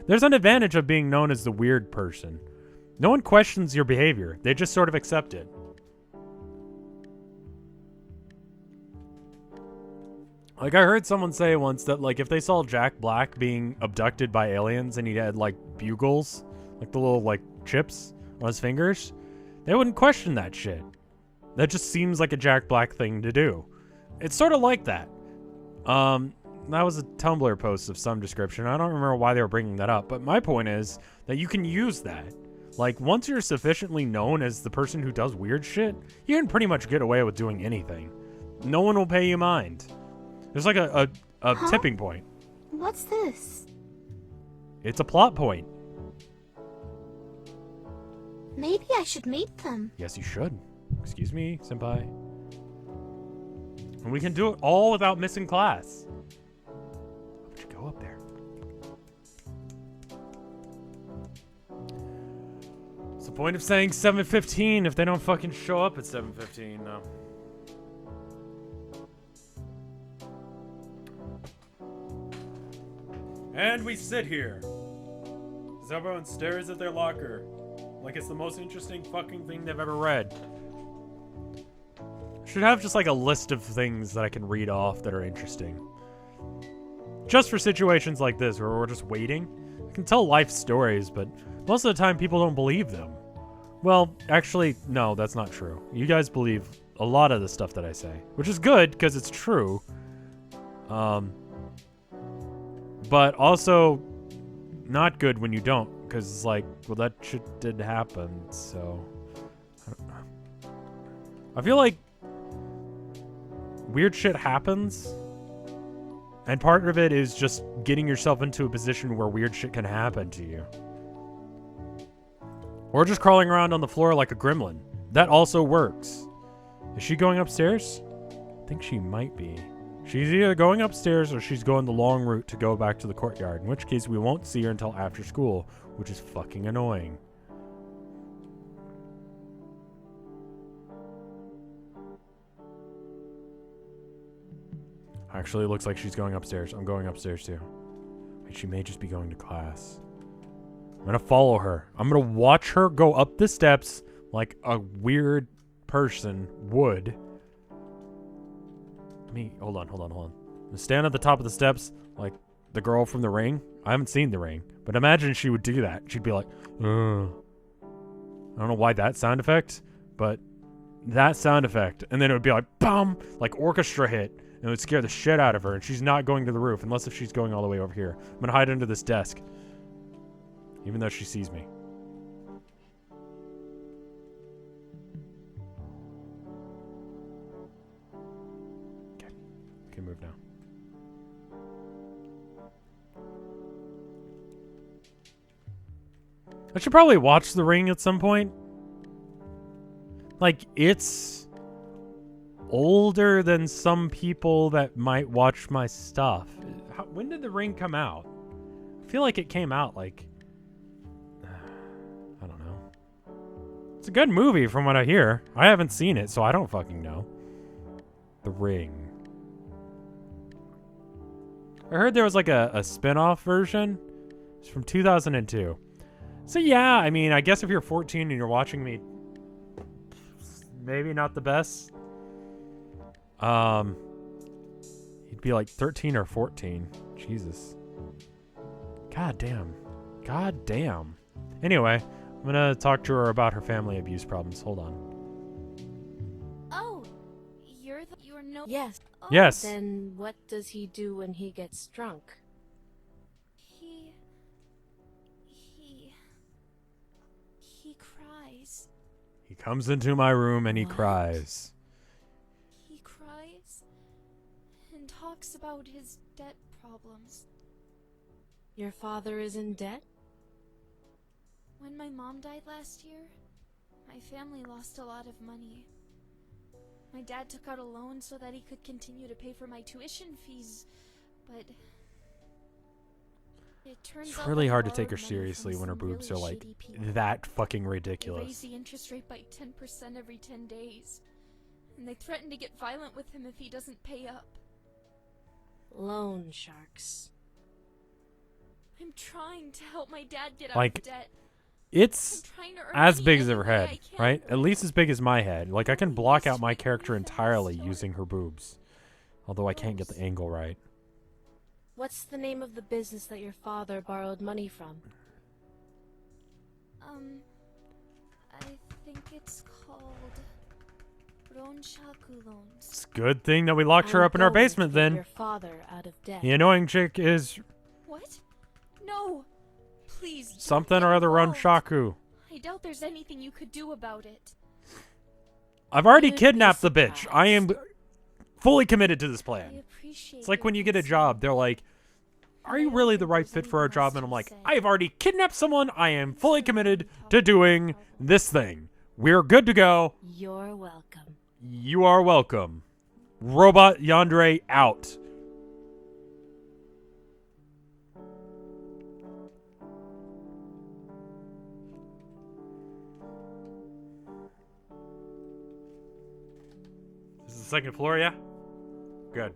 There's an advantage of being known as the weird person. No one questions your behavior. They just sort of accept it. Like, I heard someone say once that, like, if they saw Jack Black being abducted by aliens and he had, like, bugles, like the little, like, chips on his fingers, they wouldn't question that shit. That just seems like a Jack Black thing to do. it's sort of like that. That was a Tumblr post of some description. I don't remember why they were bringing that up, but my point is that you can use that. Like, once you're sufficiently known as the person who does weird shit, you can pretty much get away with doing anything. No one will pay you mind. There's like a tipping point. What's this? It's a plot point. Maybe I should meet them. Yes, you should. Excuse me, senpai. And we can do it all without missing class. Why would you go up there? What's the point of saying 7:15 if they don't fucking show up at 7:15? No. And we sit here as everyone stares at their locker like it's the most interesting fucking thing they've ever read. Should have just like a list of things that I can read off that are interesting. Just for situations like this where we're just waiting. I can tell life stories, but most of the time people don't believe them. Well, actually, no, that's not true. You guys believe a lot of the stuff that I say, which is good because it's true. But also not good when you don't, because it's like, well, that shit did happen, so I don't know. I feel like weird shit happens, and part of it is just getting yourself into a position where weird shit can happen to you. Or just crawling around on the floor like a gremlin. That also works. Is she going upstairs? I think she might be. She's either going upstairs or she's going the long route to go back to the courtyard, in which case we won't see her until after school, which is fucking annoying. Actually, it looks like she's going upstairs. I'm going upstairs too. Wait, she may just be going to class. I'm gonna follow her. I'm gonna watch her go up the steps like a weird person would. Hold on. I'm gonna stand at the top of the steps like the girl from The Ring. I haven't seen The Ring, but imagine she would do that. She'd be like, I don't know why that sound effect, but that sound effect. And then it would be like, BOOM! Like orchestra hit. And it would scare the shit out of her. And she's not going to the roof, unless if she's going all the way over here. I'm gonna hide under this desk. Even though she sees me. Okay. We can move now. I should probably watch The Ring at some point. Like, it's older than some people that might watch my stuff. When did The Ring come out? I feel like it came out like... I don't know. It's a good movie from what I hear. I haven't seen it, so I don't fucking know. The Ring. I heard there was like a spin-off version. It's from 2002. So yeah, I mean, I guess if you're 14 and you're watching me, maybe not the best. He'd be like 13 or 14. Jesus. God damn. Anyway, I'm gonna talk to her about her family abuse problems. Hold on. Oh, you're no. Yes. Oh, Yes. Then what does he do when he gets drunk? He cries. He comes into my room and he What? cries. He cries and talks about his debt problems. Your father is in debt? When my mom died last year, my family lost a lot of money. My dad took out a loan so that he could continue to pay for my tuition fees, but it turns It's out really that hard to borrowed take her money seriously from when her some boobs are really like shitty people. that fucking They ridiculous. raise the interest rate by 10% every 10 days, and they threaten to get violent with him if he doesn't pay up. Loan sharks. I'm trying to help my dad get out Like, of debt. It's I'm trying to earn as money big as any her way head, I can. right? At least as big as my head. Like, I can block out my character entirely using her boobs. Although I can't get the angle right. What's the name of the business that your father borrowed money from? I think it's called Ronshaku loans. It's a good thing that we locked her I'm up in our going to basement get then. Your father out of debt. The annoying chick is What? No! Please. don't something get or other involved. Ronshaku. I doubt there's anything you could do about it. I've already You'd be kidnapped the bitch. I am surprised. fully committed to this I plan. appreciate It's like your when you get a concern. job, they're like, "Are you really the right fit for our job?" And I'm like, "I have already kidnapped someone. I am fully committed to doing this thing. We're good to go. You're welcome. You are welcome." Robot Yandere out. This is the second floor, yeah? Good.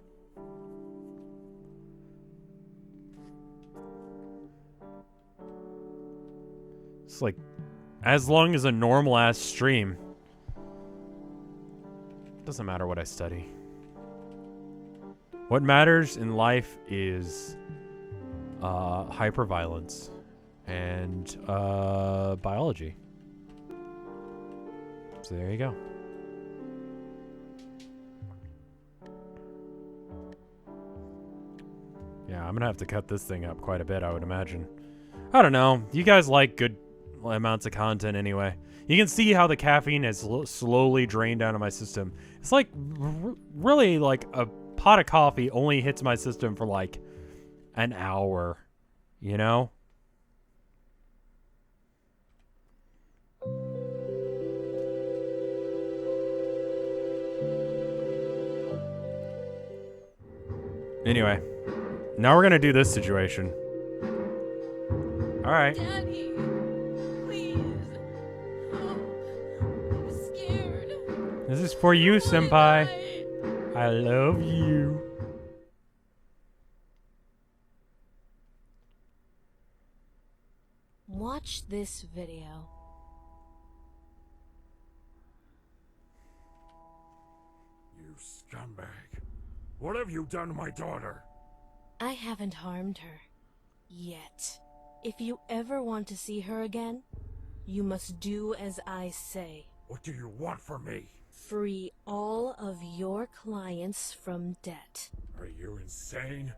It's like, as long as a normal ass stream. Doesn't matter what I study. What matters in life is hyperviolence and biology. So there you go. Yeah, I'm gonna have to cut this thing up quite a bit, I would imagine. I don't know. You guys like good amounts of content anyway. You can see how the caffeine has slowly drained out of my system. It's like really like a pot of coffee only hits my system for like an hour, you know? Anyway, now we're gonna do this situation. All right. Daddy, please. Oh, I'm scared. This is for you, senpai. I love you. Watch this video. You scumbag. What have you done to my daughter? I haven't harmed her. Yet. If you ever want to see her again, you must do as I say. What do you want from me? Free all of your clients from debt. Are you insane?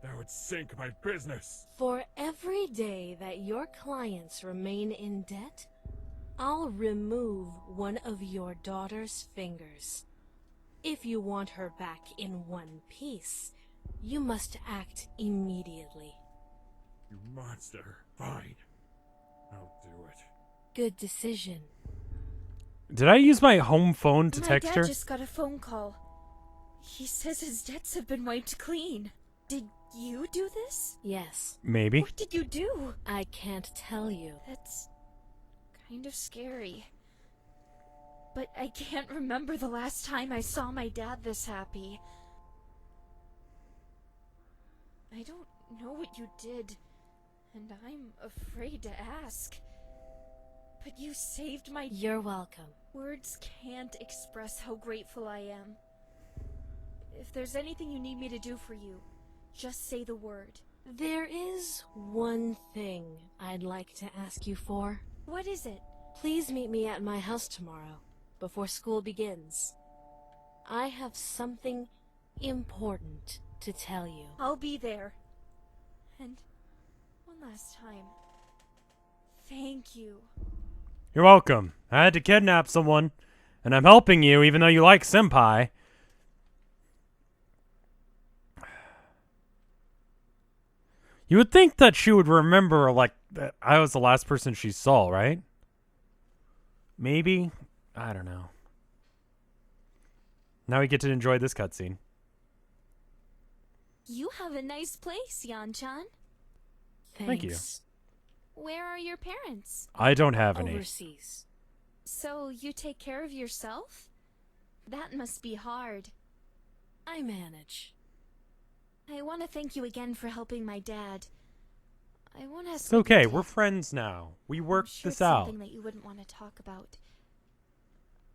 That would sink my business. For every day that your clients remain in debt, I'll remove one of your daughter's fingers. If you want her back in one piece, you must act immediately. You monster. Fine. I'll do it. Good decision. Did I use my home phone to My text dad her? just got a phone call. He says his debts have been wiped clean. Did you do this? Yes. Maybe. What did you do? I can't tell you. That's kind of scary. But I can't remember the last time I saw my dad this happy. I don't know what you did, and I'm afraid to ask. But you saved my... You're welcome. Words can't express how grateful I am. If there's anything you need me to do for you, just say the word. There is one thing I'd like to ask you for. What is it? Please meet me at my house tomorrow, before school begins. I have something important to tell you. I'll be there. And one last time, thank you. You're welcome. I had to kidnap someone, and I'm helping you even though you like senpai. You would think that she would remember, like, that I was the last person she saw, right? Maybe? I don't know. Now we get to enjoy this cutscene. You have a nice place, Yan-chan. Thank you. Thanks. Where are your parents? I don't have any. Overseas. So you take care of yourself? That must be hard. I manage. I want to thank you again for helping my dad. I want to. It's okay. We're friends now. We worked this out. Something that you wouldn't want to talk about.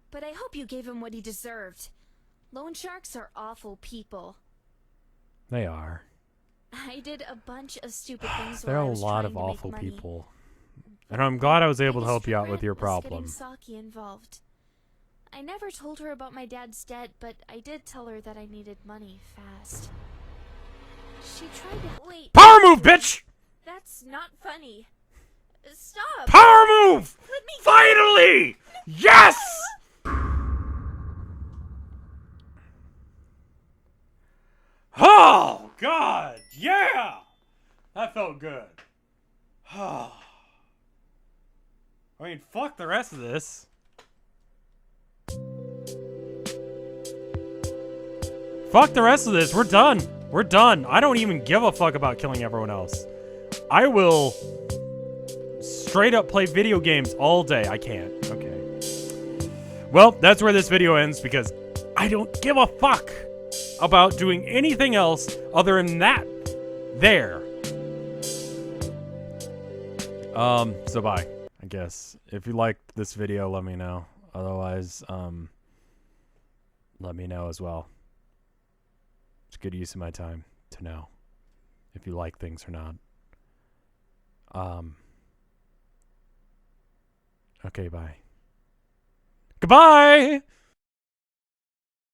But I hope you gave him what he deserved. Loan sharks are awful people. They are. I did a bunch of stupid things. There while are I a was lot trying of to make awful money. people. And I'm glad I was able to Biggest help you out with regret your was problem. getting Saki involved. I never told her about my dad's debt, but I did tell her that I needed money fast. She tried to— Wait. Power move, bitch! That's not funny. Stop! Power move! Let me— Finally! Yes! Oh, God! Yeah! That felt good. I mean, fuck the rest of this. Fuck the rest of this. We're done. We're done. I don't even give a fuck about killing everyone else. I will straight up play video games all day. I can't. Okay. Well, that's where this video ends because I don't give a fuck about doing anything else other than that. There. So bye, I guess. If you liked this video, let me know. Otherwise, let me know as well. It's good use of my time to know if you like things or not. Okay, bye. Goodbye!